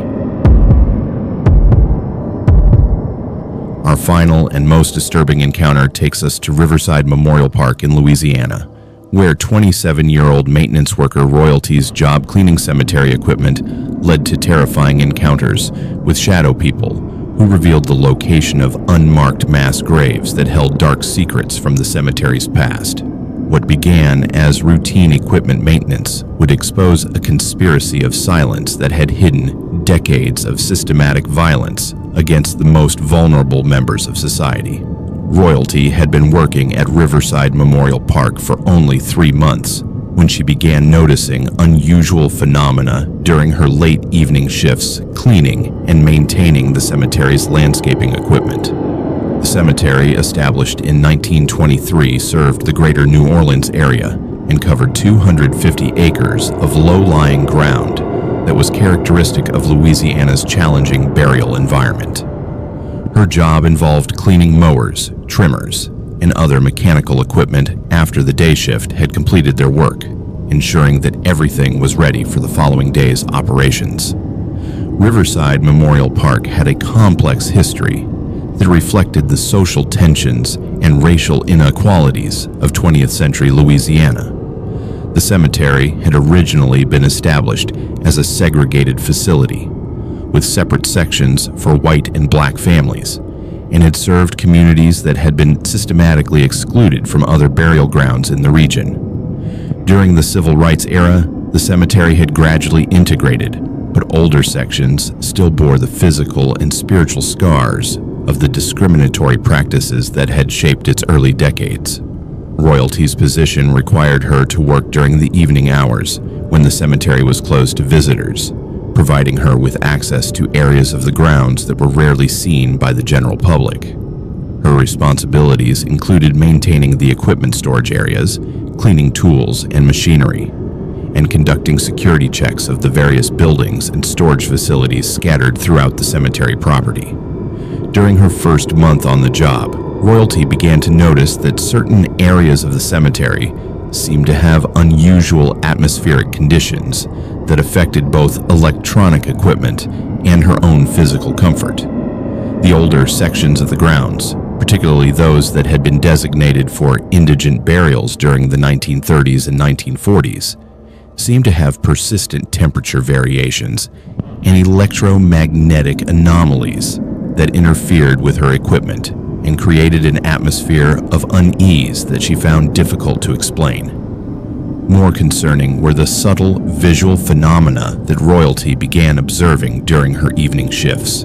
Our final and most disturbing encounter takes us to Riverside Memorial Park in Louisiana, where 27-year-old maintenance worker Royalty's job cleaning cemetery equipment led to terrifying encounters with shadow people who revealed the location of unmarked mass graves that held dark secrets from the cemetery's past. What began as routine equipment maintenance would expose a conspiracy of silence that had hidden decades of systematic violence against the most vulnerable members of society. Royalty had been working at Riverside Memorial Park for only 3 months when she began noticing unusual phenomena during her late evening shifts cleaning and maintaining the cemetery's landscaping equipment. The cemetery, established in 1923, served the greater New Orleans area and covered 250 acres of low-lying ground that was characteristic of Louisiana's challenging burial environment. Her job involved cleaning mowers, trimmers, and other mechanical equipment after the day shift had completed their work, ensuring that everything was ready for the following day's operations. Riverside Memorial Park had a complex history that reflected the social tensions and racial inequalities of 20th century Louisiana. The cemetery had originally been established as a segregated facility, with separate sections for white and black families, and had served communities that had been systematically excluded from other burial grounds in the region. During the civil rights era, the cemetery had gradually integrated, but older sections still bore the physical and spiritual scars of the discriminatory practices that had shaped its early decades. Royalty's position required her to work during the evening hours when the cemetery was closed to visitors, providing her with access to areas of the grounds that were rarely seen by the general public. Her responsibilities included maintaining the equipment storage areas, cleaning tools and machinery, and conducting security checks of the various buildings and storage facilities scattered throughout the cemetery property. During her first month on the job, Royalty began to notice that certain areas of the cemetery seemed to have unusual atmospheric conditions that affected both electronic equipment and her own physical comfort. The older sections of the grounds, particularly those that had been designated for indigent burials during the 1930s and 1940s, seemed to have persistent temperature variations and electromagnetic anomalies that interfered with her equipment and created an atmosphere of unease that she found difficult to explain. More concerning were the subtle visual phenomena that Royalty began observing during her evening shifts.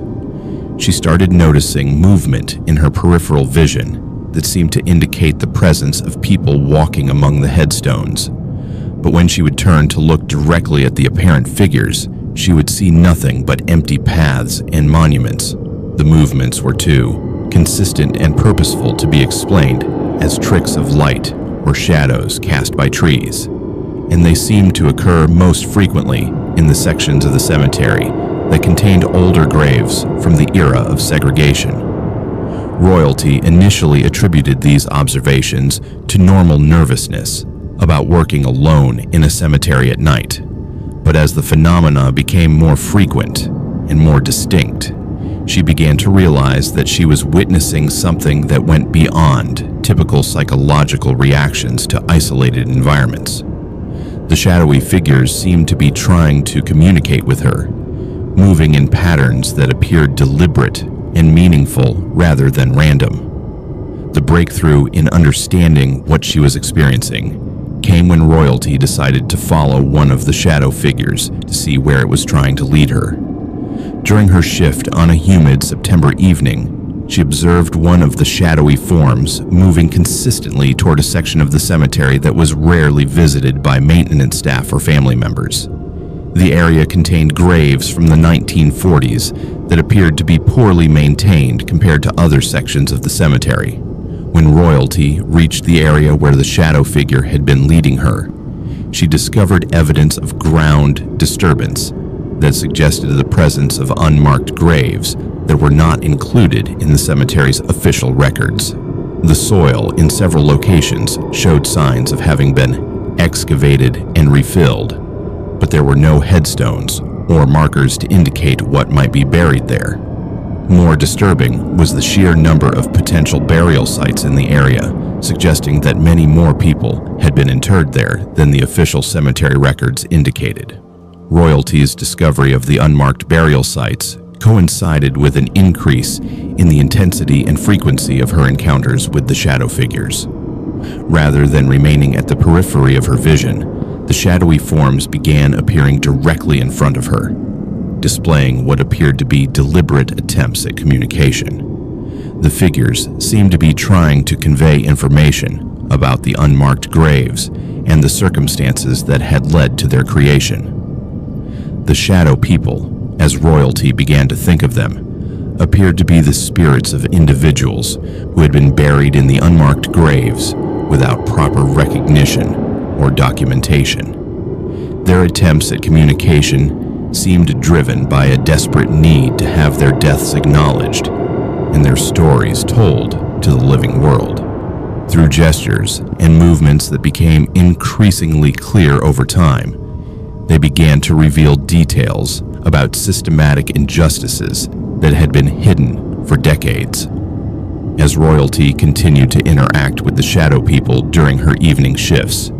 She started noticing movement in her peripheral vision that seemed to indicate the presence of people walking among the headstones. But when she would turn to look directly at the apparent figures, she would see nothing but empty paths and monuments. The movements were too consistent and purposeful to be explained as tricks of light or shadows cast by trees, and they seemed to occur most frequently in the sections of the cemetery that contained older graves from the era of segregation. Royalty initially attributed these observations to normal nervousness about working alone in a cemetery at night, but as the phenomena became more frequent and more distinct, she began to realize that she was witnessing something that went beyond typical psychological reactions to isolated environments. The shadowy figures seemed to be trying to communicate with her, moving in patterns that appeared deliberate and meaningful rather than random. The breakthrough in understanding what she was experiencing came when Royalty decided to follow one of the shadow figures to see where it was trying to lead her. During her shift on a humid September evening, she observed one of the shadowy forms moving consistently toward a section of the cemetery that was rarely visited by maintenance staff or family members. The area contained graves from the 1940s that appeared to be poorly maintained compared to other sections of the cemetery. When Royalty reached the area where the shadow figure had been leading her, she discovered evidence of ground disturbance that suggested the presence of unmarked graves that were not included in the cemetery's official records. The soil in several locations showed signs of having been excavated and refilled, but there were no headstones or markers to indicate what might be buried there. More disturbing was the sheer number of potential burial sites in the area, suggesting that many more people had been interred there than the official cemetery records indicated. Royalty's discovery of the unmarked burial sites coincided with an increase in the intensity and frequency of her encounters with the shadow figures. Rather than remaining at the periphery of her vision, the shadowy forms began appearing directly in front of her, displaying what appeared to be deliberate attempts at communication. The figures seemed to be trying to convey information about the unmarked graves and the circumstances that had led to their creation. The shadow people, as Royalty began to think of them, appeared to be the spirits of individuals who had been buried in the unmarked graves without proper recognition or documentation. Their attempts at communication seemed driven by a desperate need to have their deaths acknowledged and their stories told to the living world. Through gestures and movements that became increasingly clear over time, they began to reveal details about systematic injustices that had been hidden for decades. As Royalty continued to interact with the shadow people during her evening shifts,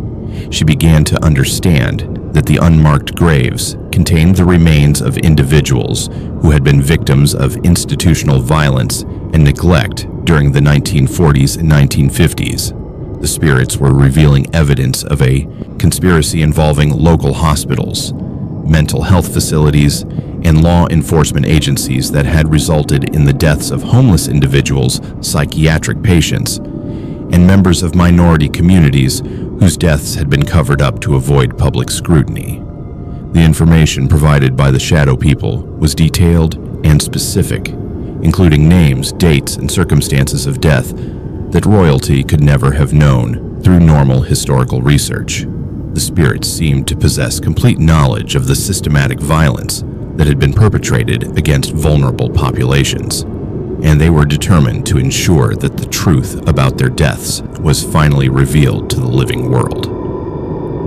she began to understand that the unmarked graves contained the remains of individuals who had been victims of institutional violence and neglect during the 1940s and 1950s. The spirits were revealing evidence of a conspiracy involving local hospitals, mental health facilities, and law enforcement agencies that had resulted in the deaths of homeless individuals, psychiatric patients, and members of minority communities whose deaths had been covered up to avoid public scrutiny. The information provided by the shadow people was detailed and specific, including names, dates, and circumstances of death that royalty could never have known through normal historical research. The spirits seemed to possess complete knowledge of the systematic violence that had been perpetrated against vulnerable populations, and they were determined to ensure that the truth about their deaths was finally revealed to the living world.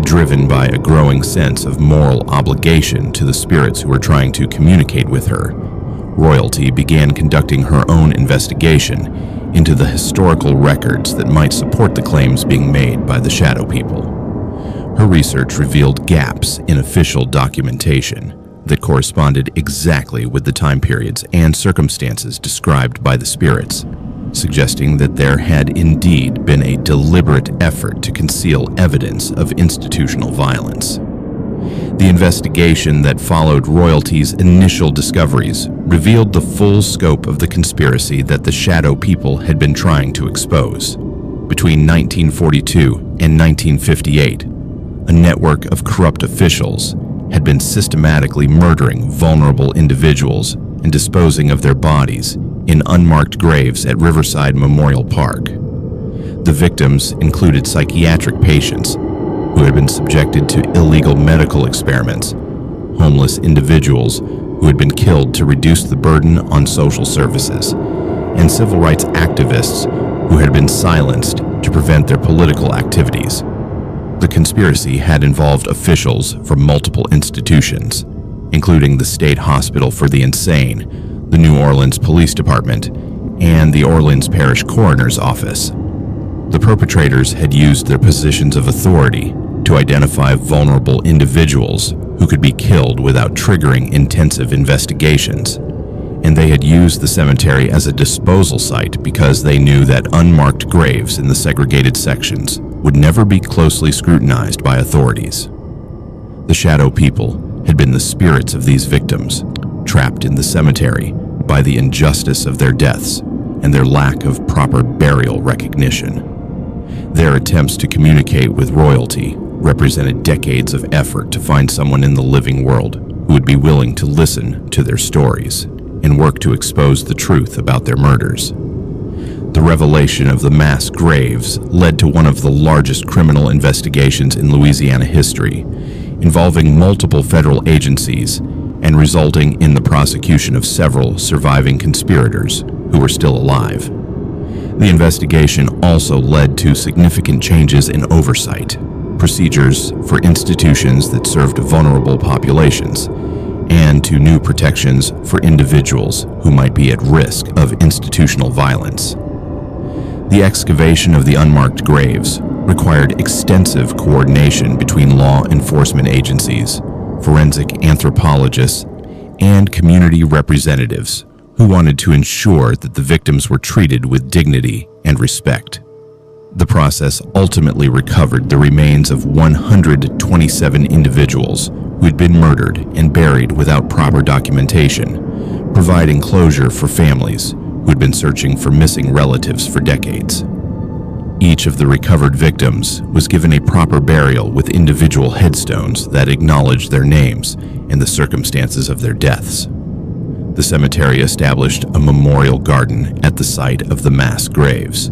Driven by a growing sense of moral obligation to the spirits who were trying to communicate with her, royalty began conducting her own investigation into the historical records that might support the claims being made by the Shadow People. Her research revealed gaps in official documentation that corresponded exactly with the time periods and circumstances described by the spirits, suggesting that there had indeed been a deliberate effort to conceal evidence of institutional violence. The investigation that followed royalty's initial discoveries revealed the full scope of the conspiracy that the Shadow People had been trying to expose. Between 1942 and 1958, a network of corrupt officials had been systematically murdering vulnerable individuals and disposing of their bodies in unmarked graves at Riverside Memorial Park. The victims included psychiatric patients who had been subjected to illegal medical experiments, homeless individuals who had been killed to reduce the burden on social services, and civil rights activists who had been silenced to prevent their political activities. The conspiracy had involved officials from multiple institutions, including the State Hospital for the Insane, the New Orleans Police Department, and the Orleans Parish Coroner's Office. The perpetrators had used their positions of authority to identify vulnerable individuals who could be killed without triggering intensive investigations, and they had used the cemetery as a disposal site because they knew that unmarked graves in the segregated sections would never be closely scrutinized by authorities. The Shadow People had been the spirits of these victims, trapped in the cemetery by the injustice of their deaths and their lack of proper burial recognition. Their attempts to communicate with royalty represented decades of effort to find someone in the living world who would be willing to listen to their stories and work to expose the truth about their murders. The revelation of the mass graves led to one of the largest criminal investigations in Louisiana history, involving multiple federal agencies and resulting in the prosecution of several surviving conspirators who were still alive. The investigation also led to significant changes in oversight, procedures for institutions that served vulnerable populations, and to new protections for individuals who might be at risk of institutional violence. The excavation of the unmarked graves required extensive coordination between law enforcement agencies, forensic anthropologists, and community representatives who wanted to ensure that the victims were treated with dignity and respect. The process ultimately recovered the remains of 127 individuals who had been murdered and buried without proper documentation, providing closure for families who had been searching for missing relatives for decades. Each of the recovered victims was given a proper burial with individual headstones that acknowledged their names and the circumstances of their deaths. The cemetery established a memorial garden at the site of the mass graves,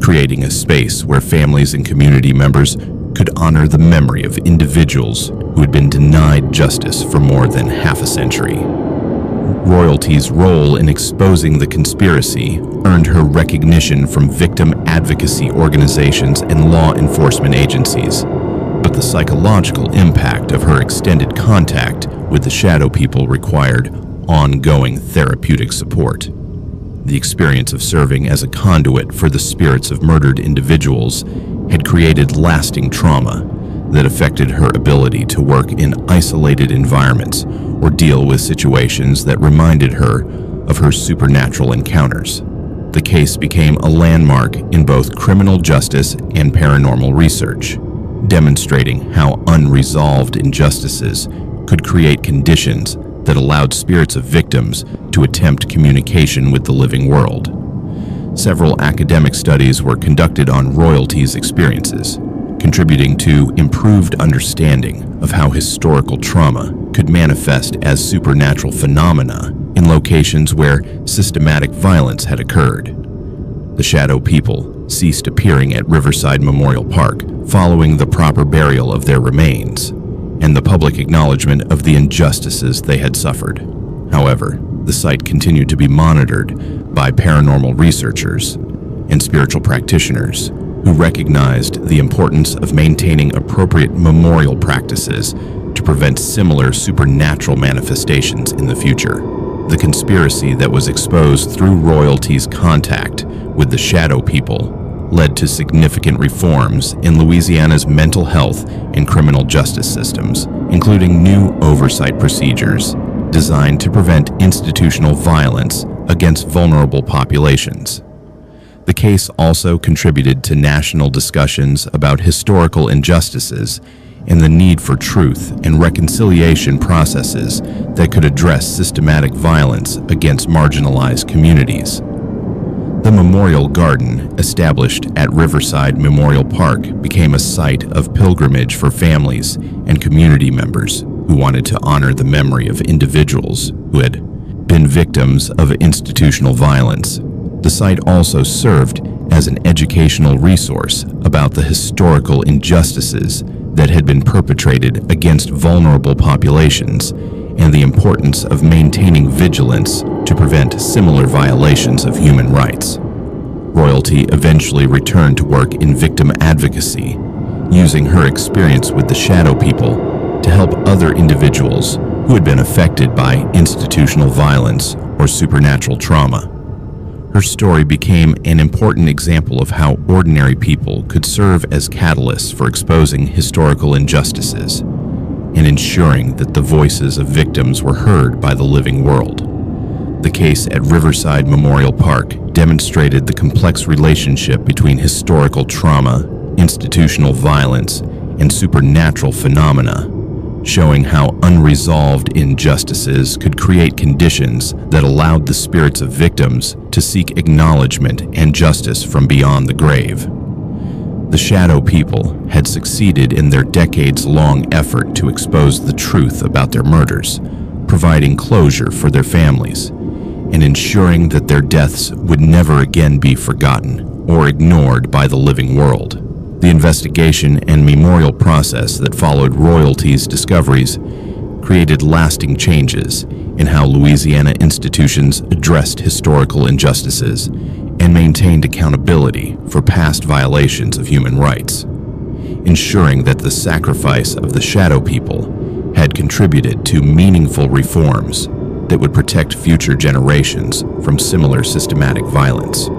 creating a space where families and community members could honor the memory of individuals who had been denied justice for more than half a century. Royalty's role in exposing the conspiracy earned her recognition from victim advocacy organizations and law enforcement agencies, but the psychological impact of her extended contact with the Shadow People required ongoing therapeutic support. The experience of serving as a conduit for the spirits of murdered individuals had created lasting trauma that affected her ability to work in isolated environments or deal with situations that reminded her of her supernatural encounters. The case became a landmark in both criminal justice and paranormal research, demonstrating how unresolved injustices could create conditions that allowed spirits of victims to attempt communication with the living world. Several academic studies were conducted on royalty's experiences, contributing to improved understanding of how historical trauma could manifest as supernatural phenomena in locations where systematic violence had occurred. The shadow people ceased appearing at Riverside Memorial Park following the proper burial of their remains and the public acknowledgement of the injustices they had suffered. However, the site continued to be monitored by paranormal researchers and spiritual practitioners who recognized the importance of maintaining appropriate memorial practices to prevent similar supernatural manifestations in the future. The conspiracy that was exposed through royalty's contact with the shadow people led to significant reforms in Louisiana's mental health and criminal justice systems, including new oversight procedures designed to prevent institutional violence against vulnerable populations. The case also contributed to national discussions about historical injustices and the need for truth and reconciliation processes that could address systematic violence against marginalized communities. The Memorial Garden, established at Riverside Memorial Park, became a site of pilgrimage for families and community members who wanted to honor the memory of individuals who had been victims of institutional violence. The site also served as an educational resource about the historical injustices that had been perpetrated against vulnerable populations and the importance of maintaining vigilance to prevent similar violations of human rights. Royalty eventually returned to work in victim advocacy, using her experience with the shadow people to help other individuals who had been affected by institutional violence or supernatural trauma. Her story became an important example of how ordinary people could serve as catalysts for exposing historical injustices and ensuring that the voices of victims were heard by the living world. The case at Riverside Memorial Park demonstrated the complex relationship between historical trauma, institutional violence, and supernatural phenomena, showing how unresolved injustices could create conditions that allowed the spirits of victims to seek acknowledgement and justice from beyond the grave. The shadow people had succeeded in their decades-long effort to expose the truth about their murders, providing closure for their families, and ensuring that their deaths would never again be forgotten or ignored by the living world. The investigation and memorial process that followed royalty's discoveries created lasting changes in how Louisiana institutions addressed historical injustices and maintained accountability for past violations of human rights, ensuring that the sacrifice of the shadow people had contributed to meaningful reforms that would protect future generations from similar systematic violence.